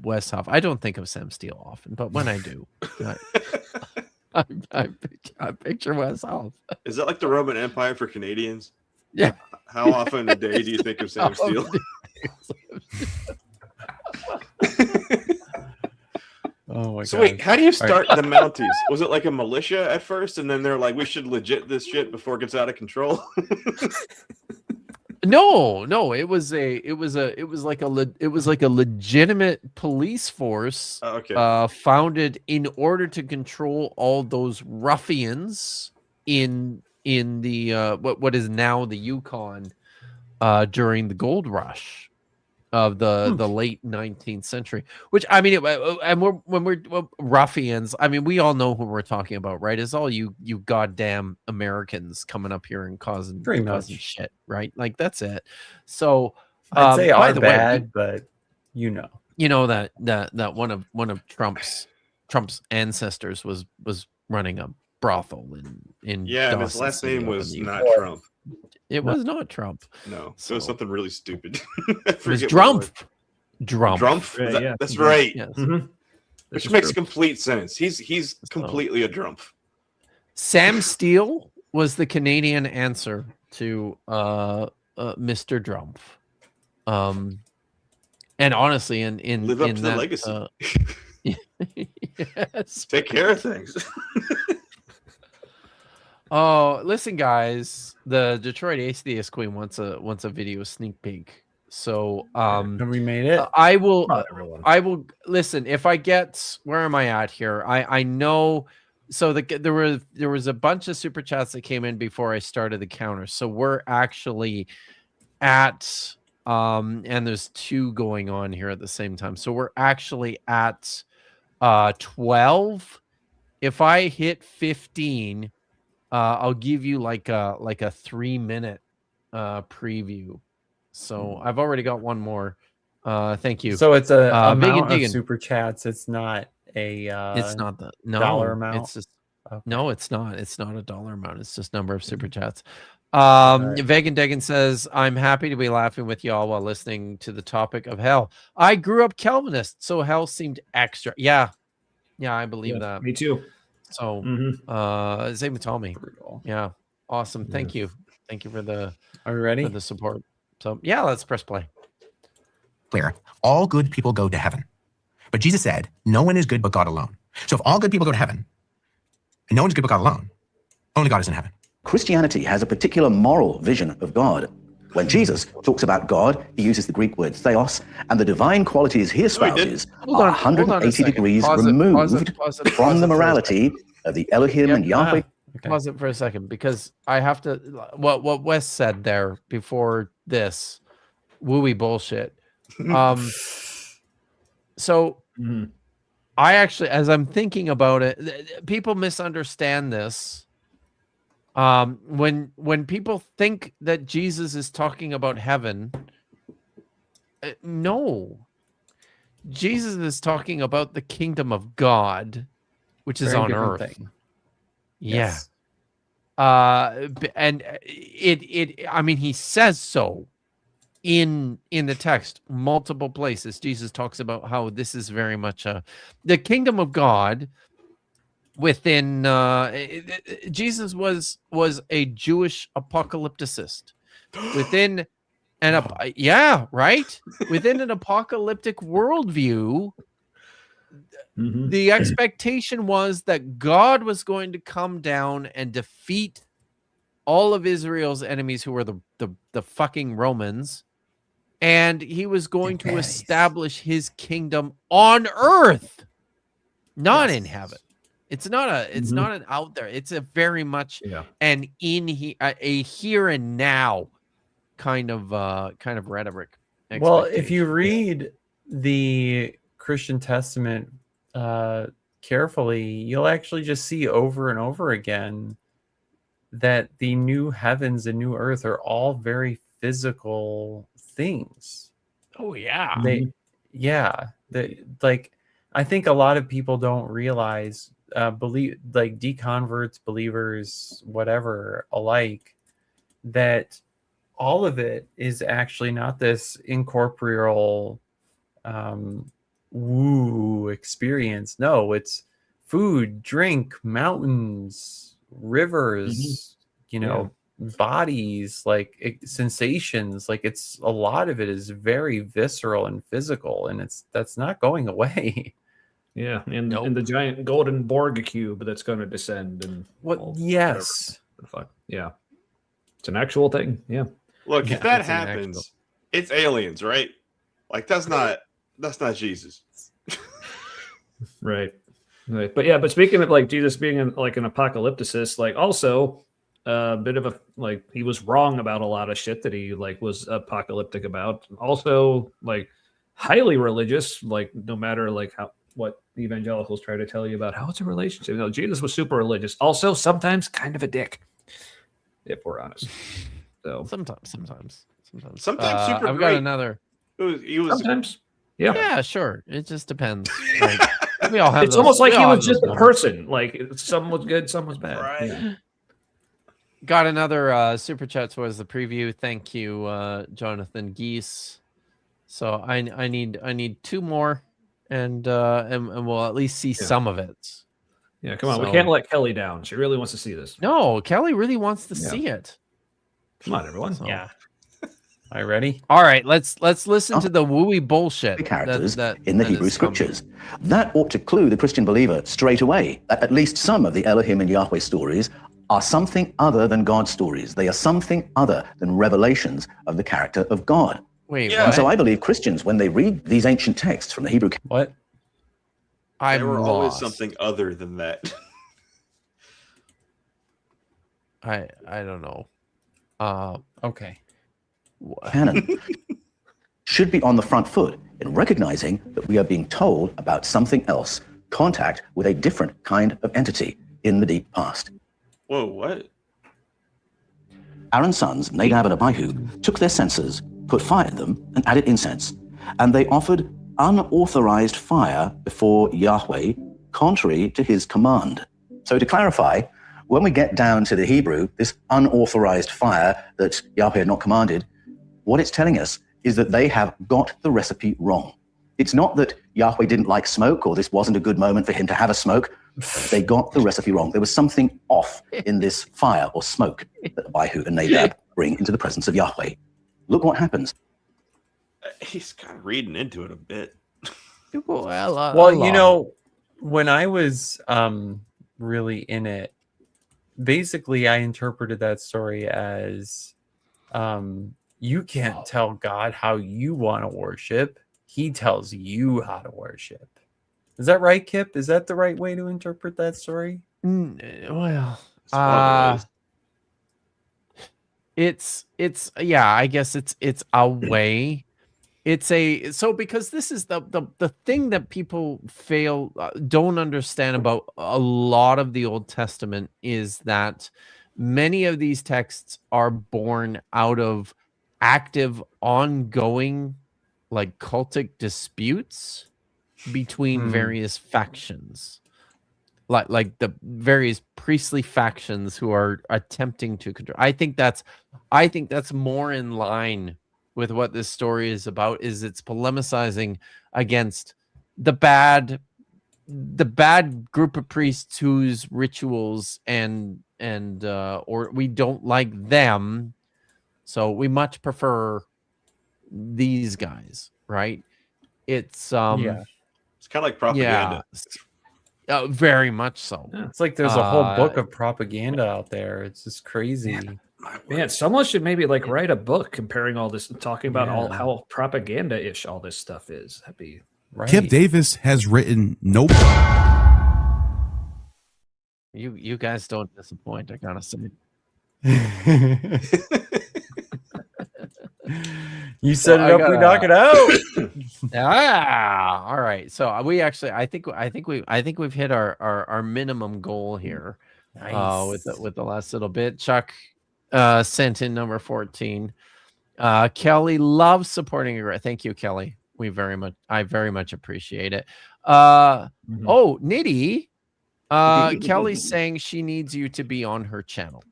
Westhoff. I don't think of Sam Steele often, but when I do, I picture Westhoff. Is that like the Roman Empire for Canadians? Yeah. How often a day do you think of Sam Steele? Oh my So god. wait, how do you start the Mounties? Was it like a militia at first, and then they're like, we should legit this shit before it gets out of control? No, it was like a legitimate police force founded in order to control all those ruffians in the what is now the Yukon during the gold rush of the late 19th century. Which I mean, when we're ruffians, I mean, we all know who we're talking about, right? It's all you goddamn Americans coming up here and causing shit, right? Like that's it. So I'd say by are the bad, way, but you know that one of Trump's ancestors was running a brothel in Yeah, and his Dawson last City name up in was the not UK. Trump. It was not Trump. No, So- it was something really stupid. It was Drumpf. Drumpf. Drumpf? Yeah, yeah. That's right. Yes. Mhm. Which makes complete sense. He's completely a Drumpf. Sam Steele was the Canadian answer to Mr. Drumpf. And honestly, in Live up in to that, the legacy. Yes. Take care of things. Oh, listen, guys. The Detroit Atheist Queen wants a video sneak peek. So have we made it? I will Not everyone. listen. If I get, where am I at here? I know. So there was a bunch of super chats that came in before I started the counter. So we're actually at and there's two going on here at the same time. So we're actually at 12. If I hit 15, I'll give you like a 3-minute preview. So I've already got one more. Thank you. So it's a amount of Diggin. super chats. It's not a It's not the dollar amount. It's just Okay. no, it's not. It's not a dollar amount. It's just number of super chats. right. Vegan Degan says, "I'm happy to be laughing with y'all while listening to the topic of hell. I grew up Calvinist, so hell seemed extra." Yeah, I believe that. Me too. So, same with Tommy. Yeah, awesome. Thank you for the. Are you ready? For the support. So yeah, let's press play. Clear. All good people go to heaven. But Jesus said, no one is good but God alone. So if all good people go to heaven, and no one's good but God alone, only God is in heaven. Christianity has a particular moral vision of God. When Jesus talks about God, he uses the Greek word theos, and the divine qualities he espouses are 180 degrees removed from the morality of the Elohim and Yahweh. Pause it for a second, because I have to. What Wes said there before this wooey bullshit. So I actually, as I'm thinking about it, people misunderstand this. When people think that Jesus is talking about heaven, no, Jesus is talking about the kingdom of God, which is on earth. Thing. Yeah. Yes. And I mean, he says so in the text, multiple places. Jesus talks about how this is very much the kingdom of God within Jesus was a Jewish apocalypticist within within an apocalyptic worldview. The expectation was that God was going to come down and defeat all of Israel's enemies, who were the fucking Romans, and he was going to establish his kingdom on earth, not in heaven. It's not an out there. It's a very much an a here and now kind of rhetoric. Well, if you read the Christian Testament carefully, you'll actually just see over and over again that the new heavens and new earth are all very physical things. Oh yeah. Like, I think a lot of people don't realize, believe, like deconverts, believers, whatever alike, that all of it is actually not this incorporeal woo experience. No, it's food, drink, mountains, rivers, bodies, like sensations. Like, it's a lot of it is very visceral and physical, and that's not going away. Yeah, and the giant golden Borg cube that's going to descend and yes, fuck yeah, it's an actual thing. Yeah, look, if that happens, it's aliens, right? Like, that's not Jesus. Right. But speaking of like Jesus being an apocalypticist, like also a bit of a he was wrong about a lot of shit that he was apocalyptic about. Also, highly religious, no matter what evangelicals try to tell you about how it's a relationship. No, Jesus was super religious. Also, sometimes kind of a dick, if we're honest. So sometimes super. I've got another. He was sometimes. Yeah, sure. It just depends. We all have. It's almost like he was just a person. Some was good, some was bad. Right. Yeah. Got another super chat towards the preview. Thank you, Jonathan Geese. So I need two more, and we'll at least see some of it. Yeah, come on. We can't let Kelly down. She really wants to see this. No, Kelly really wants to see it. Come on, everyone. Yeah. Are you ready? All right, let's listen to the wooey bullshit. Characters in the Hebrew scriptures. That ought to clue the Christian believer straight away that at least some of the Elohim and Yahweh stories are something other than God's stories. They are something other than revelations of the character of God. Wait, and so I believe Christians, when they read these ancient texts from the Hebrew, They were always something other than that. I don't know. Okay. canon should be on the front foot in recognizing that we are being told about something else, contact with a different kind of entity in the deep past. Whoa, what? Aaron's sons, Nadab and Abihu, took their censers, put fire in them, and added incense, and they offered unauthorized fire before Yahweh, contrary to his command. So to clarify, when we get down to the Hebrew, this unauthorized fire that Yahweh had not commanded, what it's telling us is that they have got the recipe wrong. It's not that Yahweh didn't like smoke or this wasn't a good moment for him to have a smoke. They got the recipe wrong. There was something off in this fire or smoke that Abihu and Nadab bring into the presence of Yahweh. Look what happens. He's kind of reading into it a bit. Well, you know, when I was really in it, basically I interpreted that story as you can't tell God how you want to worship. He tells you how to worship. Is that right, Kip? Is that the right way to interpret that story? Well, it's yeah, I guess it's a way. Because this is the thing that people don't understand about a lot of the Old Testament is that many of these texts are born out of active, ongoing, like cultic disputes between various factions, like the various priestly factions who are attempting to control. I think that's more in line with what this story is about. Is it's polemicizing against the bad group of priests whose rituals or we don't like them, so we much prefer these guys, right? It's it's kind of like propaganda. Very much so. Yeah, it's like there's a whole book of propaganda out there. It's just crazy. Man, someone should maybe like write a book comparing all this, talking about all how propaganda-ish all this stuff is. That'd be right. Kip Davis has written Nope. You guys don't disappoint, I gotta say. You set it up, we knock it out. All right. So we actually, I think we've hit our minimum goal here. Nice. With the last little bit. Chuck sent in number 14. Kelly loves supporting a. Thank you, Kelly. I very much appreciate it. Oh, Nitty. Kelly's saying she needs you to be on her channel.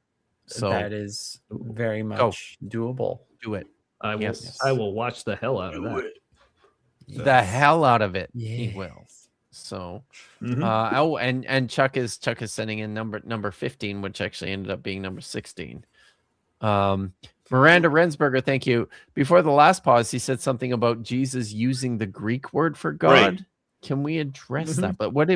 So that is very much doable. Do it. I will watch the hell out of that. The hell out of it. He will. So and Chuck is sending in number 15, which actually ended up being number 16. Miranda Rensberger, thank you. Before the last pause, he said something about Jesus using the Greek word for God. Right. Can we address that? But what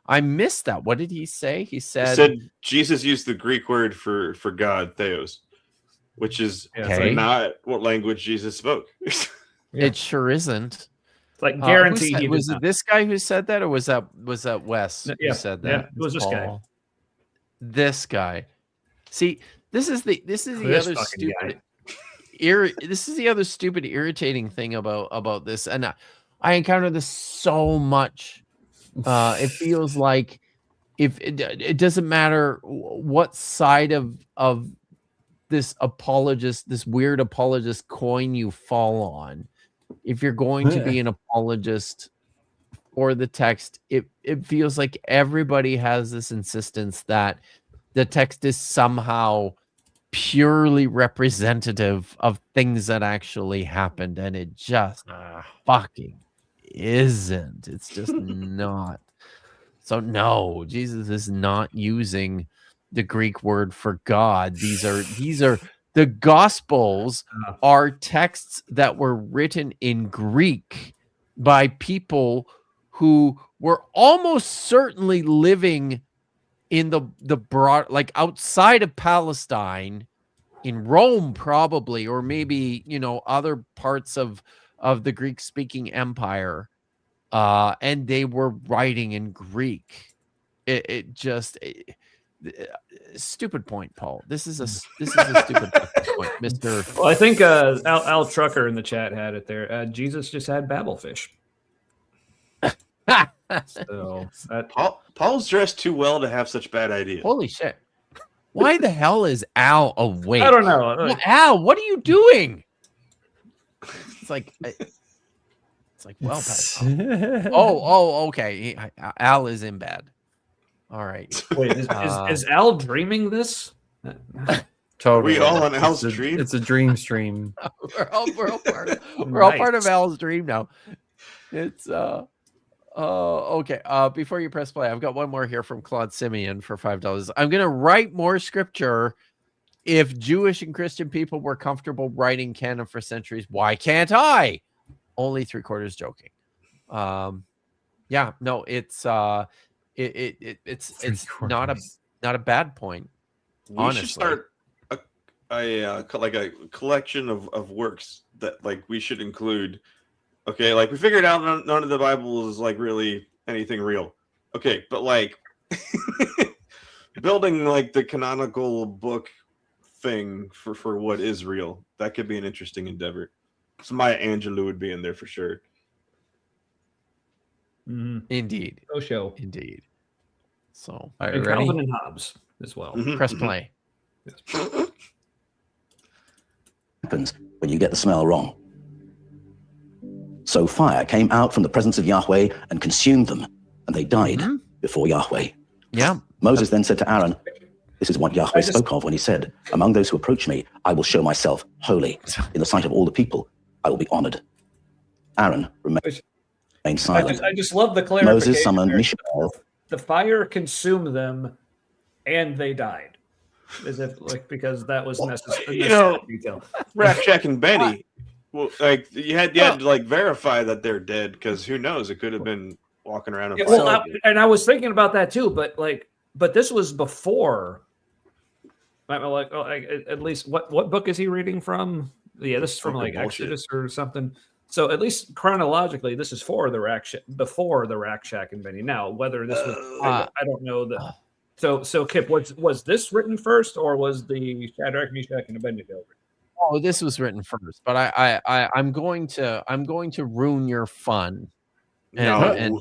I missed that. What did he say? He said Jesus used the Greek word for God, theos, which is not what language Jesus spoke. It sure isn't. Like guaranteed. Was it this guy who said that, or was that Wes who said that? Yeah, it was this guy. This guy. See, this is the other stupid this is the other stupid irritating thing about this, and I encounter this so much. It feels like if it doesn't matter what side of this weird apologist coin you fall on. If you're going to be an apologist for the text, it feels like everybody has this insistence that the text is somehow purely representative of things that actually happened, and it just fucking isn't. It's just not. So no, Jesus is not using the Greek word for God. These are the Gospels are texts that were written in Greek by people who were almost certainly living in the broad, like outside of Palestine, in Rome probably, or maybe other parts of the Greek-speaking empire, and they were writing in Greek. Stupid point, Paul. This is a stupid point, Mister. Well, I think Al Trucker in the chat had it there. Jesus just had Babelfish. So Paul's dressed too well to have such bad ideas. Holy shit! Why the hell is Al awake? I don't know. Al, what are you doing? It's like well past. Okay. Al is in bed. All right. Wait, is Al dreaming this? Totally. Are we all on Al's dream? It's a dream stream. We're all part of Al's dream now. It's Okay. Before you press play, I've got one more here from Claude Simeon for $5. I'm going to write more scripture. If Jewish and Christian people were comfortable writing canon for centuries, why can't I? Only 3/4 joking. Yeah, no, it's not a bad point. We honestly. should start like a collection of works that like we should include. Okay, like we figured out none of the Bible is like really anything real. Okay, but like building like the canonical book thing for what is real, that could be an interesting endeavor. So Maya Angelou would be in there for sure. Indeed. No show. Indeed. So And Calvin and Hobbes as well. Press play. Happens when you get the smell wrong. So fire came out from the presence of Yahweh and consumed them, and they died before Yahweh. Yeah. Moses then said to Aaron, this is what Yahweh spoke of when he said, among those who approach me, I will show myself holy. In the sight of all the people, I will be honored. Aaron remained silent. I just love the clarification. Moses summoned there. Mishael. The fire consumed them, and they died. As if like because that was necessary. You know, detail. Jack and Benny. Well, like you had to like verify that they're dead because who knows? It could have been walking around. Yeah, well, I was thinking about that too, but this was before. Like, at least what book is he reading from? Yeah, this is from like Exodus or something. So at least chronologically, this is before the Rack Shack and Benny. Now, whether this was, I don't know that. So Kip, was this written first, or was the Shadrach, Meshach, and Abednego written? Oh, this was written first, but I'm going to ruin your fun. And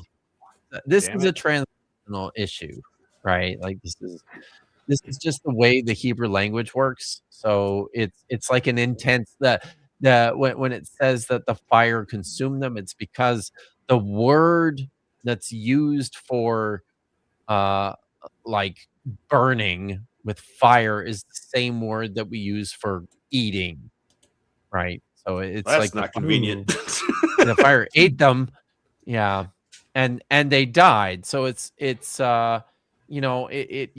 this is a translational issue, right? Like this is just the way the Hebrew language works. So it's like an intense that when it says that the fire consumed them, it's because the word that's used for like burning with fire is the same word that we use for eating, right? So it's that's like not convenient. The fire ate them, yeah, and they died. So it's you know it's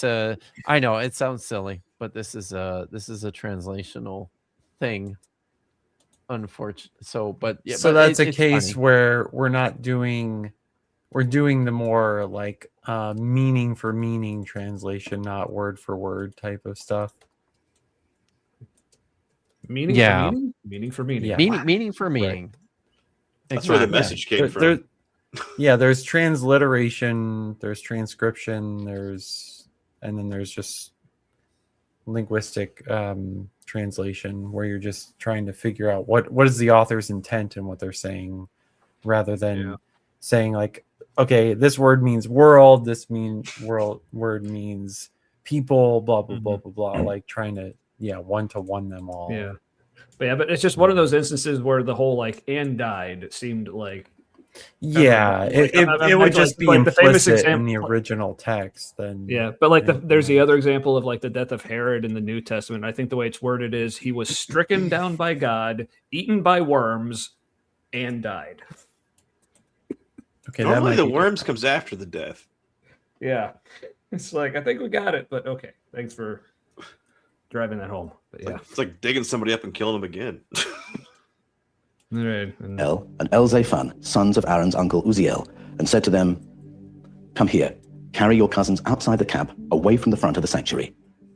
a I know it sounds silly, but this is a translational thing, unfortunately. So but yeah, so but that's a it's case funny. where we're doing the more like meaning for meaning translation, not word for word type of stuff. Meaning Yeah. for meaning? Meaning for meaning. Yeah. Meaning for meaning. That's where the message came from. There's transliteration, there's transcription, and then there's just linguistic translation where you're just trying to figure out what is the author's intent and what they're saying, rather than saying like, okay, this word means world, this word means people, blah blah blah blah blah, like trying to one-to-one them all. But it's just one of those instances where the whole like and died seemed like it would just be like the famous implicit example in the original text. Then but like there's the other example of like the death of Herod in the New Testament. I think the way it's worded is he was stricken down by God, eaten by worms, and died. Okay, normally the worms comes after the death. Yeah, it's like I think we got it, but okay, thanks for driving that home. But it's like digging somebody up and killing them again. Right. El and Elzaphan, sons of Aaron's uncle Uziel, and said to them, come here, carry your cousins outside the camp, away from the front of the sanctuary.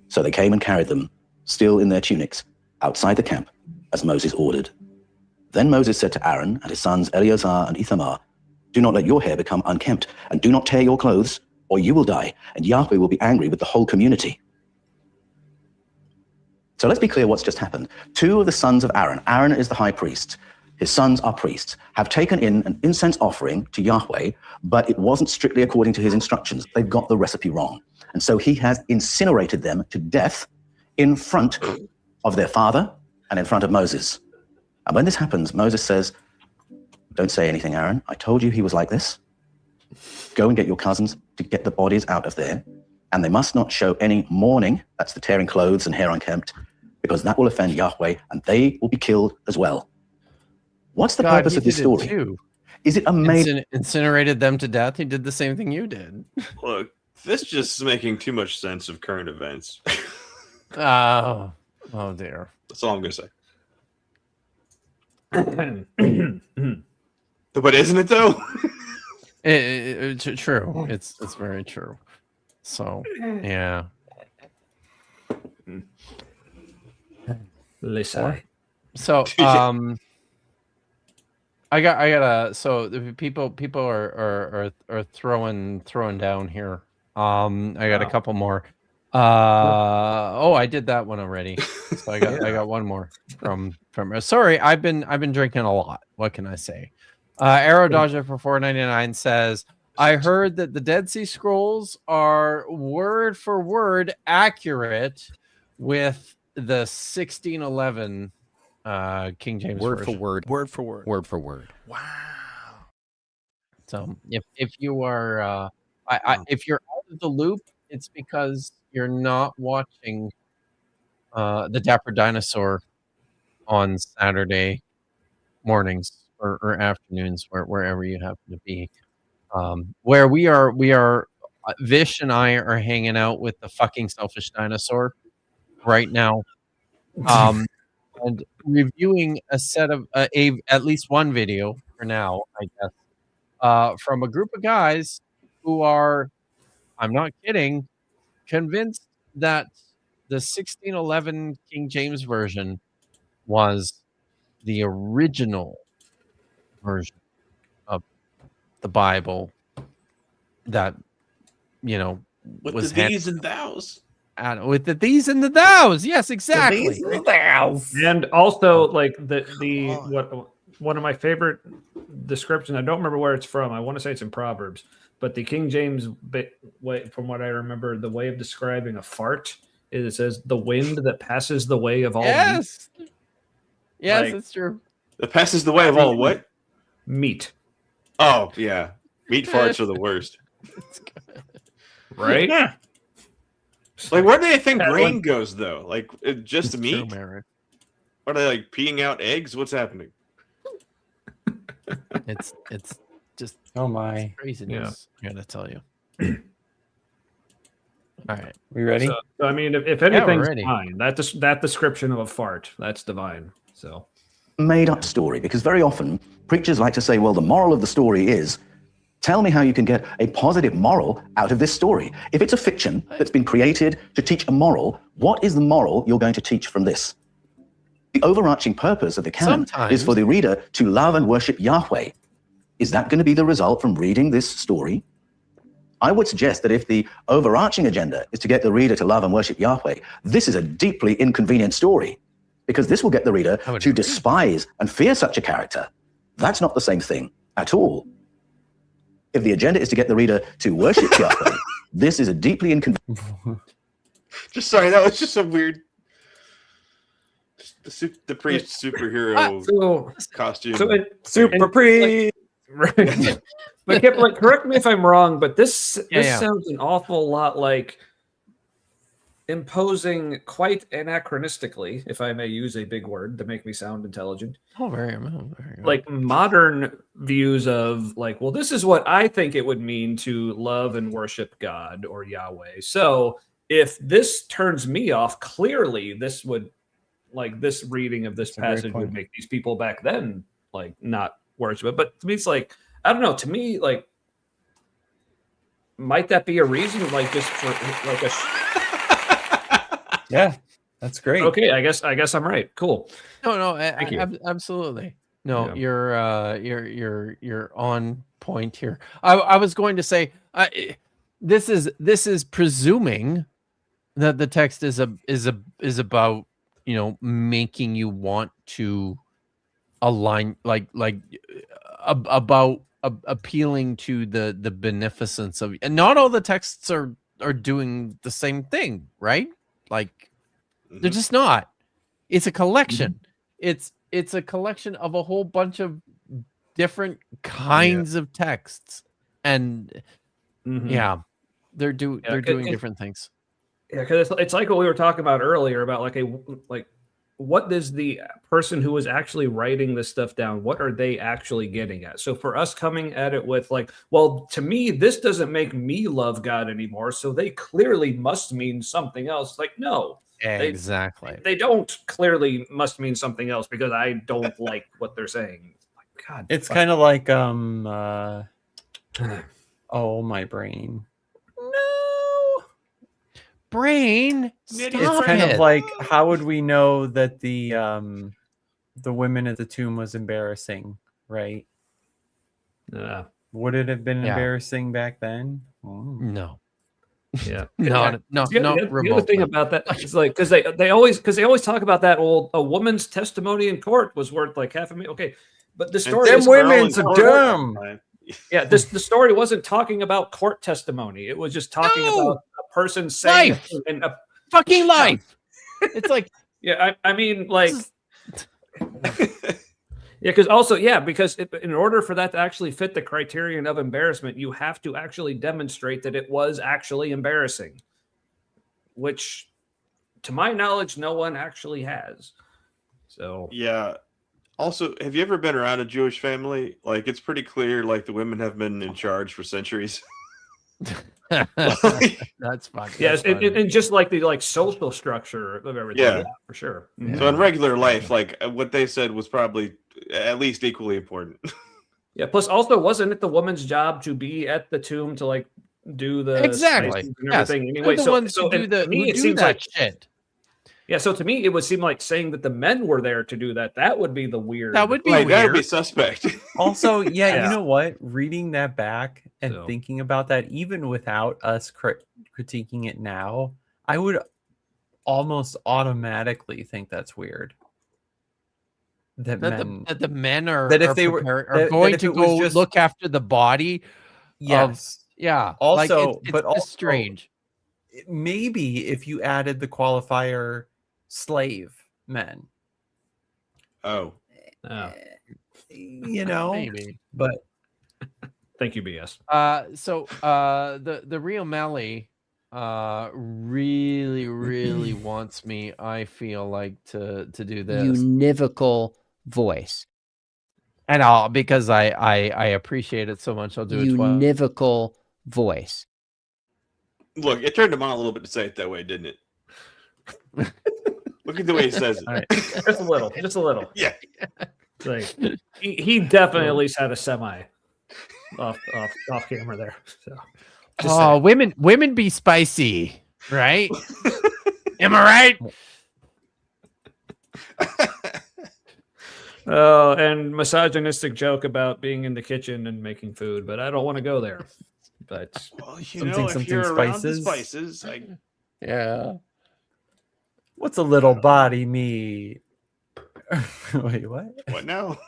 So they came and carried them, still in their tunics, outside the camp, as Moses ordered. Then Moses said to Aaron and his sons Eleazar and Ithamar, do not let your hair become unkempt, and do not tear your clothes, or you will die, and Yahweh will be angry with the whole community. So let's be clear what's just happened. Two of the sons of Aaron is the high priest, his sons are priests, have taken in an incense offering to Yahweh, but it wasn't strictly according to his instructions. They've got the recipe wrong. And so he has incinerated them to death in front of their father and in front of Moses. And when this happens, Moses says, don't say anything, Aaron. I told you he was like this. Go and get your cousins to get the bodies out of there. And they must not show any mourning, that's the tearing clothes and hair unkempt, because that will offend Yahweh, and they will be killed as well. What's the purpose of this story? Is it a made? Incinerated them to death. He did the same thing you did. Look, this just is making too much sense of current events. Oh dear. That's all I'm gonna say. But isn't it though? It's true. It's very true. So yeah. Listen. So I gotta. So the people are throwing down here. I got a couple more. I did that one already. So I got one more from. Sorry, I've been drinking a lot. What can I say? Arrow Dodger for $4.99 says, I heard that the Dead Sea Scrolls are word for word accurate with the 1611 King James Word version. for word. Word for word. Word for word. Wow. So if you are if you're out of the loop, it's because you're not watching the Dapper Dinosaur on Saturday mornings or afternoons, wherever you happen to be. Where we are Vish and I are hanging out with the fucking selfish dinosaur right now, and reviewing a set of at least one video for now, I guess, from a group of guys who are, I'm not kidding, convinced that the 1611 King James version was the original version of the Bible that, With was the these and thous. with the these and the thous. Yes, exactly. And also, like one of my favorite descriptions. I don't remember where it's from. I want to say it's in Proverbs, but the King James way, from what I remember, the way of describing a fart is it says the wind that passes the way of all. Yes, meat. Yes, it's true. That passes the way of all what? Meat. Oh yeah, meat farts are the worst. Right? Yeah. Like, where do they think grain goes though? Like, just the meat? True, are they like peeing out eggs? What's happening? It's just oh my craziness. I gotta tell you. All right, we ready? So, I mean, if we're anything's ready. fine, that description of a fart, that's divine. So Made up story, because very often preachers like to say, well, the moral of the story is, tell me how you can get a positive moral out of this story. If it's a fiction that's been created to teach a moral, what is the moral you're going to teach from this? The overarching purpose of the canon is for the reader to love and worship Yahweh. Is that going to be the result from reading this story? I would suggest that if the overarching agenda is to get the reader to love and worship Yahweh, this is a deeply inconvenient story, because this will get the reader to despise and fear such a character. That's not the same thing at all. If the agenda is to get the reader to worship Yahweh, this is a deeply inconvenient. Just sorry, that was just a weird. The priest superhero costume. Super priest. Right. But correct me if I'm wrong, but this sounds an awful lot like imposing quite anachronistically, if I may use a big word to make me sound intelligent. Oh, very good. Like modern views of like, well, this is what I think it would mean to love and worship God or Yahweh. So if this turns me off, clearly this would, like, this reading of this passage would make these people back then like not worship it. But to me, it's like, I don't know. To me, like, might that be a reason? Like, just for like a. Yeah, that's great. Okay, I guess I'm right. Cool. No, Thank you. Absolutely. No, you're on point here. I was going to say this is presuming that the text is about, making you want to align, about appealing to the beneficence of, and not all the texts are doing the same thing, right? Like, they're just not. It's a collection. It's a collection of a whole bunch of different kinds of texts, and they're doing different things. Yeah, because it's like what we were talking about earlier about like what does the person who is actually writing this stuff down, what are they actually getting at? So for us coming at it with like, well, to me, this doesn't make me love God anymore, so they clearly must mean something else. Like, no. Exactly. They don't clearly must mean something else because I don't like what they're saying. Like, God, It's kind of like oh, my brain. Brain. It's kind of like, how would we know that the women at the tomb was embarrassing, right? Would it have been embarrassing back then? No. Yeah. No, The other remotely. thing about that is like because they always talk about that old a woman's testimony in court was worth like $500,000. Okay, but the story them is women's are dumb. Yeah, the story wasn't talking about court testimony. It was just talking about a person saying Life. Fucking life. It's like I mean like yeah, because in order for that to actually fit the criterion of embarrassment, you have to actually demonstrate that it was actually embarrassing, which, to my knowledge, no one actually has. So yeah. Also, have you ever been around a Jewish family? Like, it's pretty clear, like, the women have been in charge for centuries. That's fine. Yes, and just like the social structure of everything, Yeah. for sure. So in regular life, like what they said was probably at least equally important. Yeah. Plus, also, wasn't it the woman's job to be at the tomb to like do the Exactly. spices and Yes. everything? Anyway, They're the ones who do and the to me, who it do seems that like shit. Yeah, so to me, it would seem like saying that the men were there to do that. That would be the weird. That would be Like, that would be weird. suspect. Also, yeah, Yeah. you know what? Reading that back and So. thinking about that, even without us critiquing it now, I would almost automatically think that's weird. That the men are that if are they were prepared- that are going if to it was go just- look after the body. Yes. Yeah. Also, like it's but just also, strange. maybe if you added the qualifier slave men, Oh. you know, Maybe. but Thank you, BS. So the Rio Melly really wants me, I feel like, to do this. Univocal voice. And I'll because I appreciate it so much, I'll do it twice. Univocal voice. Look, it turned him on a little bit to say it that way, didn't it? Look at the way he says it. All right. Just a little. Yeah. Like, he definitely at least had a semi off camera there. So, just Oh, women be spicy, right? Am I right? Oh, and misogynistic joke about being in the kitchen and making food, but I don't want to go there. But well, something you're around the spices. spices, Yeah. What's a little body meat? Wait, what? What now?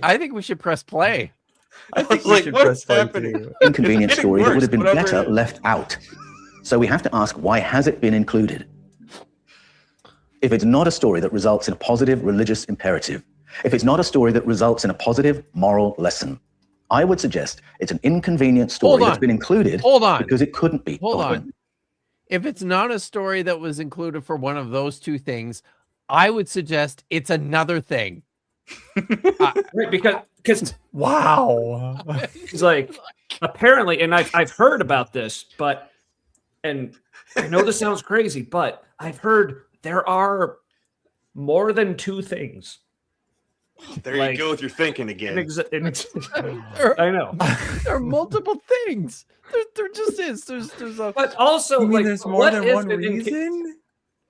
I think we should press play. I think we like, should what's press play happening? too. Inconvenient It's getting story that would worse, have been whatever better it is. left out. So we have to ask, why has it been included? If it's not a story that results in a positive religious imperative, if it's not a story that results in a positive moral lesson, I would suggest it's an inconvenient story that's been included because it couldn't be. Hold on. If it's not a story that was included for one of those two things, I would suggest it's another thing. right, because wow, it's like apparently, and I've heard about this, and I know this sounds crazy, but I've heard there are more than two things. There you go with your thinking again. I know. There are multiple things. There just is. There's a. But also, You mean like, there's more what than if one it reason?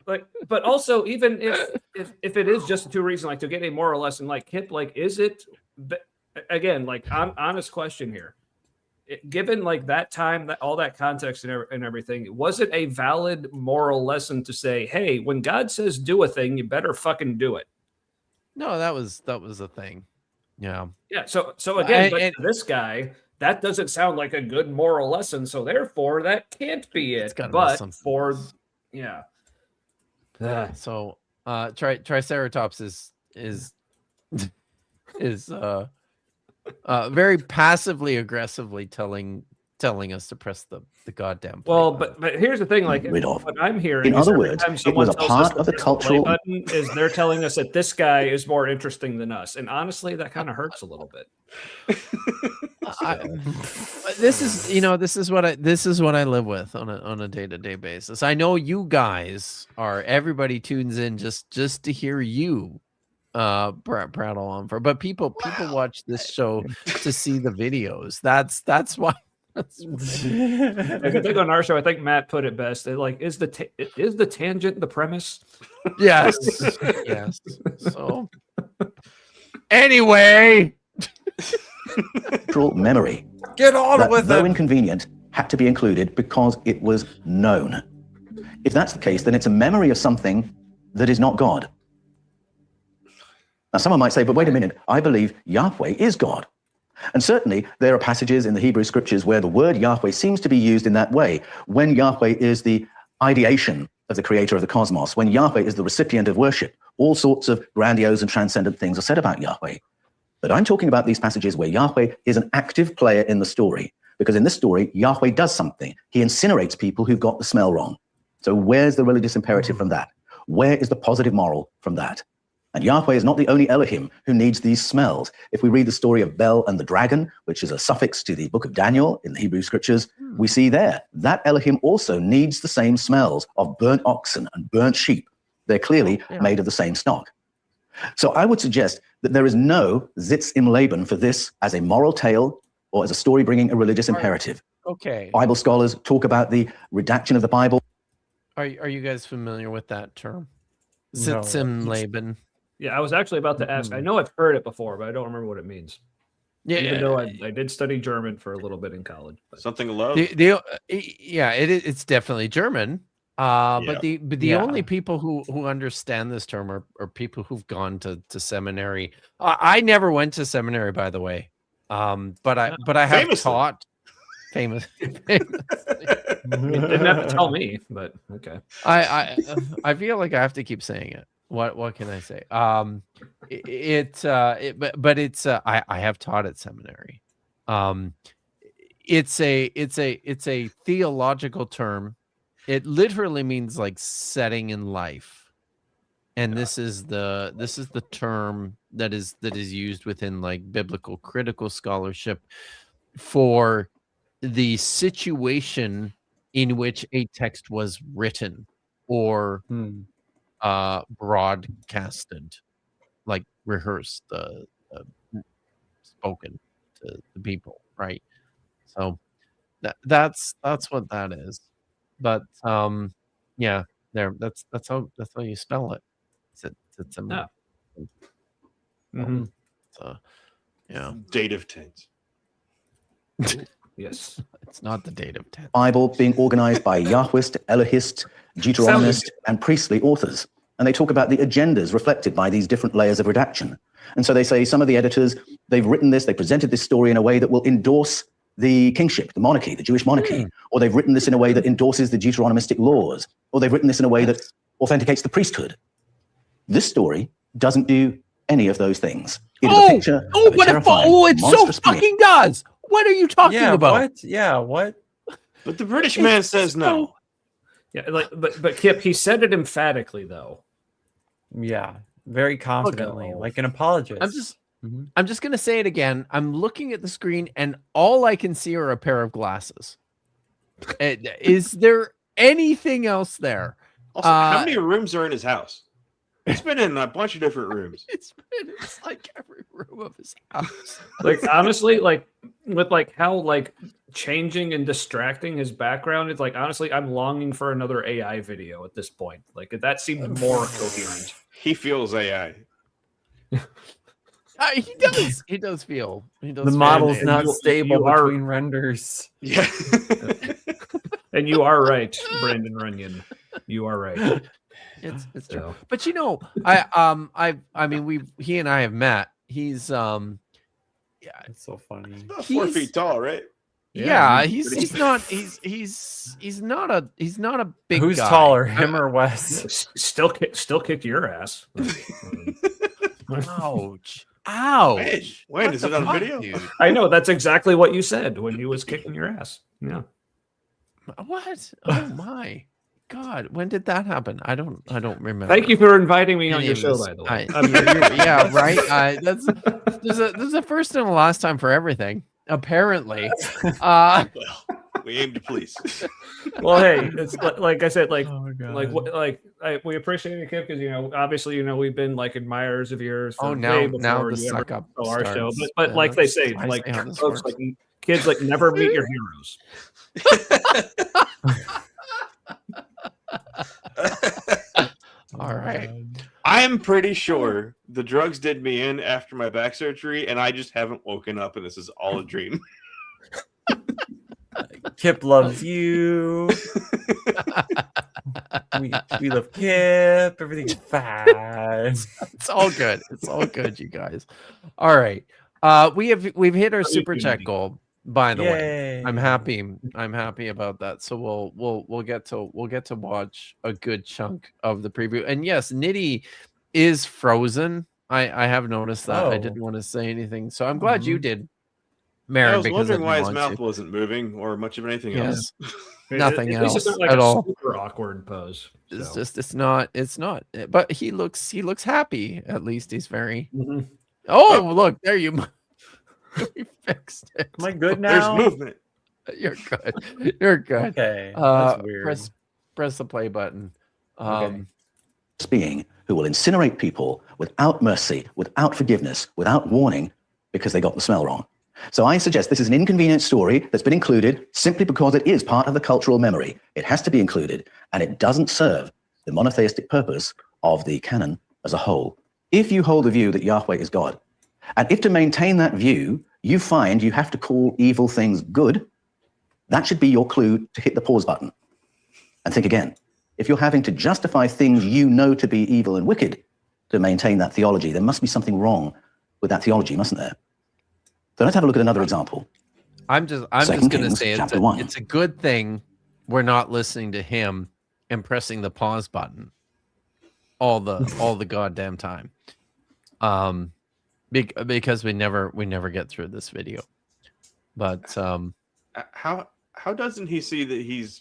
but also, even if it is just two reasons, like to get a moral lesson, like Kip, like, is it again, like, honest question here? Given like that time, that all that context and everything, was it a valid moral lesson to say, hey, when God says do a thing, you better fucking do it? No, that was a thing. Yeah. Yeah. So again, but to this guy, that doesn't sound like a good moral lesson. So therefore, that can't be it. But for yeah. So Triceratops is very passively aggressively telling telling us to press the goddamn play Well, button. but here's the thing, like Rid of. what I'm hearing In is other every words, time it someone was a tells us part to of the press the play cultural. button is they're telling us that this guy is more interesting than us. And honestly, that kind of hurts a little bit. This is what I live with on a day-to-day basis. I know you guys everybody tunes in just to hear you prattle on for, but people watch this show to see the videos. That's why. I think on our show, I think Matt put it best. Like, is the tangent the premise? Yes. Yes. So anyway, Cultural memory. Get on that, with though it. inconvenient, had to be included because it was known. If that's the case, then it's a memory of something that is not God. Now, someone might say, but wait a minute, I believe Yahweh is God. And certainly, there are passages in the Hebrew scriptures where the word Yahweh seems to be used in that way, when Yahweh is the ideation of the creator of the cosmos, when Yahweh is the recipient of worship. All sorts of grandiose and transcendent things are said about Yahweh. But I'm talking about these passages where Yahweh is an active player in the story, because in this story, Yahweh does something. He incinerates people who've got the smell wrong. So where's the religious imperative from that? Where is the positive moral from that? And Yahweh is not the only Elohim who needs these smells. If we read the story of Bel and the dragon, which is a suffix to the book of Daniel in the Hebrew scriptures, we see there that Elohim also needs the same smells of burnt oxen and burnt sheep. They're clearly made of the same stock. So I would suggest that there is no Zitz im Leben for this as a moral tale or as a story bringing a religious imperative. Okay. Bible scholars talk about the redaction of the Bible. Are you guys familiar with that term? No. Zitz im Leben. Yeah, I was actually about to ask. I know I've heard it before, but I don't remember what it means. Yeah, even though I did study German for a little bit in college. But. Something to love. It's definitely German. But the Yeah. only people who understand this term are people who've gone to seminary. I never went to seminary, by the way. But I have Famously. taught. Famous. You didn't have to tell me, but okay. I feel like I have to keep saying it. What can I say? I have taught at seminary. It's a theological term. It literally means like setting in life. And this is the term that is used within like biblical critical scholarship for the situation in which a text was written or broadcasted, like rehearsed, spoken to the people, right? So that's what that is. But yeah, that's how you spell it. It's a So yeah, dative tense. Yes, it's not the dative tense. Bible being organized by Yahwist, Elohist, Deuteronomist, and priestly authors. And they talk about the agendas reflected by these different layers of redaction. And so they say some of the editors, they've written this, they presented this story in a way that will endorse the kingship, the monarchy, the Jewish monarchy, or they've written this in a way that endorses the Deuteronomistic laws, or they've written this in a way that authenticates the priesthood. This story doesn't do any of those things. It is a picture of a terrifying, it so monstrous being. fucking does. What are you talking about? What? Yeah, what? But the British man says no. Yeah, like but Kip, he said it emphatically though. Yeah, very confidently, like an apologist. I'm just gonna say it again. I'm looking at the screen, and all I can see are a pair of glasses. Is there anything else there? Also, how many rooms are in his house? He's been in a bunch of different rooms. It's like every room of his house. Like honestly, like with like how like changing and distracting his background is, like honestly, I'm longing for another AI video at this point. Like that seemed more coherent. He feels AI. He does. He does feel. The model's and not you stable are- between renders. Yeah. And you are right, Brandon Runyon. You are right. It's true. But you know, I mean, he and I have met. He's It's so funny. About 4 feet tall, right? Yeah, he's not a big Who's guy. taller, him or Wes? Still kicked your ass. Ouch. Ouch! When is it on video? Dude? I know that's exactly what you said when he was kicking your ass. Yeah. What? Oh my God! When did that happen? I don't remember. Thank you for inviting me on Any your of show, this. by the way. Yeah, right. There's a first and a last time for everything. Apparently, we aim to please. Well, hey, it's like I said, we appreciate you, Kip, because obviously, we've been like admirers of yours. For way now before the you ever suck up saw our show, starts. but like they say, I like see how this folks, works. like kids, like never meet your heroes. All right. I'm pretty sure the drugs did me in after my back surgery, and I just haven't woken up, and this is all a dream. Kip loves you. we love Kip. Everything's fine. It's all good. It's all good, you guys. All right. We've hit our super chat goal. By the way, I'm happy about that. So we'll get to watch a good chunk of the preview. And yes, Nitty is frozen. I have noticed that. I didn't want to say anything, so I'm glad you did, Marin. I was because wondering why his didn't mouth want to. wasn't moving or much of anything else. Nothing At least else it's not like at a all. super awkward pose. It's just it's not. But he looks happy. At least he's very. Oh, look there you. We fixed it. Am I good now? There's movement. You're good. You're good. Okay. That's weird. Press the play button. Being who will incinerate people without mercy, without forgiveness, without warning, because they got the smell wrong. So I suggest this is an inconvenient story that's been included simply because it is part of the cultural memory. It has to be included, and it doesn't serve the monotheistic purpose of the canon as a whole. If you hold the view that Yahweh is God, and if to maintain that view, you find you have to call evil things good, that should be your clue to hit the pause button and think again. If you're having to justify things you know to be evil and wicked to maintain that theology, there must be something wrong with that theology, mustn't there? So let's have a look at another example. I'm just going to say it's a good thing we're not listening to him and pressing the pause button all the goddamn time. Because we never get through this video. But how doesn't he see that he's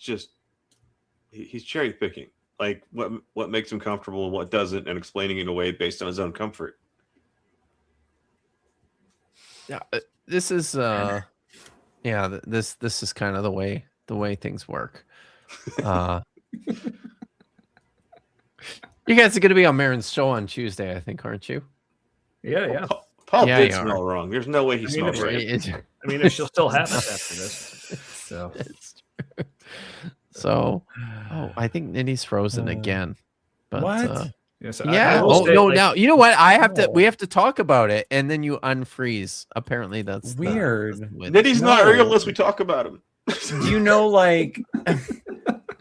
cherry picking, like what makes him comfortable and what doesn't, and explaining it away based on his own comfort? Yeah, this is this is kind of the way things work. You guys are going to be on Marin's show on Tuesday, I think, aren't you? Yeah. Paul did smell wrong. There's no way he smelled right. I mean, she'll still have us after this. So it's true. So, I think Nitty's frozen again. But, what? Yes, yeah. Now you know what? We have to talk about it, and then you unfreeze. Apparently, that's weird. Nitty's not real unless we talk about him. Do you know,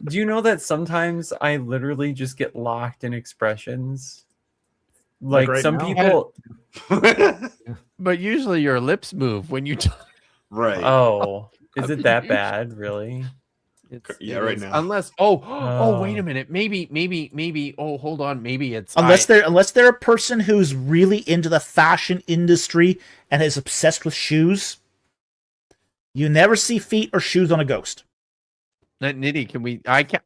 do you know that sometimes I literally just get locked in expressions? Like right some now? people. But usually your lips move when you talk. Right. Oh, is it that bad? Really? Right now. Unless wait a minute. Maybe hold on. Maybe it's unless they're a person who's really into the fashion industry and is obsessed with shoes. You never see feet or shoes on a ghost. Nitty, can we? I can't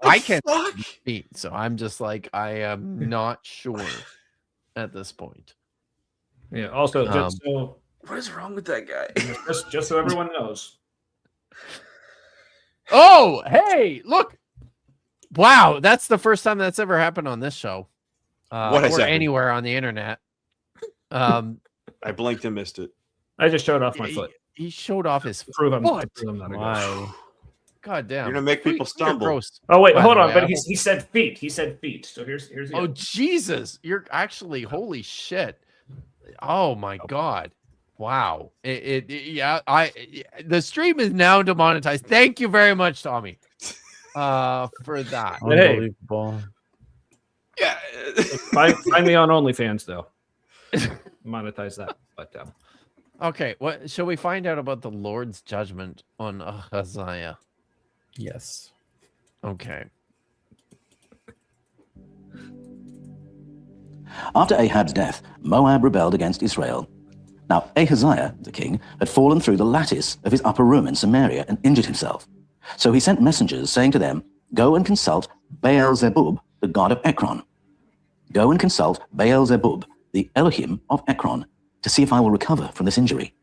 see feet, so I'm just like I am not sure at this point. Yeah. Also, just so what is wrong with that guy? just so everyone knows. Oh, hey, look! Wow, that's the first time that's ever happened on this show, or anywhere on the internet. I blinked and missed it. I just showed off my foot. He showed off his foot. I'm not a Why? God damn! You're gonna make people stumble. Gross. Oh wait, hold on. But he said feet. He said feet. So here's. Oh Jesus! You're actually holy shit! Oh my God! Wow! The stream is now demonetized. Thank you very much, Tommy, for that. Unbelievable. Yeah. Find me on OnlyFans though. Monetize that, but okay. What shall we find out about the Lord's judgment on Ahaziah? Yes. Okay. After Ahab's death, Moab rebelled against Israel, Now Ahaziah, the king, had fallen through the lattice of his upper room in Samaria and injured himself. So he sent messengers saying to them, "Go and consult Baal-zebub, the god of Ekron. Go and consult Baal-zebub, the Elohim of Ekron, to see if I will recover from this injury."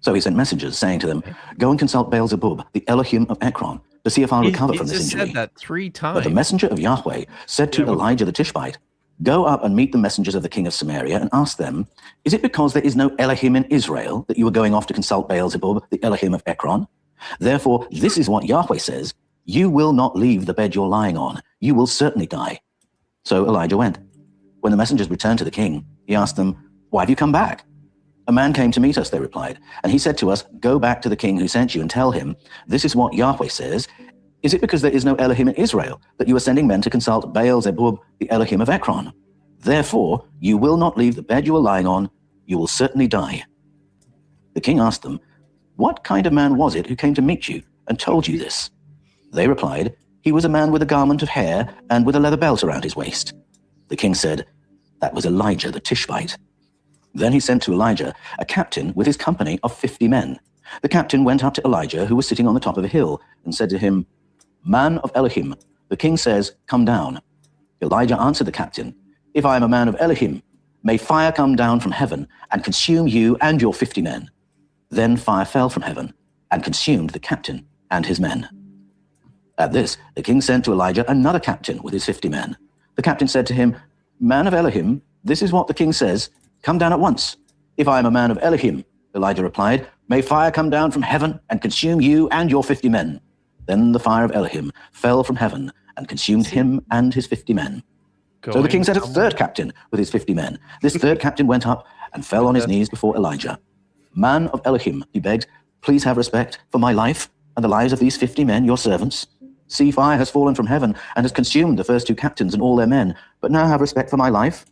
So he sent messengers saying to them, "Go and consult Baal-zebub, the Elohim of Ekron, to see if I'll recover from this just injury." said that 3 times. But the messenger of Yahweh said to Elijah the Tishbite, "Go up and meet the messengers of the king of Samaria and ask them, is it because there is no Elohim in Israel that you are going off to consult Baal-zebub, the Elohim of Ekron? Therefore, this is what Yahweh says, you will not leave the bed you're lying on. You will certainly die." So Elijah went. When the messengers returned to the king, he asked them, "Why have you come back?" "A man came to meet us," they replied, "and he said to us, 'Go back to the king who sent you and tell him, this is what Yahweh says. Is it because there is no Elohim in Israel that you are sending men to consult Baal-zebub, the Elohim of Ekron? Therefore, you will not leave the bed you are lying on. You will certainly die.'" The king asked them, "What kind of man was it who came to meet you and told you this?" They replied, "He was a man with a garment of hair and with a leather belt around his waist." The king said, "That was Elijah the Tishbite." Then he sent to Elijah a captain with his company of 50 men. The captain went up to Elijah, who was sitting on the top of a hill, and said to him, "Man of Elohim, the king says, 'Come down.'" Elijah answered the captain, "If I am a man of Elohim, may fire come down from heaven and consume you and your 50 men." Then fire fell from heaven and consumed the captain and his men. At this, the king sent to Elijah another captain with his 50 men. The captain said to him, "Man of Elohim, this is what the king says, 'Come down at once.'" "If I am a man of Elohim," Elijah replied, "may fire come down from heaven and consume you and your 50 men." Then the fire of Elohim fell from heaven and consumed him and his 50 men. So the king sent a third captain with his 50 men. This third captain went up and fell on his knees before Elijah. "Man of Elohim," he begged, "please have respect for my life and the lives of these 50 men, your servants. See, fire has fallen from heaven and has consumed the first 2 captains and all their men, but now have respect for my life."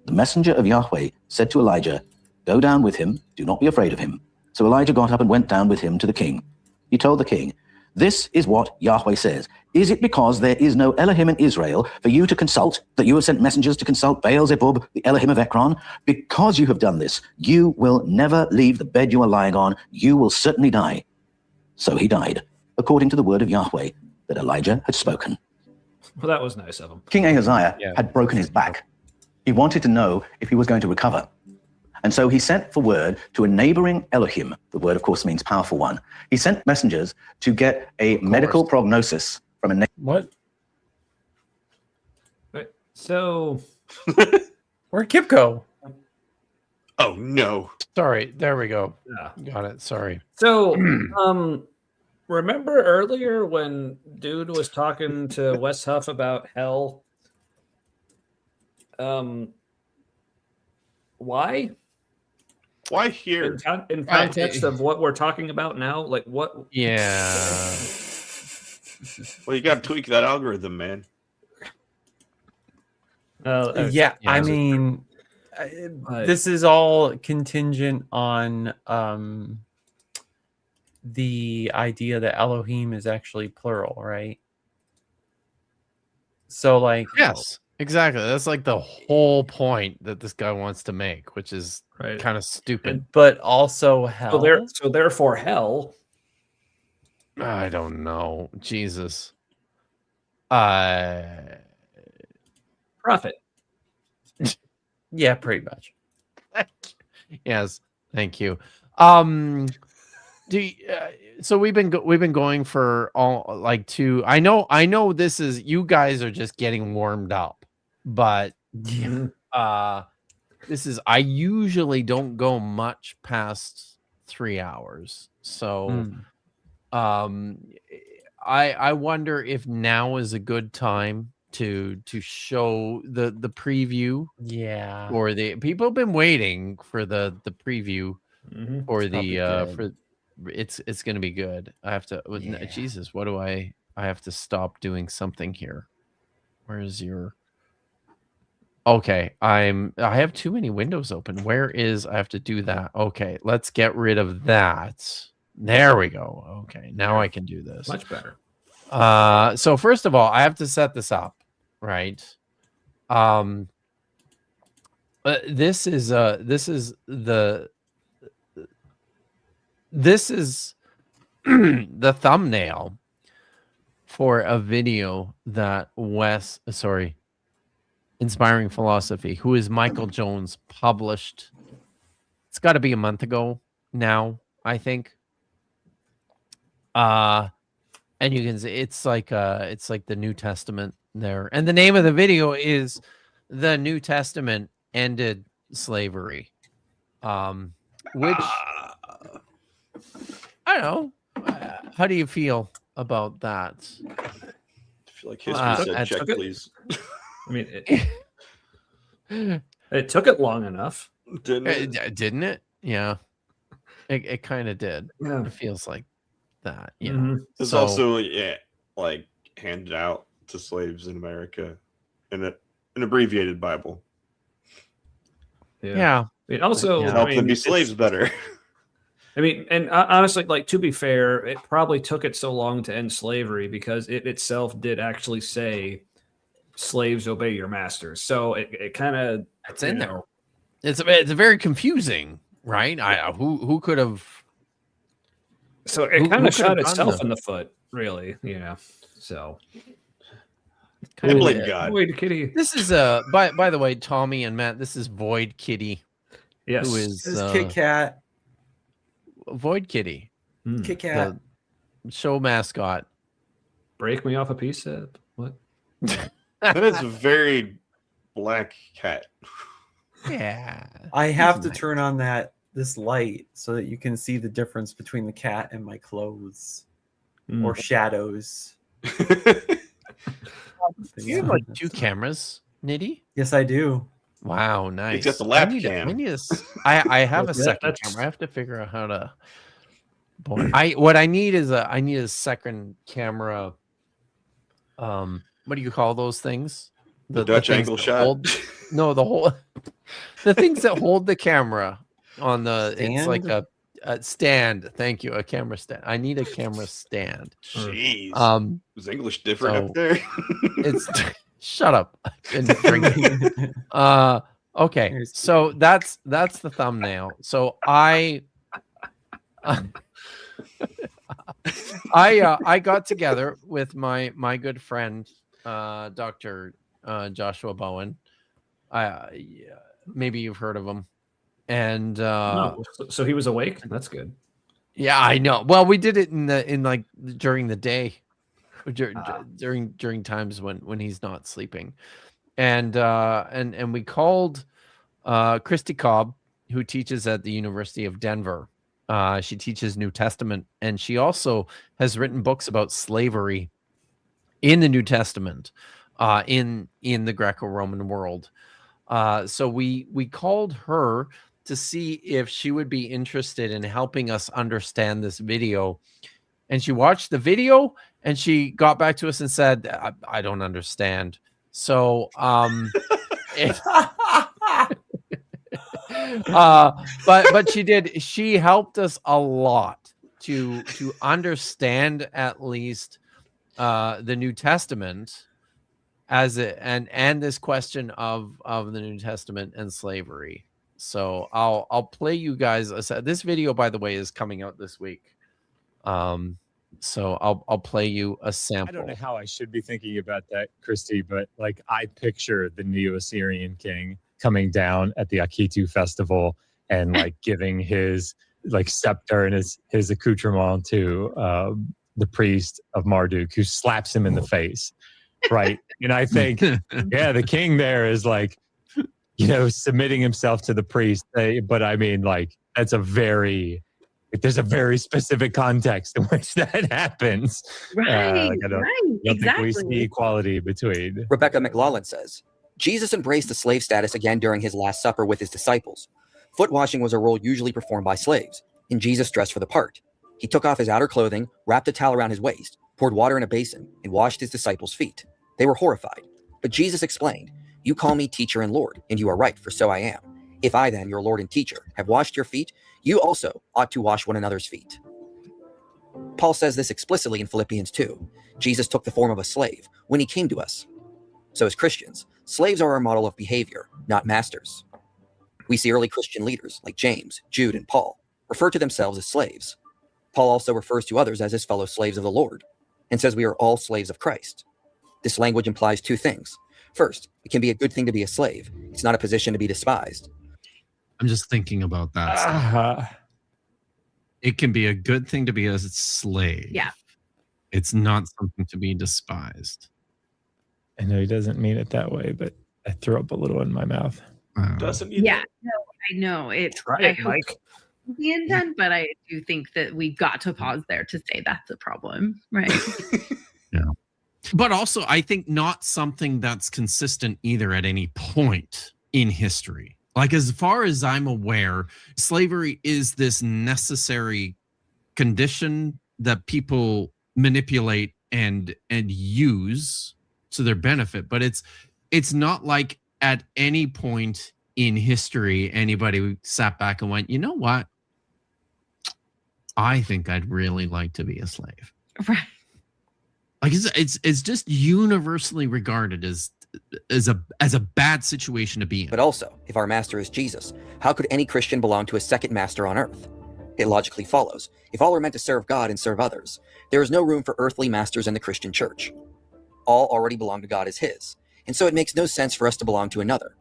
The messenger of Yahweh said to Elijah, "Go down with him, do not be afraid of him." So Elijah got up and went down with him to the king. He told the king, "This is what Yahweh says. Is it because there is no Elohim in Israel for you to consult, that you have sent messengers to consult Baal-zebub, the Elohim of Ekron? Because you have done this, you will never leave the bed you are lying on. You will certainly die." So he died, according to the word of Yahweh that Elijah had spoken. Well, that was nice of him. King Ahaziah had broken his back. He wanted to know if he was going to recover. And so he sent for word to a neighboring Elohim. The word, of course, means powerful one. He sent messengers to get a medical prognosis from a What? So, where'd Kip go? Oh no! Sorry, there we go. Yeah. Got it. Sorry. So, remember earlier when dude was talking to Wes Huff about hell? Why? Why here? In context of what we're talking about now, like what? Yeah. Well, you got to tweak that algorithm, man. Yeah, I mean, this is all contingent on the idea that Elohim is actually plural, right? So, like, yes, exactly. That's like the whole point that this guy wants to make, which is kind of stupid. But also hell. So therefore, hell. I don't know. Jesus. Prophet. Yeah, pretty much. Yes, thank you. So we've been going for all like 2. I know this is, you guys are just getting warmed up, but this is, I usually don't go much past 3 hours. So I wonder if now is a good time to show the preview. Yeah. Or the people have been waiting for the preview or the for it's going to be good. I have to Jesus, what do I have to stop doing something here. Where's your Okay, I have too many windows open. Where is I have to do that? Okay, let's get rid of that. There we go. Okay, now I can do this. Much better. So first of all, I have to set this up, right? This is the the thumbnail for a video that Inspiring Philosophy, who is Michael Jones, published. It's got to be a month ago now, I think. And you can see it's like the New Testament there, and the name of the video is "The New Testament Ended Slavery," which I don't know. How do you feel about that? I feel like history said check, please. I mean, it took it long enough, didn't it? Didn't it? Yeah, it kind of did. Yeah. It feels like that. It's also like handed out to slaves in America in an abbreviated Bible. Yeah. It also help them be slaves better. I mean, and honestly, like, to be fair, it probably took it so long to end slavery because it itself did actually say slaves obey your masters. So it kind of it's in there. It's very confusing, right? Who could have? So it kind of shot itself in the foot, really. So. I blame God. Void Kitty. This is by the way, Tommy and Matt. This is Void Kitty. Yes, who is Kit Kat. Void Kitty. Kit Kat. The show mascot. Break me off a piece of what? That is a very black cat. Yeah. I have to turn on this light so that you can see the difference between the cat and my clothes or shadows. You have like 2 cameras, Nitty? Yes, I do. Wow, nice. He's got the lap cam. I have a second camera. I have to figure out how to. What I need is a second camera. What do you call those things? The Dutch angle shot. The things that hold the camera on the. Stand? It's like a stand. Thank you, a camera stand. I need a camera stand. Jeez. Was English different up there? It's shut up. Okay, so that's the thumbnail. So I got together with my good friend Dr. Joshua Bowen. Maybe you've heard of him. And no. So he was awake. That's good. Yeah, I know. Well, we did it during the day, during times when he's not sleeping, and we called Christy Cobb, who teaches at the University of Denver. She teaches New Testament, and she also has written books about slavery in the New Testament, in the Greco-Roman world. So we called her to see if she would be interested in helping us understand this video. And she watched the video and she got back to us and said, I don't understand. So, but she helped us a lot to understand at least the New Testament and this question of the New Testament and slavery. So I'll play you guys this video, by the way, is coming out this week. So I'll play you a sample. I don't know how I should be thinking about that, Christy, but like I picture the Neo-Assyrian king coming down at the Akitu festival and like giving his like scepter and his accoutrement to the priest of Marduk, who slaps him in the face. Right. And I think, the king there is like, submitting himself to the priest. But I mean, like, there's a very specific context in which that happens. Right, I don't think we see equality between. Rebecca McLaughlin says, Jesus embraced the slave status again during his Last Supper with his disciples. Foot washing was a role usually performed by slaves, and Jesus dressed for the part. He took off his outer clothing, wrapped a towel around his waist, poured water in a basin, and washed his disciples' feet. They were horrified. But Jesus explained, "You call me teacher and Lord, and you are right, for so I am. If I then, your Lord and teacher, have washed your feet, you also ought to wash one another's feet." Paul says this explicitly in Philippians 2. Jesus took the form of a slave when he came to us. So as Christians, slaves are our model of behavior, not masters. We see early Christian leaders like James, Jude, and Paul refer to themselves as slaves. Paul also refers to others as his fellow slaves of the Lord and says we are all slaves of Christ. This language implies two things. First, it can be a good thing to be a slave. It's not a position to be despised. I'm just thinking about that. It can be a good thing to be a slave. Yeah. It's not something to be despised. I know he doesn't mean it that way, but I threw up a little in my mouth. Doesn't Yeah, no, I know. I hope Mike. it's the intent, but I do think that we've got to pause there to say that's a problem, right? But also, I think not something that's consistent either at any point in history. Like, as far as I'm aware, slavery is this necessary condition that people manipulate and use to their benefit. But it's not like at any point in history anybody sat back and went, you know what? I think I'd really like to be a slave. Right. Like it's just universally regarded as a bad situation to be in. But also, if our master is Jesus, how could any Christian belong to a second master on earth? It logically follows, if all are meant to serve God and serve others, there is no room for earthly masters in the Christian church. All already belong to God as his, and so it makes no sense for us to belong to another.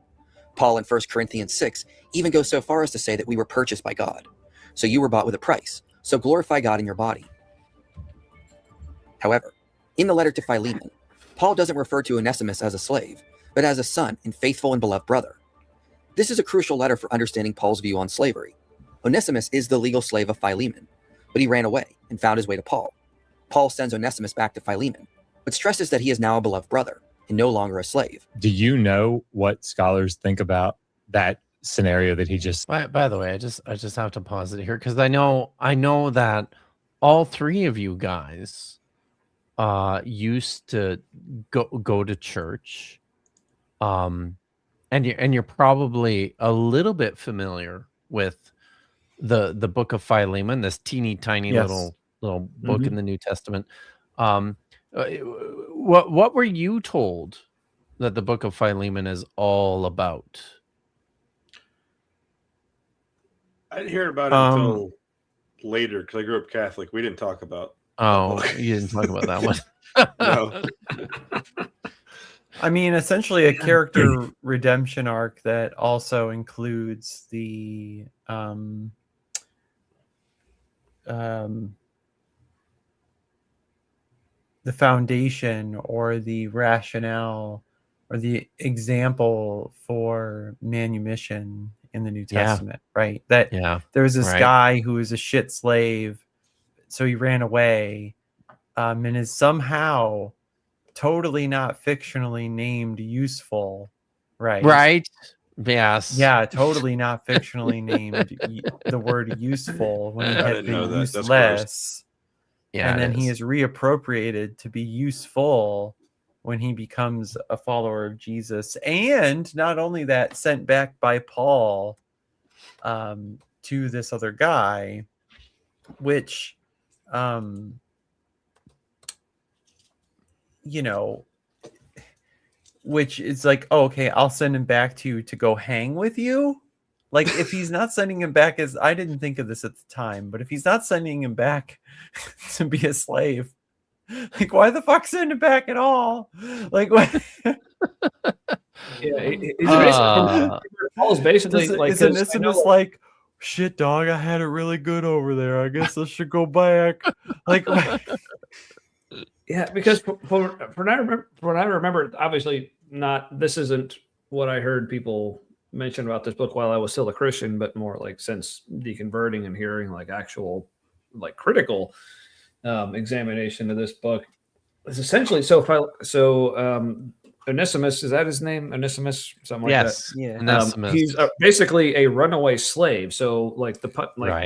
Paul in 1 Corinthians 6 even goes so far as to say that we were purchased by God. So you were bought with a price, so glorify God in your body. However, in the letter to Philemon, Paul doesn't refer to Onesimus as a slave, but as a son and faithful and beloved brother. This is a crucial letter for understanding Paul's view on slavery. Onesimus is the legal slave of Philemon, but he ran away and found his way to Paul. Paul sends Onesimus back to Philemon, but stresses that he is now a beloved brother and no longer a slave. Do you know what scholars think about that scenario that he just... By the way, I just have to pause it here because I know that all three of you guys used to go to church, and you're probably a little bit familiar with the book of Philemon, this teeny tiny little book in the New Testament. What were you told that the book of Philemon is all about? I didn't hear about it until later because I grew up Catholic. We didn't talk about. Oh, you didn't talk about that one. No. I mean, essentially a character redemption arc that also includes the foundation or the rationale or the example for manumission in the New Testament, right? That there was this guy who was a shit slave, so he ran away, and is somehow totally not fictionally named useful, right? Right. Yes. Yeah, totally not fictionally named the word useful when he had been useless. Yeah, and then he is reappropriated to be useful when he becomes a follower of Jesus. And not only that, sent back by Paul to this other guy, which, which is like, oh, okay, I'll send him back to you to go hang with you. Like, if he's not sending him back as, I didn't think of this at the time, but if he's not sending him back to be a slave, like, why the fuck send him back at all? Like, what? Paul's basically like, isn't this like, shit, dog, I had it really good over there. I guess I should go back. Like, yeah, because for what I remember, obviously not. This isn't what I heard people mention about this book while I was still a Christian, but more like since deconverting and hearing like actual, like critical examination of this book. It's essentially Onesimus, is that his name? Onesimus, something like that. Yeah. Onesimus. He's basically a runaway slave. So like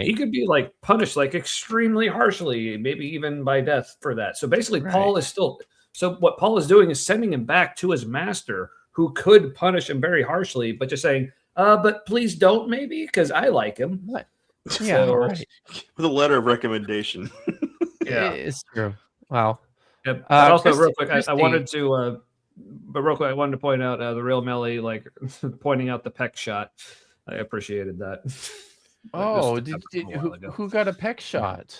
he could be like punished like extremely harshly, maybe even by death for that. So basically, Paul is still. So what Paul is doing is sending him back to his master, who could punish him very harshly, but just saying, but please don't, maybe, because I like him. What? Yeah, with a letter of recommendation. Yeah, it's true. Wow. Yeah, also, real quick, I wanted to point out the real Melly, like pointing out the peck shot. I appreciated that. Oh, This happened a while ago. who got a peck shot?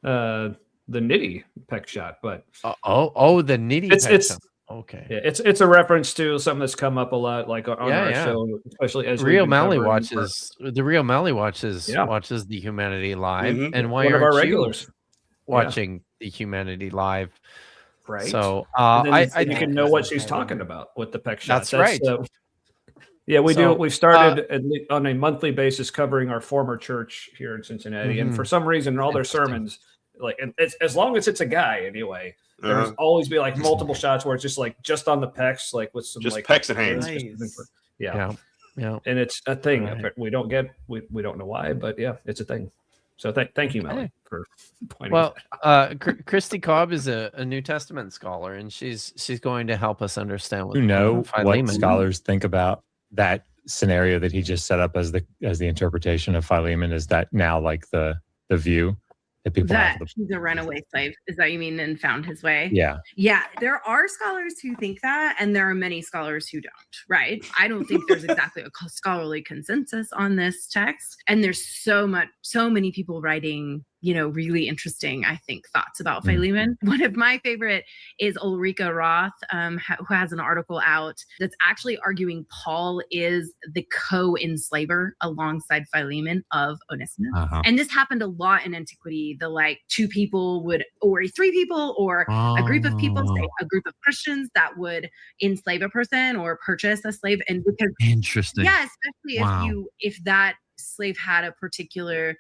The Nitty peck shot, but the Nitty peck it's shot. Okay. Yeah, it's a reference to something that's come up a lot, like on our show, especially as Real we've been Mally covering watches the Humanity Live, and why One of aren't our you regulars. watching the Humanity Live? Right. So And then I you can know what she's talking about with the peck shot. That's right. Yeah, we So, do. We've started on a monthly basis covering our former church here in Cincinnati, and Mhm. for some reason, in all their sermons, like, and it's, as long as it's a guy, anyway, there's always be like multiple shots where it's just on the pecs, like with some Just like pecs and hands. Yeah, yeah, and it's a thing. Right. We don't know why, but yeah, it's a thing. So thank you, Melanie, for pointing. Well, Christy Cobb is a New Testament scholar, and she's going to help us understand You know what Philemon. scholars think about that scenario that he just set up as the interpretation of Philemon. Is that now like the view that people have? That he's a runaway slave. Is that you mean, and found his way? Yeah. Yeah, there are scholars who think that, and there are many scholars who don't, right? I don't think there's exactly a scholarly consensus on this text. And there's so many people writing, really interesting, I think, thoughts about Philemon. One of my favorite is Ulrika Roth, who has an article out that's actually arguing Paul is the co-enslaver alongside Philemon of Onesimus. And this happened a lot in antiquity. The like two people or three people, or a group of people, say a group of Christians that would enslave a person or purchase a slave. And because Interesting. Yeah, especially if that slave had a particular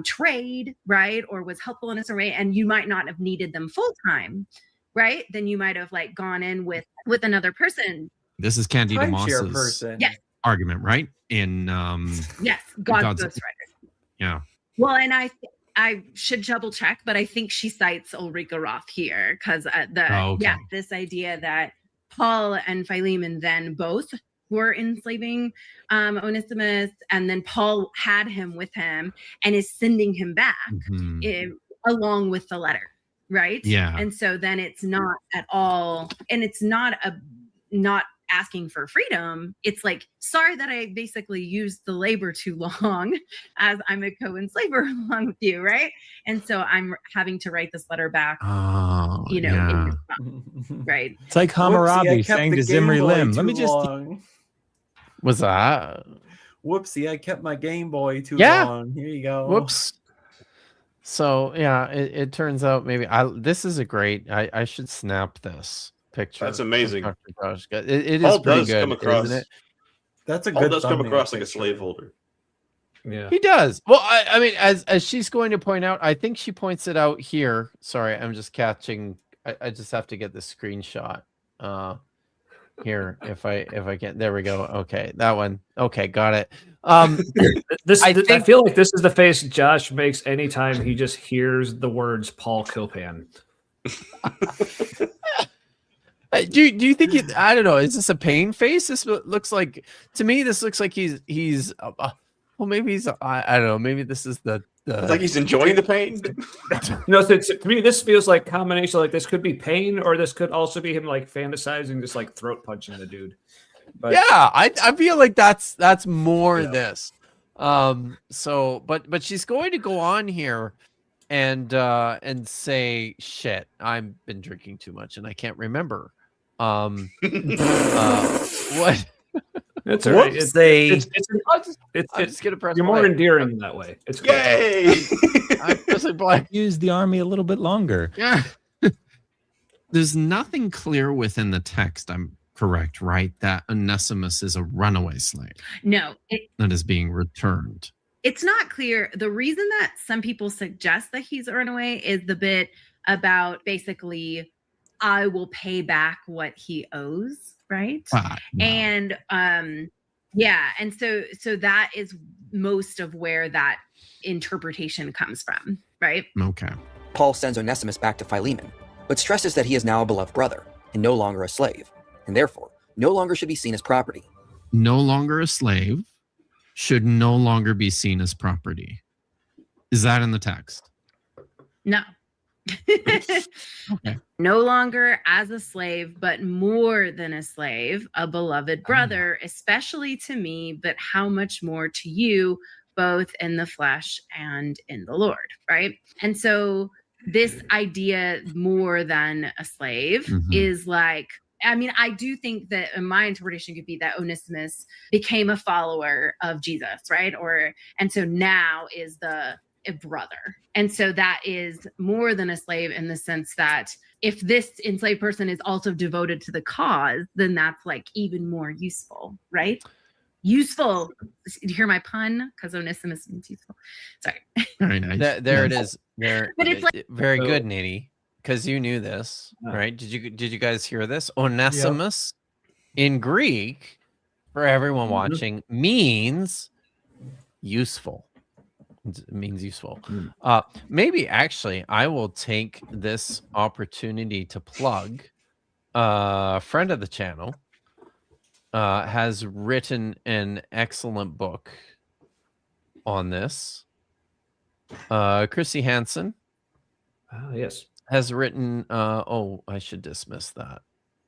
trade, right, or was helpful in a certain way, and you might not have needed them full time, right? Then you might have like gone in with another person. This is Candida Timeshare Moss's person. Yes. argument, right? In Yes, God's Ghostwriter. Yeah. Well, and I should double check, but I think she cites Ulrika Roth here because this idea that Paul and Philemon then both were enslaving Onesimus, and then Paul had him with him and is sending him back along with the letter, right? Yeah. And so then it's not at all, and it's not asking for freedom. It's like, sorry that I basically used the labor too long, as I'm a co-enslaver along with you, right? And so I'm having to write this letter back, in response, right? It's like Hammurabi saying to Zimri Lim, "Let me just." Was that? Whoopsie! I kept my Game Boy too Yeah. long. Here you go. Whoops. So yeah, it turns out maybe this is a great. I should snap this picture. That's amazing. Dr. Josh. It Paul is pretty does good, come across. isn't it? That's a Paul good. does come thumbnail across like a picture. slaveholder. Yeah. He does. Well, I mean, as she's going to point out, I think she points it out here. Sorry, I'm just catching. I just have to get the screenshot. Here, if I can. There we go. Okay, that one. Okay, got it. I feel like this is the face Josh makes anytime he just hears the words Paul Kilpan. Do you think I don't know? Is this a pain face? This looks like, to me, this looks like he's well, maybe he's I don't know. Maybe this is the It's like he's enjoying the pain. No, to me, this feels like combination. Like this could be pain, or this could also be him like fantasizing, just like throat punching the dude. But yeah, I feel like that's more this. So, but she's going to go on here and say, shit, I've been drinking too much and I can't remember. What? It's all right. It's just gonna press You're more play. endearing that way. It's cool. Yay! I'm just like black. Use the army a little bit longer. Yeah. There's nothing clear within the text, I'm correct, right? That Onesimus is a runaway slave No, that is being returned. it's not clear. The reason that some people suggest that he's a runaway is the bit about basically, I will pay back what he owes, right? No. And and so that is most of where that interpretation comes from, right? Okay. Paul sends Onesimus back to Philemon, but stresses that he is now a beloved brother and no longer a slave, and therefore no longer should be seen as property. No longer a slave should no longer be seen as property. Is that in the text? No. Okay. No longer as a slave, but more than a slave, a beloved brother, especially to me, but how much more to you, both in the flesh and in the Lord, right? And so this idea more than a slave is like, I mean, I do think that my interpretation could be that Onesimus became a follower of Jesus, right? And so now is a brother. And so that is more than a slave in the sense that if this enslaved person is also devoted to the cause, then that's like even more useful, right? Useful. Did you hear my pun? Because Onesimus means useful. Sorry. Very nice. There it is. There. But it's like- very good, Nitty, because you knew this, right? Did you guys hear this? Onesimus in Greek, for everyone watching, means useful. It means useful. Maybe actually I will take this opportunity to plug a friend of the channel has written an excellent book on this. Chrissy Hansen yes, has written I should dismiss that,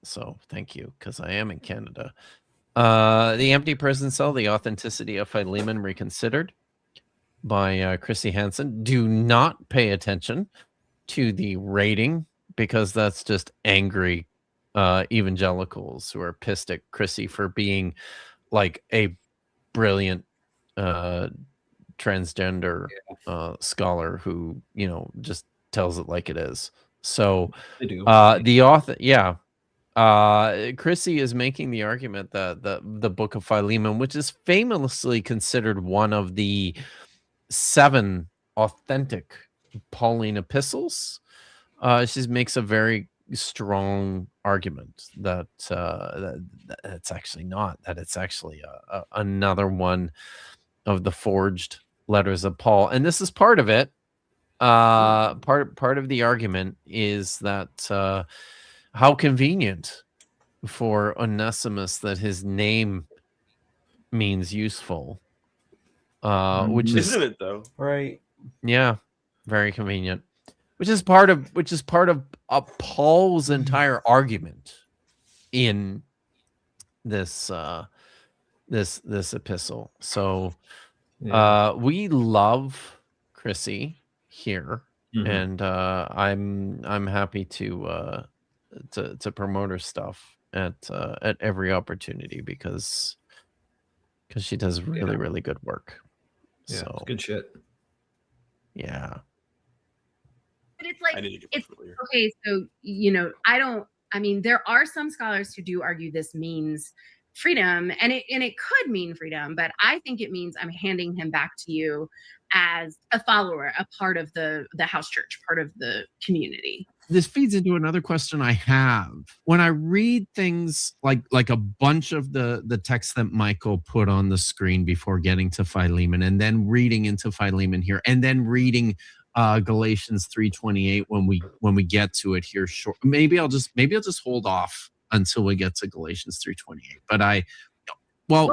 so thank you, because I am in Canada. The Empty Prison Cell, The Authenticity of Philemon Reconsidered, by Chrissy Hansen. Do not pay attention to the rating, because that's just angry evangelicals who are pissed at Chrissy for being like a brilliant transgender scholar who, you know, just tells it like it is. So the author, Chrissy is making the argument that the Book of Philemon, which is famously considered one of the 7 authentic Pauline epistles, she makes a very strong argument that it's actually not, that it's actually another one of the forged letters of Paul. And this is part of it. Part of the argument is that how convenient for Onesimus that his name means useful, which is, isn't it though? Right. Yeah, very convenient. Which is part of Paul's entire argument in this this epistle. So we love Chrissy here, and I'm happy to promote her stuff at every opportunity, because she does really good work. Yeah, so it's good shit. Yeah. But it's like, it's okay. So, you know, I mean, there are some scholars who do argue this means freedom, and it could mean freedom, but I think it means I'm handing him back to you as a follower, a part of the house church, part of the community. This feeds into another question I have. When I read things like a bunch of the text that Michael put on the screen before getting to Philemon, and then reading into Philemon here, and then reading Galatians 3:28 when we get to it here short. Maybe I'll just hold off until we get to Galatians 3:28. But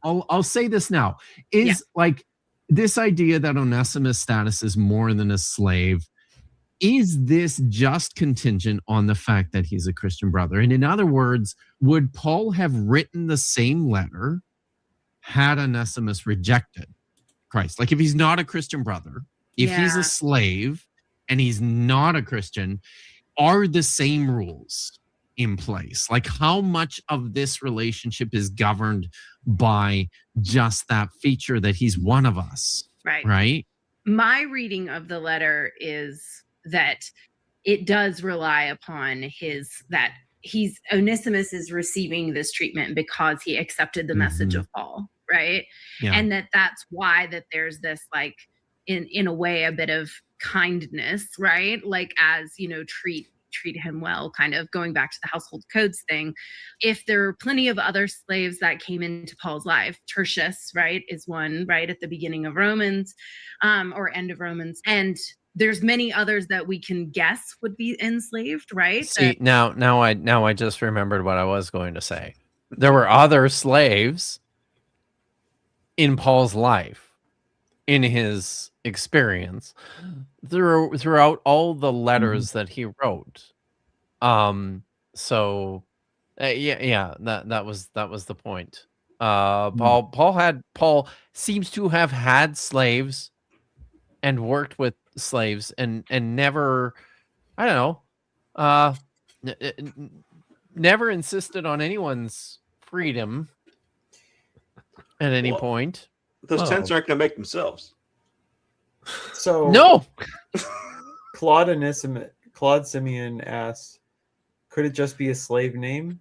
I'll say this now. Is like this idea that Onesimus' status is more than a slave, is this just contingent on the fact that he's a Christian brother? And in other words, would Paul have written the same letter had Onesimus rejected Christ? Like if he's not a Christian brother, if he's a slave and he's not a Christian, are the same rules in place? Like how much of this relationship is governed by just that feature that he's one of us? Right? My reading of the letter is that it does rely upon Onesimus is receiving this treatment because he accepted the message of Paul, right? Yeah. And that's why that there's this like in a way a bit of kindness, right? Like as, you know, treat him well, kind of going back to the household codes thing. If there are plenty of other slaves that came into Paul's life, Tertius, right, is one right at the beginning of Romans, or end of Romans, and there's many others that we can guess would be enslaved, right? See, now I just remembered what I was going to say. There were other slaves in Paul's life. in his experience throughout all the letters that he wrote. So that was the point. Paul seems to have had slaves and worked with slaves and never, I don't know, never insisted on anyone's freedom at any point. Those tents aren't going to make themselves. So no. Claude Simeon asked, could it just be a slave name?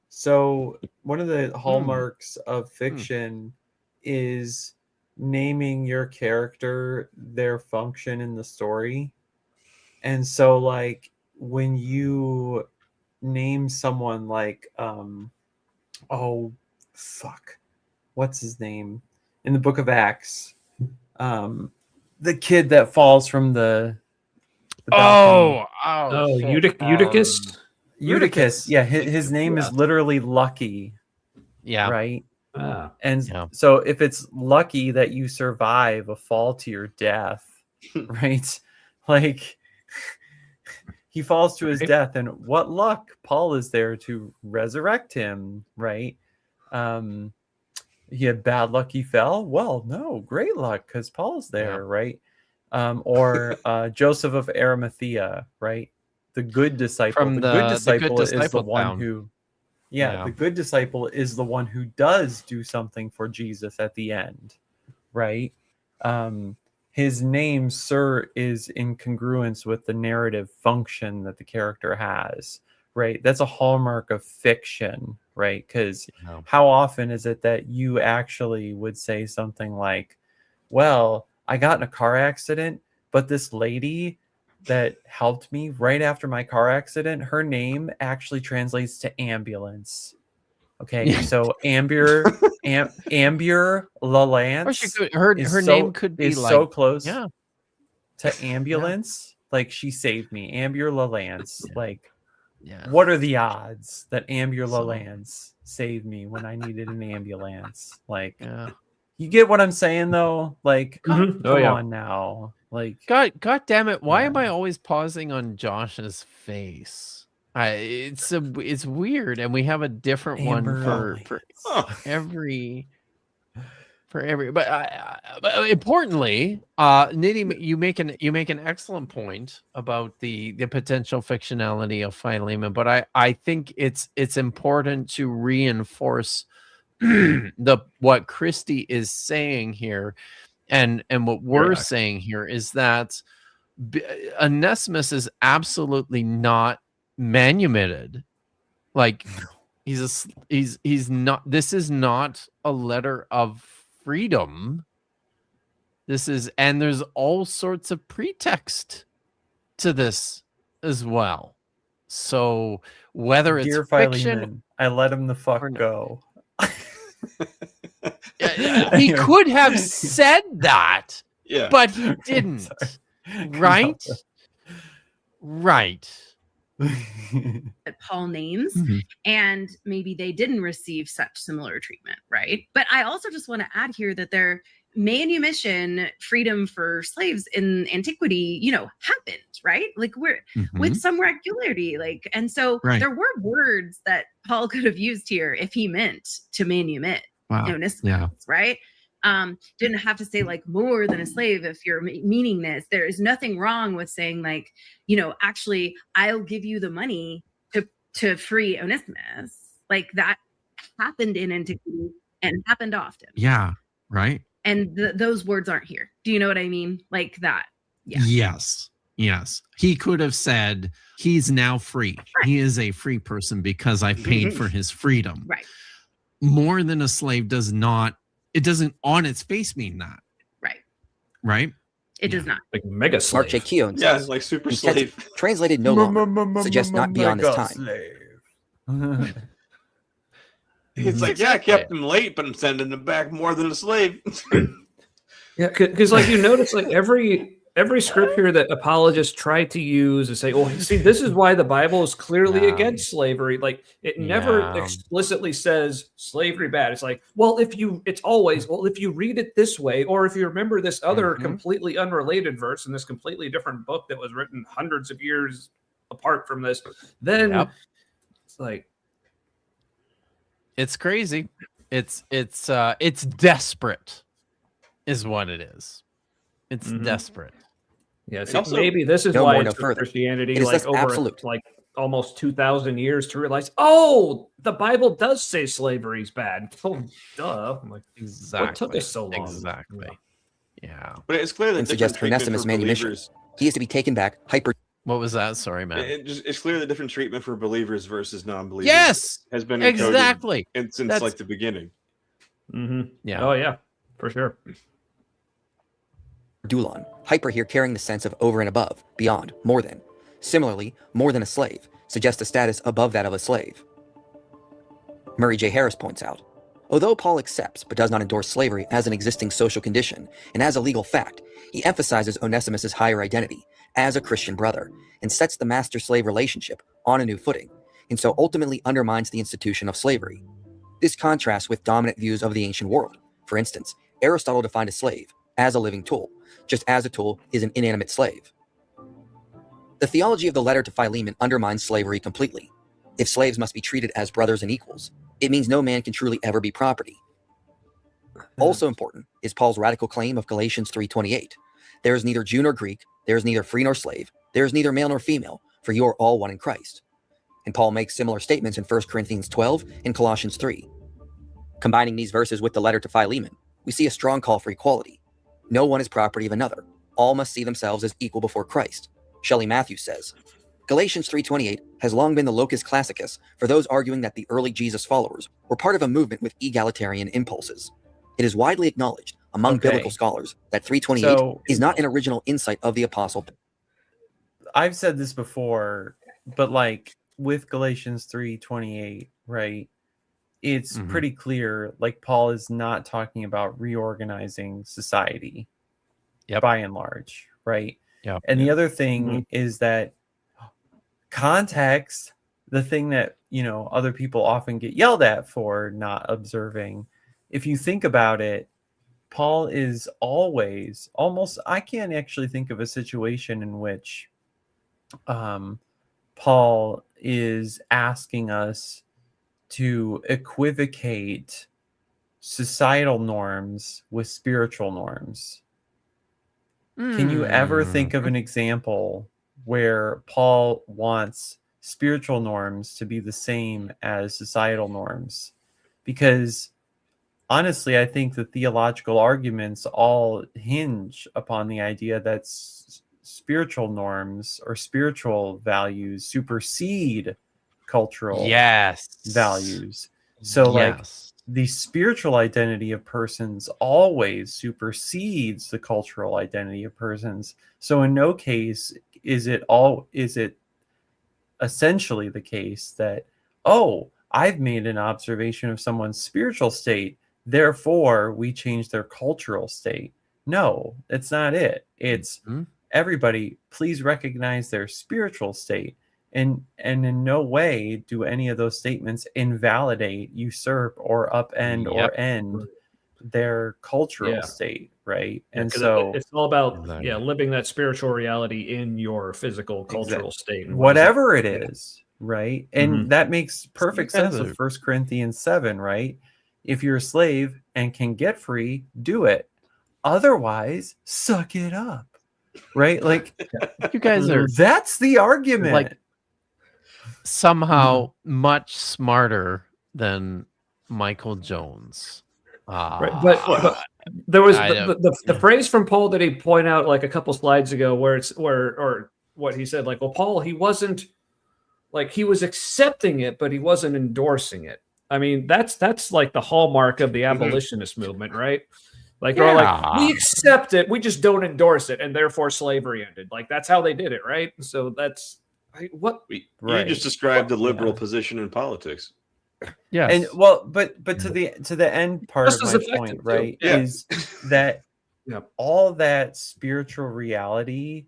So one of the hallmarks of fiction is naming your character their function in the story. And so like when you name someone like what's his name in the book of Acts, the kid that falls from the Eutychus. Eutychus. Yeah, his name is literally Lucky. Yeah. Right. And so if it's lucky that you survive a fall to your death, right? Like he falls to his death, and what luck Paul is there to resurrect him, right? He had bad luck he fell. Well, no, great luck because Paul's there, right? Or Joseph of Arimathea, right? The good disciple. From the good disciple is the disciple one town. who, the good disciple is the one who does do something for Jesus at the end, right? His name, Sir, is in congruence with the narrative function that the character has, right? That's a hallmark of fiction, right? Because how often is it that you actually would say something like, well, I got in a car accident, but this lady that helped me right after my car accident, her name actually translates to ambulance. Okay, so Ambier Lalance. Her name could be like so close to ambulance. Like she saved me. Ambier Lalance. Like, what are the odds that Ambier Lalance saved me when I needed an ambulance? Like, you get what I'm saying though? Like, come on now. Like, God damn it! Why am I always pausing on Josh's face? It's weird, and we have a different one for every. But importantly, Nitty, you make an excellent point about the potential fictionality of Philemon. But I think it's important to reinforce what Christy is saying here, and what we're saying here is that Onesimus is absolutely not manumitted. Like he's not. This is not a letter of freedom. And there's all sorts of pretext to this as well. So whether it's fiction, Philemon, I let him the fuck go. He could have said that, but he didn't. Right? Right. That Paul names, and maybe they didn't receive such similar treatment, right? But I also just want to add here that their manumission freedom for slaves in antiquity, happened, right? Like with some regularity, like, and so there were words that Paul could have used here if he meant to manumit, right? Didn't have to say like more than a slave if you're meaning this. There is nothing wrong with saying like, actually, I'll give you the money to free Onesimus. Like that happened in antiquity and happened often. Yeah, right. And those words aren't here. Do you know what I mean? Like that. Yeah. Yes. He could have said he's now free. Right. He is a free person because I've paid for his freedom. Right. More than a slave does not. It doesn't on its face mean that. Right. Right? It does not. Like mega slave. Mark J. Keown Yeah, says, it's like super slave. translated no longer, suggests not beyond his time. It's like, I kept him late, but I'm sending him back more than a slave. Yeah, because like you notice, like every every scripture that apologists try to use and say, "Oh, see, this is why the Bible is clearly against slavery." Like it never explicitly says slavery bad. It's like, well, it's always, well, if you read it this way, or if you remember this other completely unrelated verse in this completely different book that was written hundreds of years apart from this, then it's like, it's crazy. It's desperate, is what it is. It's desperate. Yeah, so maybe this is why it took Christianity like over absolute. like almost 2,000 years to realize, oh, the Bible does say slavery's bad. Oh, duh. I'm like, exactly. What took us so long? Exactly. Yeah. But it's clear that and suggest Onesimus' manumission. He is to be taken back. What was that? Sorry, man. It's clear that different treatment for believers versus non-believers. Yes, has been exactly since like the beginning. Yeah. Oh yeah, for sure. Dulon. Hyper here carrying the sense of over and above, beyond, more than. Similarly, more than a slave suggests a status above that of a slave. Murray J. Harris points out, although Paul accepts but does not endorse slavery as an existing social condition and as a legal fact, he emphasizes Onesimus' higher identity as a Christian brother and sets the master-slave relationship on a new footing, and so ultimately undermines the institution of slavery. This contrasts with dominant views of the ancient world. For instance, Aristotle defined a slave as a living tool, just as a tool is an inanimate slave. The theology of the letter to Philemon undermines slavery completely. If slaves must be treated as brothers and equals, it means no man can truly ever be property. Also important is Paul's radical claim of Galatians 3:28. There is neither Jew nor Greek, there is neither free nor slave, there is neither male nor female, for you are all one in Christ. And Paul makes similar statements in 1 Corinthians 12 and Colossians 3. Combining these verses with the letter to Philemon, we see a strong call for equality. No one is property of another. All must see themselves as equal before Christ. Shelley Matthews says, Galatians 3:28 has long been the locus classicus for those arguing that the early Jesus followers were part of a movement with egalitarian impulses. It is widely acknowledged among biblical scholars that 3:28 is not an original insight of the apostle. I've said this before, but like with Galatians 3:28, right? It's pretty clear, like Paul is not talking about reorganizing society by and large, right? And the other thing is that context, the thing that, you know, other people often get yelled at for not observing. If you think about it, Paul is always I can't actually think of a situation in which Paul is asking us to equivocate societal norms with spiritual norms. Can you ever think of an example where Paul wants spiritual norms to be the same as societal norms? Because honestly, I think the theological arguments all hinge upon the idea that spiritual norms or spiritual values supersede cultural values. So like the spiritual identity of persons always supersedes the cultural identity of persons. So in no case is it essentially the case that, oh, I've made an observation of someone's spiritual state, therefore we change their cultural state. No, it's not it. It's everybody, please recognize their spiritual state. And in no way do any of those statements invalidate, usurp, or upend or end their cultural state, right? And so it's all about living that spiritual reality in your physical cultural state, whatever it is, right? And that makes perfect sense of 1 Corinthians 7, right? If you're a slave and can get free, do it. Otherwise, suck it up, right? Like you guys are, that's the argument. Like somehow much smarter than Michael Jones. Right. But there was the phrase from Paul that he pointed out like a couple slides ago where what he said, like, well, Paul, he wasn't like, he was accepting it, but he wasn't endorsing it. I mean, that's like the hallmark of the abolitionist movement, right? Like they're like, we accept it, we just don't endorse it, and therefore slavery ended. Like that's how they did it, right? So that's what you just described the liberal position in politics. And well, but to the end part of my point, right, is that all that spiritual reality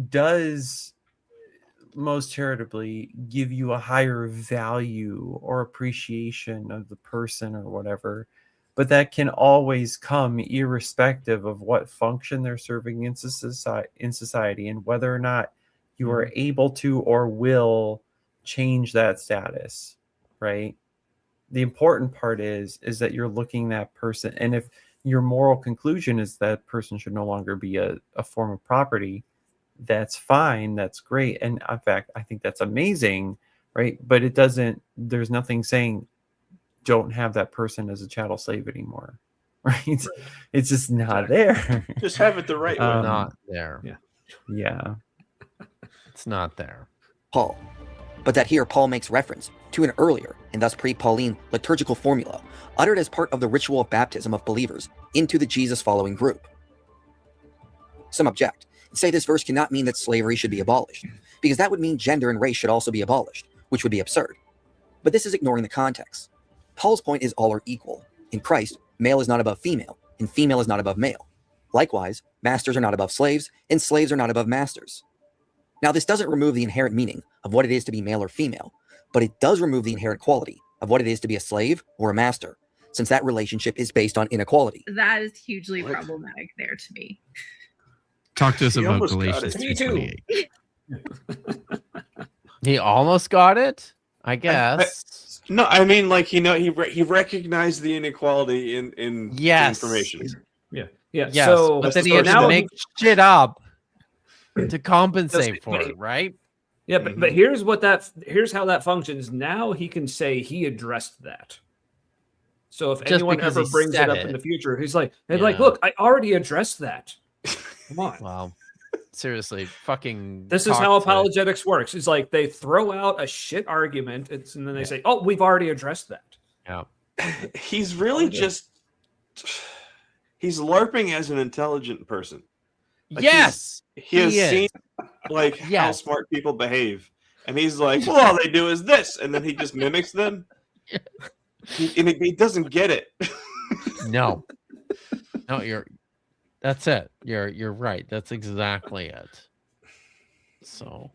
does most charitably give you a higher value or appreciation of the person or whatever, but that can always come irrespective of what function they're serving in society and whether or not you are able to or will change that status, right? The important part is that you're looking that person, and if your moral conclusion is that person should no longer be a form of property, that's fine, that's great, and in fact I think that's amazing, right? But it doesn't, there's nothing saying don't have that person as a chattel slave anymore, right? It's just not there. Just have it the right way. Not there. Yeah. It's not there. Paul. But that here Paul makes reference to an earlier and thus pre-Pauline liturgical formula uttered as part of the ritual of baptism of believers into the Jesus-following group. Some object and say this verse cannot mean that slavery should be abolished, because that would mean gender and race should also be abolished, which would be absurd. But this is ignoring the context. Paul's point is all are equal. In Christ, male is not above female, and female is not above male. Likewise, masters are not above slaves, and slaves are not above masters. Now, this doesn't remove the inherent meaning of what it is to be male or female, but it does remove the inherent quality of what it is to be a slave or a master, since that relationship is based on inequality. That is hugely problematic there to me. Talk to us He about almost got Galatians it. Me too. 2:28. He almost got it, I guess. No, I mean, like, he recognized the inequality in the information. Yeah. Yes, So but then he had to make shit up to compensate for but it, right? Yeah, but here's how that functions. Now he can say he addressed that. So if Just anyone because ever he brings said it up it. in the future, he's like, Yeah. look, I already addressed that. Come on. Wow. Seriously, fucking. This is how apologetics works. It's like they throw out a shit argument, and then they say, "Oh, we've already addressed that." Yeah. He's really he's LARPing as an intelligent person. Like, yes, he has is. seen like how smart people behave, and he's like, "Well, all they do is this," and then he just mimics them. He doesn't get it. No, that's it. You're right. That's exactly it. So,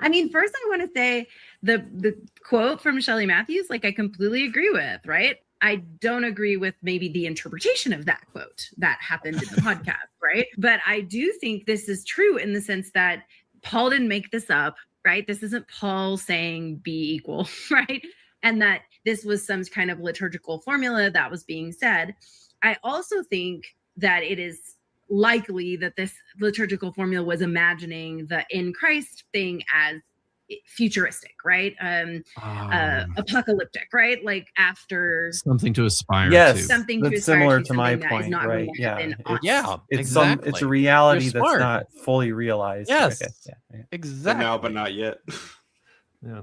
I mean, first I want to say the quote from Shelley Matthews, like I completely agree with, right? I don't agree with maybe the interpretation of that quote that happened in the podcast, right? But I do think this is true in the sense that Paul didn't make this up, right? This isn't Paul saying be equal, right? And that this was some kind of liturgical formula that was being said. I also think that it is likely that this liturgical formula was imagining the in Christ thing as futuristic, right? Apocalyptic, right? Like after something to aspire yes, to. something that's to aspire similar to, to my something that is point, not right? going to happen on- It's a reality You're that's smart. not fully realized. Yes, yeah. exactly. Now, but not yet.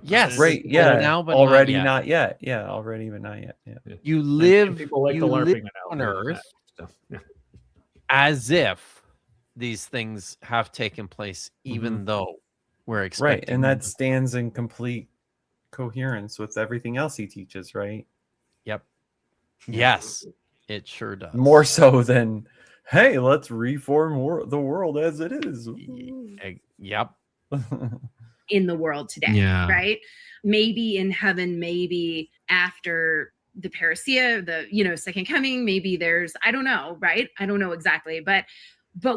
Yes, right. Yeah, now, but already not yet. Yeah, already, but not yet. Yeah. You live, And people like you the LARPing live on analogy. Earth So, yeah. as if these things have taken place, even though we're expecting. Right, and that stands in complete coherence with everything else he teaches, right? Yep. Yes, it sure does. More so than, hey, let's reform the world as it is. Yep. in the world today, Yeah. right? Maybe in heaven, maybe after the parousia, the second coming, maybe there's, I don't know, right? I don't know exactly, but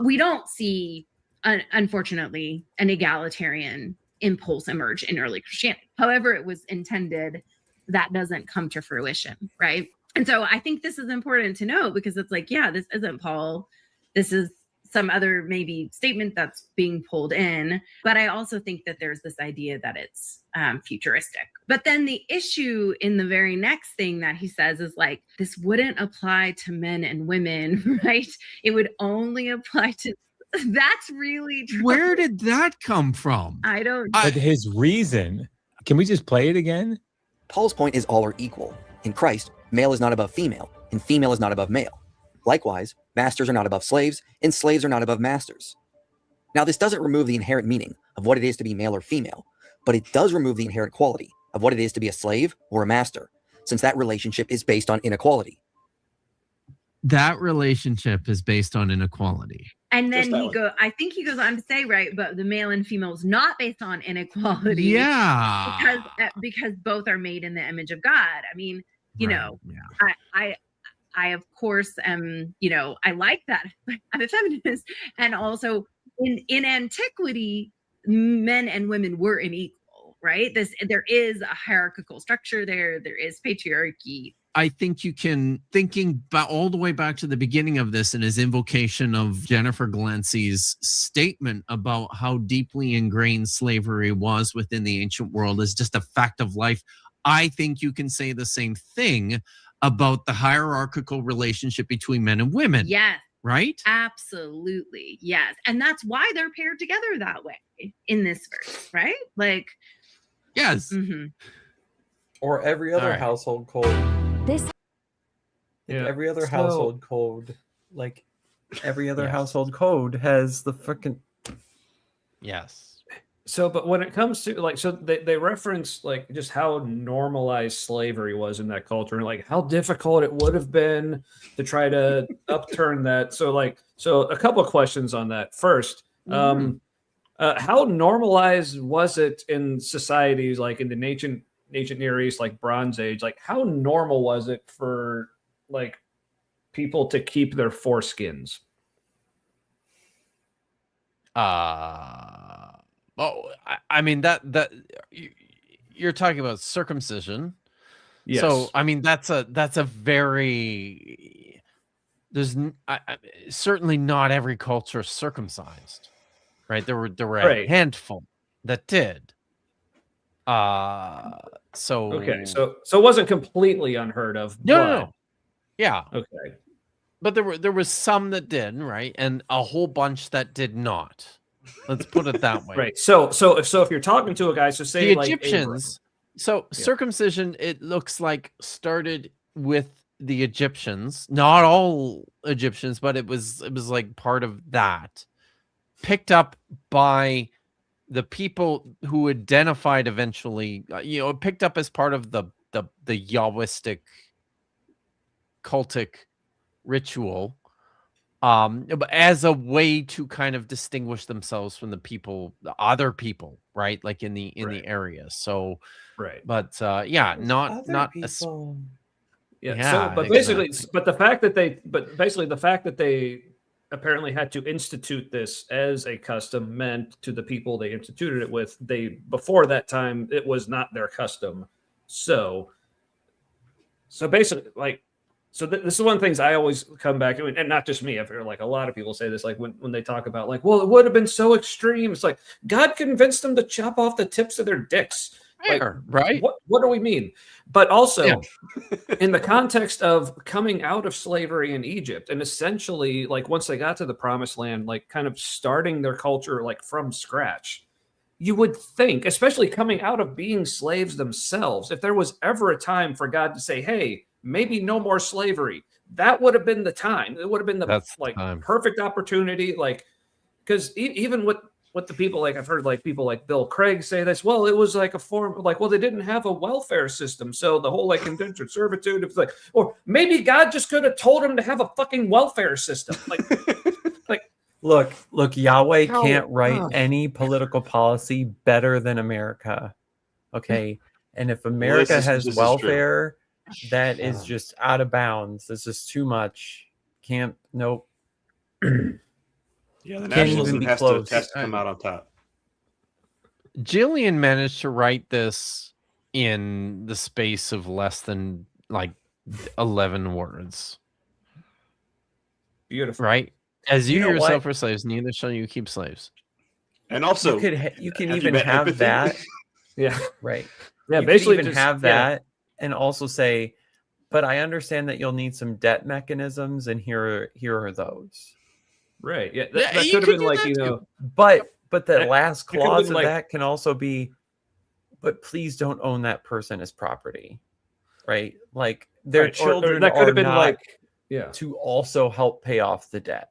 we don't see, unfortunately, an egalitarian impulse emerge in early Christianity. However it was intended, that doesn't come to fruition, right? And so I think this is important to know, because it's like, yeah, this isn't Paul. This is some other maybe statement that's being pulled in. But I also think that there's this idea that it's futuristic. But then the issue in the very next thing that he says is like, this wouldn't apply to men and women, right? It would only apply to, that's really true. Where did that come from? I don't But his reason, can we just play it again? Paul's point is all are equal. In Christ, male is not above female, and female is not above male. Likewise, masters are not above slaves, and slaves are not above masters. Now, this doesn't remove the inherent meaning of what it is to be male or female, but it does remove the inherent quality of what it is to be a slave or a master, since that relationship is based on inequality. that relationship is based on inequality. And then I think he goes on to say, right, but the male and female is not based on inequality. Yeah. Because both are made in the image of God. I mean, I of course am, I like that. I'm a feminist. And also in antiquity, men and women were unequal, right? There is a hierarchical structure there. There is patriarchy. I think you can, thinking all the way back to the beginning of this and his invocation of Jennifer Glancy's statement about how deeply ingrained slavery was within the ancient world is just a fact of life. I think you can say the same thing about the hierarchical relationship between men and women. Yes. Right? Absolutely. Yes. And that's why they're paired together that way in this verse, right? Like, yes. Mm-hmm. Or every other household code. Every other household code, like every other household code has the fucking. Yes. So, but when it comes to like, so they reference like just how normalized slavery was in that culture and like how difficult it would have been to try to upturn that. So a couple of questions on that. First, how normalized was it in societies like in the ancient Near East, like Bronze Age? Like how normal was it for like people to keep their foreskins? I mean that you're talking about circumcision. Yes. So I mean that's a very certainly not every culture circumcised, right? There were a handful that did. So okay, so it wasn't completely unheard of. No. Yeah. Okay. But there was some that did, right? And a whole bunch that did not. Let's put it that way. Right. So if you're talking to a guy, so say the like Egyptians, circumcision, it looks like started with the Egyptians, not all Egyptians, but it was like part of that, picked up by the people who identified eventually, picked up as part of the Yahwistic cultic ritual, as a way to kind of distinguish themselves from the other people, right? Like in the area. So, right. But not people. But the fact that they apparently had to institute this as a custom meant to the people they instituted it with, before that time it was not their custom. So basically, like, this is one of the things I always come back to, and not just me. I've heard like a lot of people say this, like when they talk about like, well, it would have been so extreme. It's like God convinced them to chop off the tips of their dicks. Like, right? What do we mean? But also, in the context of coming out of slavery in Egypt, and essentially, like once they got to the Promised Land, like kind of starting their culture like from scratch, you would think, especially coming out of being slaves themselves, if there was ever a time for God to say, "Hey, maybe no more slavery," that would have been the time. It would have been the perfect opportunity. Like, because even with the people, like I've heard like people like Bill Craig say this, well, it was like a form of like, well, they didn't have a welfare system. So the whole like indentured servitude, it's like, or maybe God just could have told him to have a fucking welfare system. Like, look, Yahweh can't write any political policy better than America. Okay. And if America has welfare, that is just out of bounds. This is too much. Nope. Yeah, the nationalism has to come out on top. Jillian managed to write this in the space of less than like 11 words. Beautiful, right? As you yourself are slaves, neither shall you keep slaves. And also, you can even have that. Yeah, right. Yeah, you basically can even have that, and also say, but I understand that you'll need some debt mechanisms, and here are those. Right. Yeah. That could have been like, but the last clause of that can also be, but please don't own that person as property. Right. Like their children or that could have been not like, to also help pay off the debt.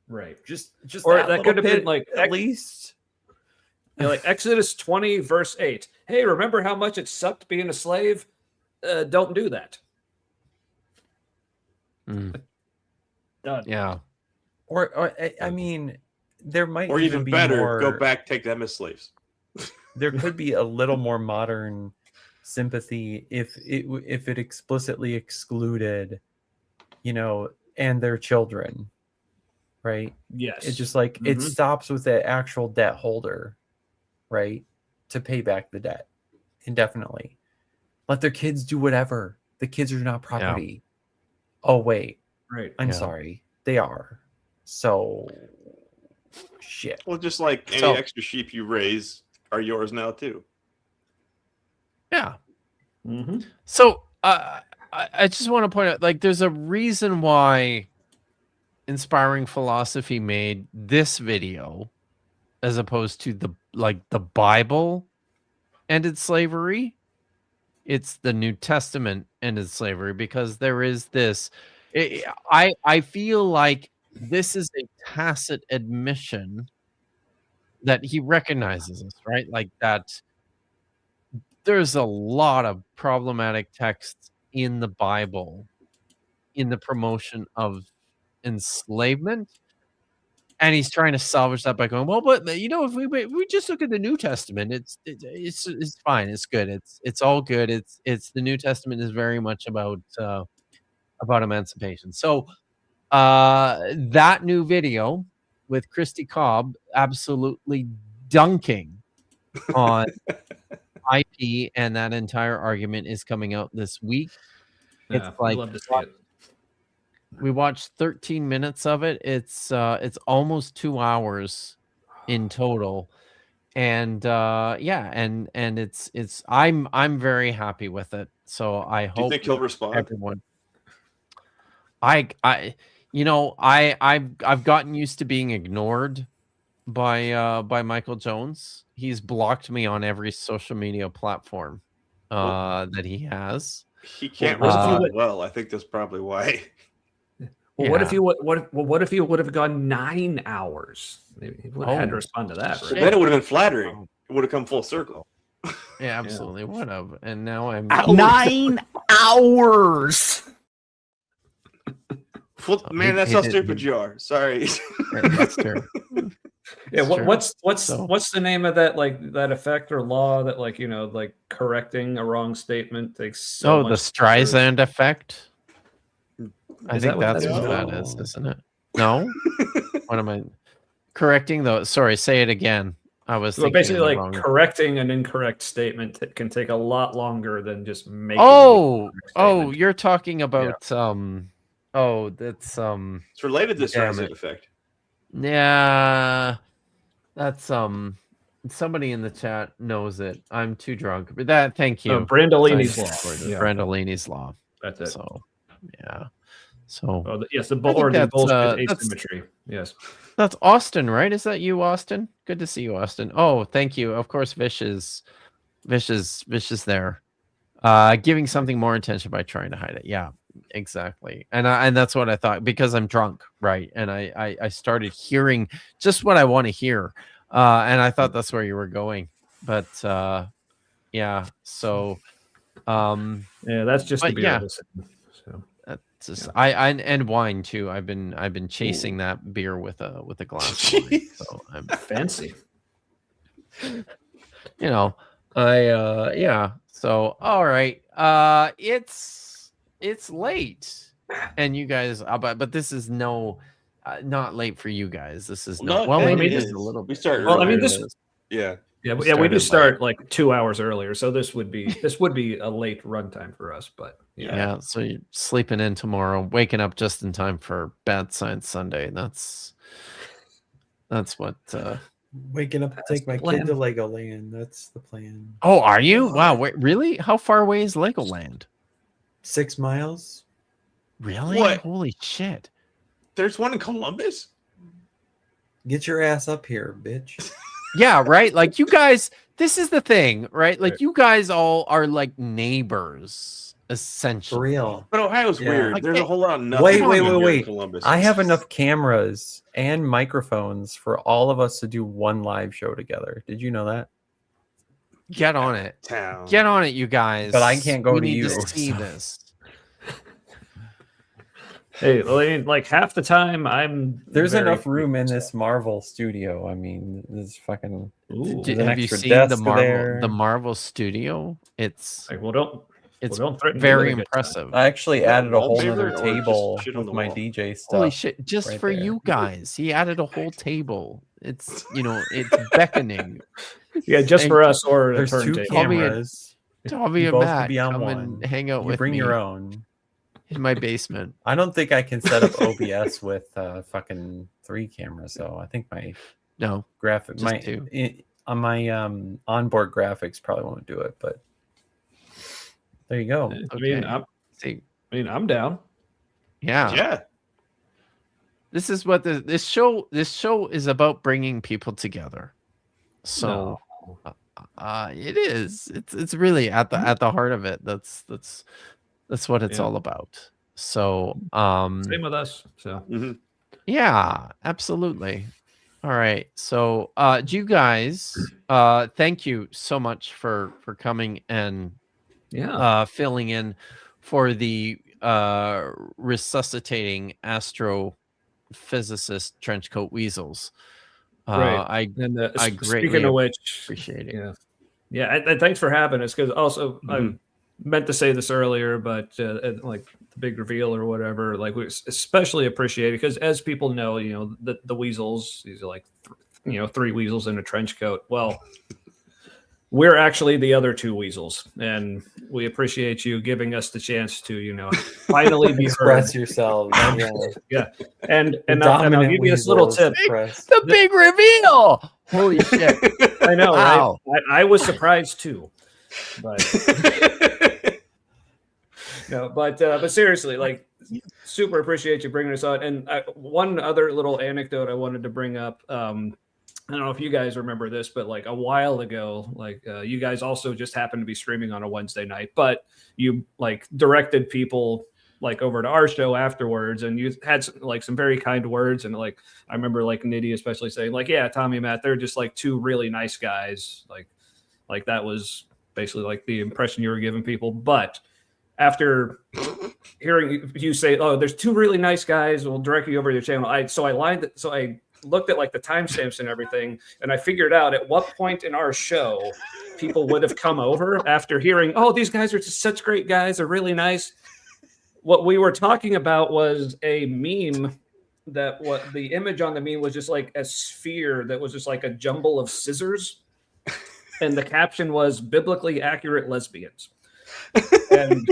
Right. Just or that could have been like at least. Like Exodus 20 verse 8. Hey, remember how much it sucked being a slave? Don't do that. Done. Yeah. Or I mean, there might Or even be better, more, go back, take them as slaves. there could be a little more modern sympathy if it explicitly excluded, and their children, right? Yes. It's just like it stops with the actual debt holder, right, to pay back the debt indefinitely. Let their kids do whatever. The kids are not property. Oh wait, right? I'm sorry, they are. So shit. Well, just like any extra sheep you raise are yours now too. Yeah. So I just want to point out, like, there's a reason why Inspiring Philosophy made this video as opposed to the Bible ended slavery. It's the New Testament ended slavery, because there is this. I feel like this is a tacit admission that he recognizes us, right? Like that. There's a lot of problematic texts in the Bible in the promotion of enslavement, and he's trying to salvage that by going, well, but if we just look at the New Testament, it's fine, it's good, it's all good, it's the New Testament is very much about emancipation. So that new video with Christy Cobb absolutely dunking on IP, and that entire argument is coming out this week. It's like, love to see it. We watched 13 minutes of it. It's almost 2 hours in total, and and it's I'm very happy with it. So I hope. Do you think he'll respond? Everyone. I've gotten used to being ignored by Michael Jones. He's blocked me on every social media platform that he has. He can't respond well. I think that's probably why. Well, what if he would have gone 9 hours? He would have had to respond to that. Right? Then it would have been flattering. It would have come full circle. Yeah, absolutely would have. And now I'm 9 hours. Man, that's how stupid you are. Sorry. That's true. Yeah, what's the name of that, like, that effect or law that, like, like correcting a wrong statement takes so much the Streisand effect? I think what that's that what is? that is, isn't it? No? What am I correcting though? Sorry, say it again. I was Well, thinking basically of the like wrong... correcting an incorrect statement that can take a lot longer than just making. You're talking about that's it's related to the Streisand effect. Yeah, that's somebody in the chat knows it. I'm too drunk. But thank you. Brandolini's law. Yeah. Brandolini's law. That's it. So yeah. So yes, the bullshit asymmetry. Yes. That's Austin, right? Is that you, Austin? Good to see you, Austin. Oh, thank you. Of course, Vish is there. Giving something more attention by trying to hide it. Yeah, exactly. And that's what I thought, because I'm drunk, right? And I started hearing just what I want to hear. And I thought that's where you were going. But yeah, so that's just to be honest. So that's just and wine too. I've been chasing that beer with a glass of wine. So I'm fancy. So all right. It's late, and you guys, but this is not late for you guys. This is maybe this is a little. We start. Well, I mean, we do start like 2 hours earlier, so this would be a late runtime for us. But yeah, so you're sleeping in tomorrow, waking up just in time for Bad Science Sunday. That's what. Waking up to take my kid to Legoland. That's the plan. Oh, are you? Wow, wait, really? How far away is Legoland? 6 miles. Really? What? Holy shit! There's one in Columbus. Get your ass up here, bitch. Yeah, right. Like, you guys. This is the thing, right? Like, you guys all are like neighbors, essentially. For real. But Ohio's weird. There's a whole lot of nothing. Wait. Columbus. I have enough cameras and microphones for all of us to do one live show together. Did you know that? Get on it. Town. Get on it, you guys. But I can't go we to need you. to see this. Hey, like half the time There's very enough room in this Marvel studio. I mean, there's fucking. There's an Have you extra seen desk there. the Marvel studio? It's don't threaten to very litigate. impressive. I actually added a whole wallpaper other or just table shit on with the my wall? DJ stuff. Holy shit! Just right for there. you guys, he added a whole table. It's it's beckoning. Yeah, just for us or There's two turntable. cameras. Tommy You and both Matt, can be on come one. and hang out You with bring me your own. in my basement. I don't think I can set up OBS with fucking 3 cameras though. I think my graphic just my 2. On my onboard graphics probably won't do it, but there you go. Okay. I'm down. Yeah. This is what this show is about, bringing people together. So it is. It's really at the heart of it. That's what it's all about. So Same with us. So yeah, absolutely. All right. So do you guys thank you so much for coming and filling in for the resuscitating astrophysicist trenchcoat weasels. Right. I greatly speaking of which, appreciate it. Yeah, and thanks for having us, because also I meant to say this earlier, but like the big reveal or whatever, like we especially appreciate it because, as people know, the weasels, these are like 3 weasels in a trench coat. Well, we're actually the other 2 weasels, and we appreciate you giving us the chance to finally be Express heard. yourselves. Yeah. And I'll dominant give you this little weasels tip. The big reveal. Holy shit. I know, Wow. right? I was surprised too. But but seriously, like, super appreciate you bringing us on. And one other little anecdote I wanted to bring up. I don't know if you guys remember this, but like a while ago, like you guys also just happened to be streaming on a Wednesday night, but you like directed people like over to our show afterwards, and you had some very kind words. And like, I remember like Nitty especially saying like, yeah, Tommy and Matt, they're just like 2 really nice guys. Like that was basically like the impression you were giving people. But after hearing you say, oh, there's 2 really nice guys, we'll direct you over to your channel. I looked at like the timestamps and everything, and I figured out at what point in our show people would have come over after hearing, oh, these guys are just such great guys, they're really nice. What we were talking about was a meme what the image on the meme was just like a sphere that was just like a jumble of scissors, and the caption was biblically accurate lesbians. And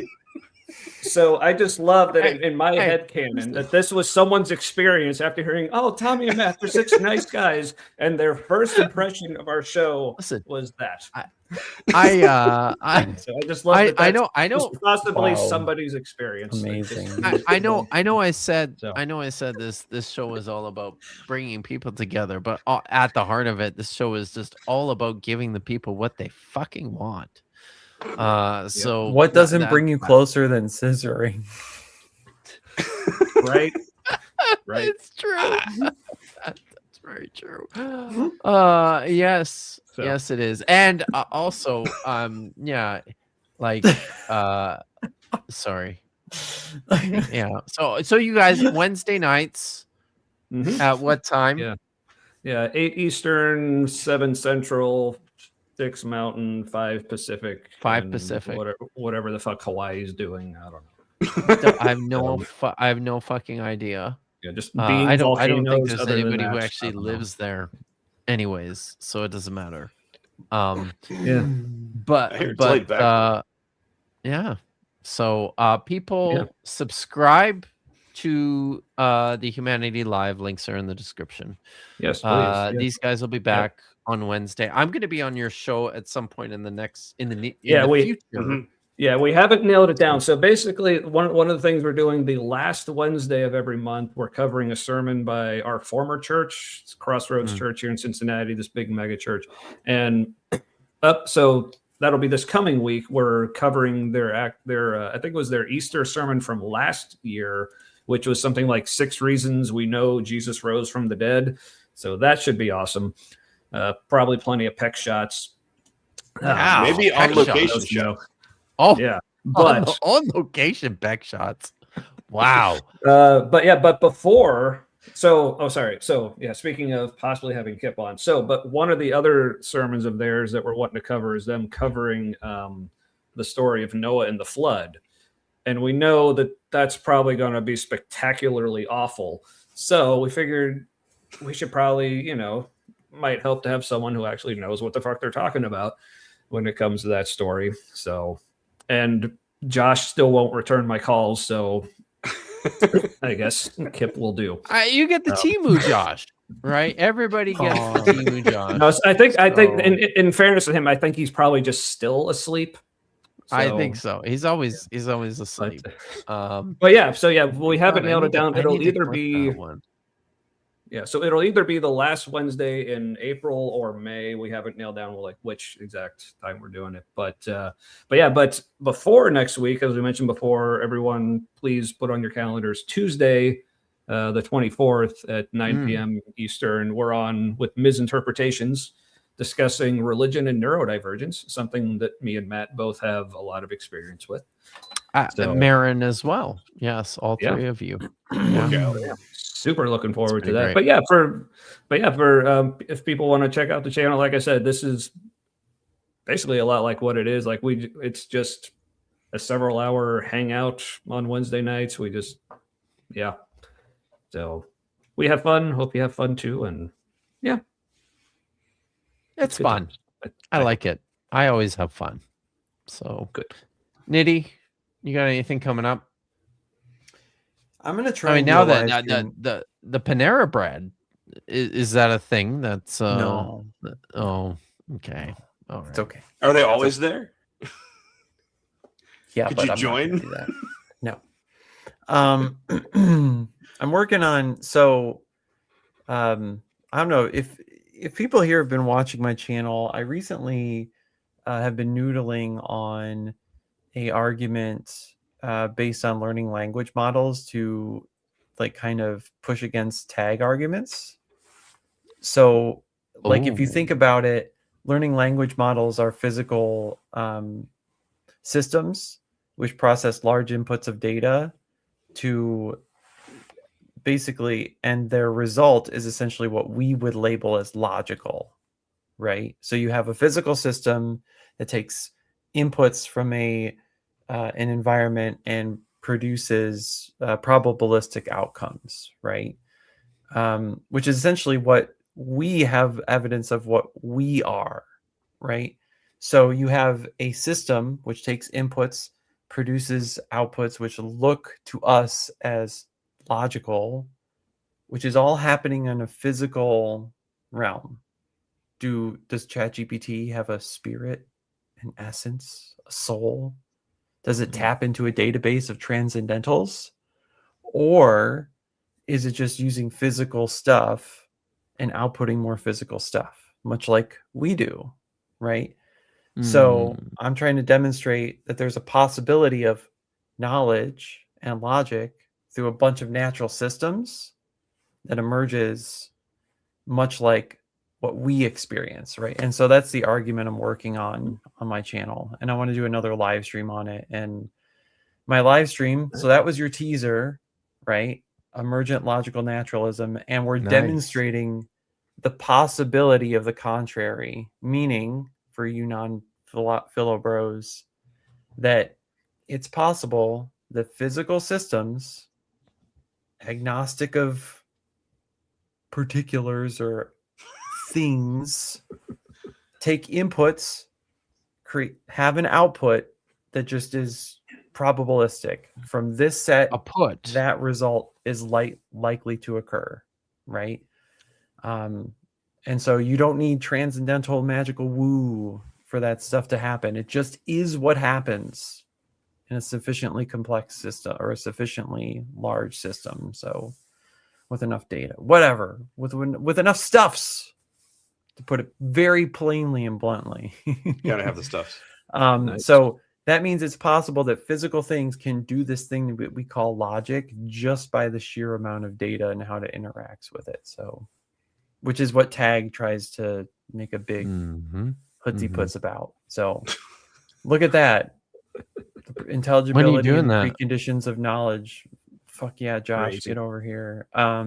so I just love that in my headcanon that this was someone's experience after hearing, oh, Tommy and Matt, they're such nice guys, and their first impression of our show was that. So I just love that. I know possibly somebody's experience. Amazing. I know I said this show is all about bringing people together, but at the heart of it, this show is just all about giving the people what they fucking want. So what doesn't bring you closer than scissoring? Right. It's true. That's very true. Yes. So. Yes, it is. And also, yeah, like, sorry. Yeah. So you guys, Wednesday nights at what time? Yeah. 8 Eastern, 7 Central, 6 Mountain, 5 Pacific. 5 Pacific. Whatever the fuck Hawaii's doing. I don't know. I have no fucking idea. Yeah, just I don't think there's anybody who actually lives there anyways, so it doesn't matter. Yeah. But yeah. So people subscribe to the Humanity Live. Links are in the description. Yes, please. These guys will be back on Wednesday. I'm going to be on your show at some point in the future. Yeah, we haven't nailed it down. So basically, one of the things we're doing the last Wednesday of every month, we're covering a sermon by our former church, it's Crossroads Church here in Cincinnati, this big mega church. And so that'll be this coming week. We're covering their I think it was their Easter sermon from last year, which was something like 6 reasons we know Jesus rose from the dead. So that should be awesome. Probably plenty of peck shots. Maybe on location show. Oh yeah, but on location back shots. Wow. But before, speaking of possibly having Kip on, but one of the other sermons of theirs that we're wanting to cover is them covering the story of Noah and the flood. And we know that that's probably going to be spectacularly awful. So we figured we should probably, might help to have someone who actually knows what the fuck they're talking about when it comes to that story. So, and Josh still won't return my calls, so I guess Kip will do. You get the Timu Josh, right? Everybody gets the Timu Josh. No, I think in fairness to him, I think he's probably just still asleep. I think so. He's always asleep. We haven't nailed it down. It'll either be so it'll either be the last Wednesday in April or May. We haven't nailed down which exact time we're doing it. But before next week, as we mentioned before, everyone please put on your calendars Tuesday, the 24th at 9 p.m. Eastern. We're on with Misinterpretations, discussing religion and neurodivergence, something that me and Matt both have a lot of experience with. Marin as well. Yes, all three of you. Yeah. Super looking forward to that. Great. For if people want to check out the channel, like I said, this is basically a lot like what it is. It's just a several hour hangout on Wednesday nights. So we have fun. Hope you have fun too. And it's fun. I like it. I always have fun. So good. Nitty, you got anything coming up? I'm gonna try. I mean, now that the Panera bread is that a thing? That's no. Oh, okay. All right. It's okay. Are they always there? Yeah, Could but you I'm join? Not gonna do that. No. I'm working on. So, I don't know if people here have been watching my channel. I recently have been noodling on a argument based on learning language models to kind of push against tag arguments. So if you think about it, learning language models are physical systems which process large inputs of data to basically, and their result is essentially what we would label as logical, right? So you have a physical system that takes inputs from an environment and produces probabilistic outcomes, right? Which is essentially what we have evidence of what we are, right? So you have a system which takes inputs, produces outputs which look to us as logical, which is all happening in a physical realm. Does ChatGPT have a spirit, an essence, a soul? Does it tap into a database of transcendentals? Or is it just using physical stuff and outputting more physical stuff, much like we do, right? So I'm trying to demonstrate that there's a possibility of knowledge and logic through a bunch of natural systems that emerges much like what we experience, right? And so that's the argument I'm working on my channel, and I want to do another live stream on it. And my live stream, so that was your teaser, right? Emergent logical naturalism, and we're demonstrating the possibility of the contrary, meaning for you non-philo bros that it's possible that physical systems, agnostic of particulars or things, take inputs, have an output that just is probabilistic. From this set, that result is likely to occur, right? And so you don't need transcendental magical woo for that stuff to happen. It just is what happens in a sufficiently complex system or a sufficiently large system. So with enough data, whatever, with enough stuffs, to put it very plainly and bluntly. You gotta have the stuffs. So that means it's possible that physical things can do this thing that we call logic just by the sheer amount of data and how it interacts with it. So, which is what Tag tries to make a big hoodsie puts about. So look at that. The intelligibility and preconditions of knowledge Fuck yeah, Josh, Crazy. get over here. I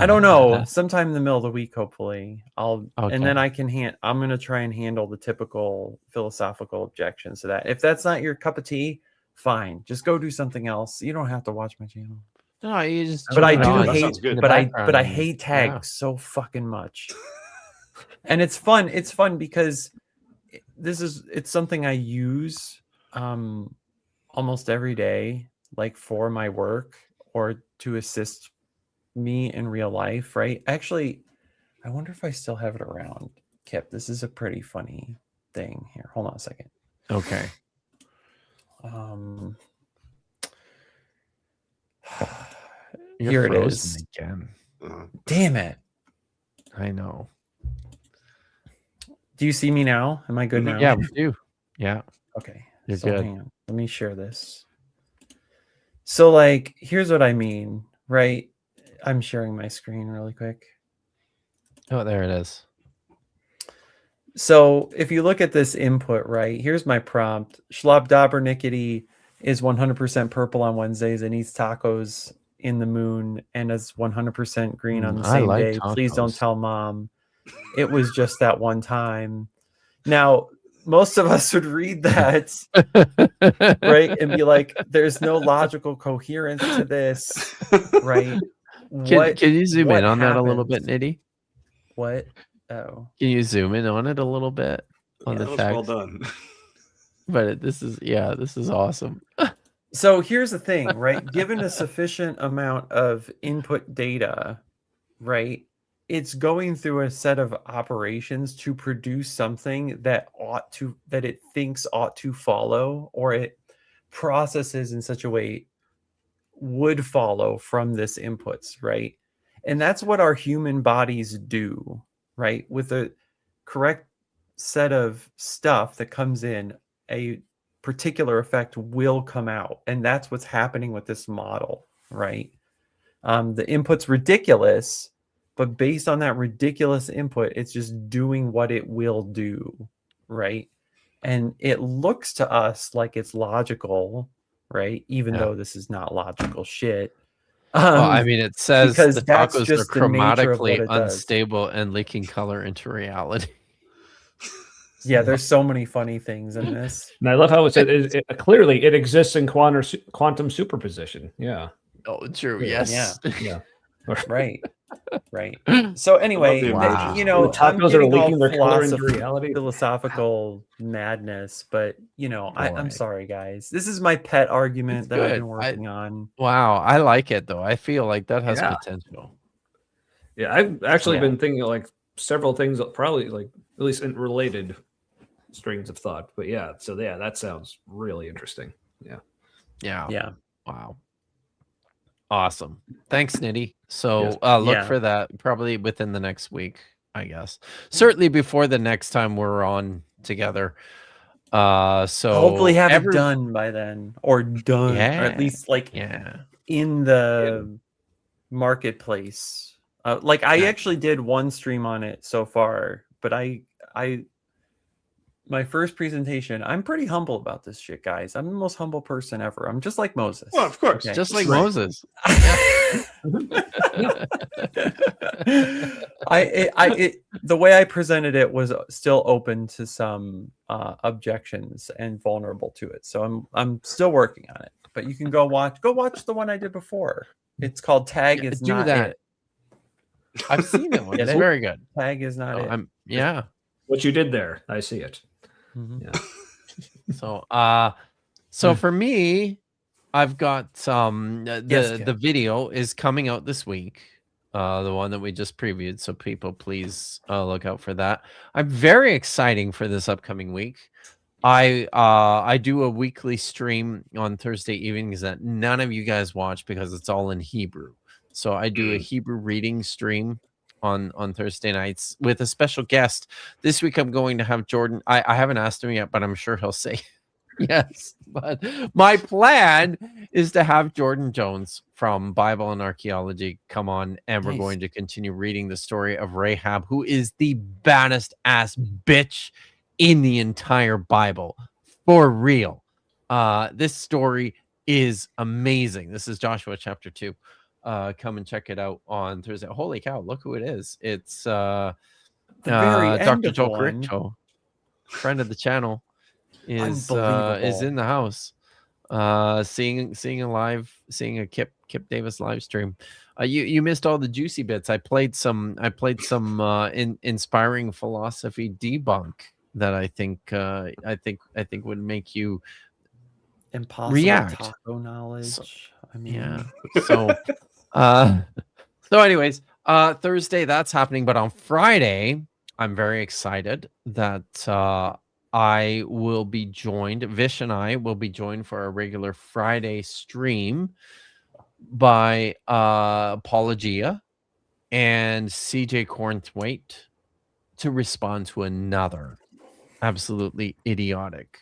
don't know. Sometime in the middle of the week, hopefully. And then I can I'm gonna try and handle the typical philosophical objections to that. If that's not your cup of tea, fine. Just go do something else. You don't have to watch my channel. No, you just. But I turn it do on. hate. But I hate tags so fucking much. And it's fun. It's fun because it's something I use almost every day, like for my work or to assist me in real life, right? Actually, I wonder if I still have it around. Kip, this is a pretty funny thing here. Hold on a second. Okay. You're Here it frozen is again. Damn it. I know. Do you see me now? Am I good now? Yeah, we do. Yeah. Okay. You're so good. hang on. Let me share this. So like, here's what I mean, right? I'm sharing my screen really quick. Oh, there it is. So if you look at this input, right, here's my prompt. Schlab Dobrnikity is 100% purple on Wednesdays and eats tacos in the moon and is 100% green on the I same like day. Please don't tacos. tell mom. It was just that one time. Now, most of us would read that, right, and be like, there's no logical coherence to this, right? Can you zoom in on that a little bit, happens? Nitty? What? Oh. Can you zoom in on it a little bit on Yeah, the that was text? well done. But this is awesome. So here's the thing, right? Given a sufficient amount of input data, right, it's going through a set of operations to produce something that it thinks ought to follow, or it processes in such a way would follow from this inputs, right? And that's what our human bodies do, right? With a correct set of stuff that comes in, a particular effect will come out. And that's what's happening with this model, right? The input's ridiculous, but based on that ridiculous input, it's just doing what it will do, right? And it looks to us like it's logical, right? Even though this is not logical shit. Well, I mean, it says because the that's tacos are just the nature of what chromatically it does. unstable and leaking color into reality. Yeah, there's so many funny things in this. And I love how it said clearly it exists in quantum superposition. Yeah. Oh, true. Yeah. Yes. Yeah. Right. Right. So anyway, Wow. you know, The I'm tacos are getting all leaking their color into reality. philosophical madness, but you know, I'm Boy. sorry, guys. This is my pet argument It's that I've good. been working on. Wow, I like it though. I feel like that has Yeah. potential. Yeah, I've actually Yeah. been thinking of like several things, probably like at least in related strings of thought. But yeah, so yeah, that sounds really interesting. Yeah. Yeah. Yeah. Wow. Awesome. Thanks, Nitty. So Yes. look Yeah. for that probably within the next week, I guess. Certainly before the next time we're on together. So hopefully have it done by then, or done, or at Yeah. least like Yeah. in the marketplace. Like I actually did one stream on it so far, but my first presentation, I'm pretty humble about this shit, guys. I'm the most humble person ever. I'm just like Moses. Well, of course. Just like Right. Moses. The way I presented it was still open to some objections and vulnerable to it. So I'm still working on it. But you can go watch the one I did before. It's called Tag is do Not that. It. I've seen that one. Get It's it? very good. Tag is not it. Yeah. What you did there, I see it. Mhm. Yeah. So for me, I've got Yes, the video is coming out this week. The one that we just previewed. So people please look out for that. I'm very exciting for this upcoming week. I do a weekly stream on Thursday evenings that none of you guys watch because it's all in Hebrew. So I do a Hebrew reading stream on Thursday nights with a special guest. This week I'm going to have Jordan. I haven't asked him yet, but I'm sure he'll say yes. But my plan is to have Jordan Jones from Bible and Archaeology come on, and we're Nice. going to continue reading the story of Rahab, who is the baddest ass bitch in the entire Bible. For real. This story is amazing. This is Joshua chapter 2. Come and check it out on Thursday. Holy cow, look who it is. It's The very end Dr. of Joe one. Cariccio, friend of the channel, is Unbelievable. in the house. Seeing a Kip Davis live stream. You missed all the juicy bits. I played some inspiring philosophy debunk that I think would make you Impossible react. taco knowledge. So, I mean, yeah. So anyways, Thursday that's happening, but on Friday, I'm very excited that I will be joined. Vish and I will be joined for a regular Friday stream by Apologia and CJ Cornthwaite to respond to another absolutely idiotic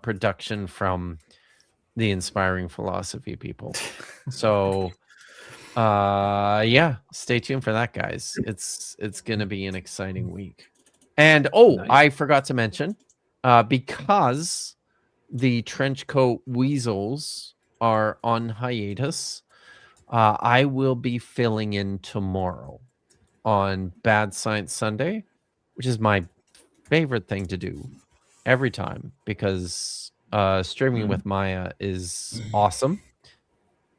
production from the Inspiring Philosophy people. So yeah, stay tuned for that, guys. It's gonna be an exciting week. And I forgot to mention, because the Trenchcoat Weasels are on hiatus, I will be filling in tomorrow on Bad Science Sunday, which is my favorite thing to do every time, because streaming with Maya is awesome.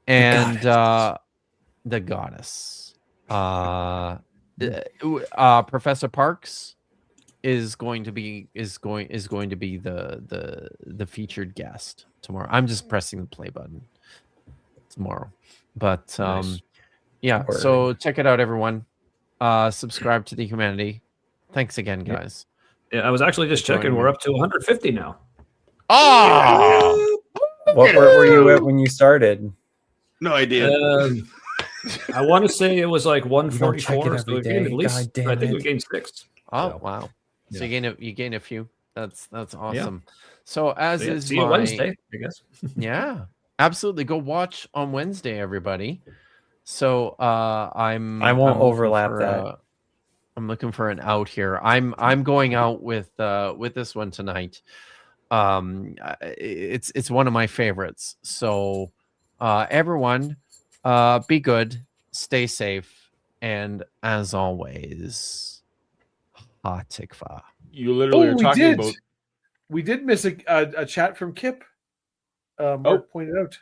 And the goddess, Professor Parks is going to be the featured guest tomorrow. I'm just pressing the play button tomorrow, but Nice. yeah. So check it out, everyone. Subscribe to the Humanity. Thanks again, guys. Yeah, I was actually just checking. We're up to 150 now. Oh, what were you at when you started? No idea. I want to say it was like don't check 144. it So every we gained day. at least, God I damn think we it. gained 6. Oh So, wow! So yeah. you gain a few. That's awesome. So as So, yeah, is see you my Wednesday, I guess. yeah, absolutely. Go watch on Wednesday, everybody. So I won't I'm looking overlap for, that. I'm looking for an out here. I'm going out with this one tonight. It's one of my favorites. So everyone, be good, stay safe, and as always, ha tikva. You literally are talking about. We did miss a chat from Kip. Mark pointed out.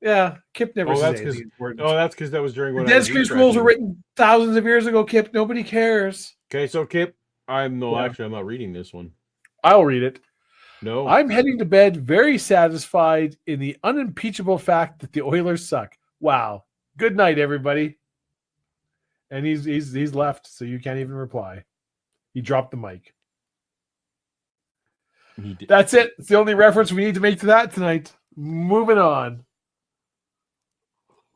Yeah, Kip never says anything important. Oh, that's because that was during The when Dead Space rules were written thousands of years ago, Kip. Nobody cares. Okay, so Kip, Yeah. actually, I'm not reading this one. I'll read it. No. I'm heading to bed very satisfied in the unimpeachable fact that the Oilers suck. Wow. Good night, everybody. And he's left, so you can't even reply. He dropped the mic. That's it. It's the only reference we need to make to that tonight. Moving on.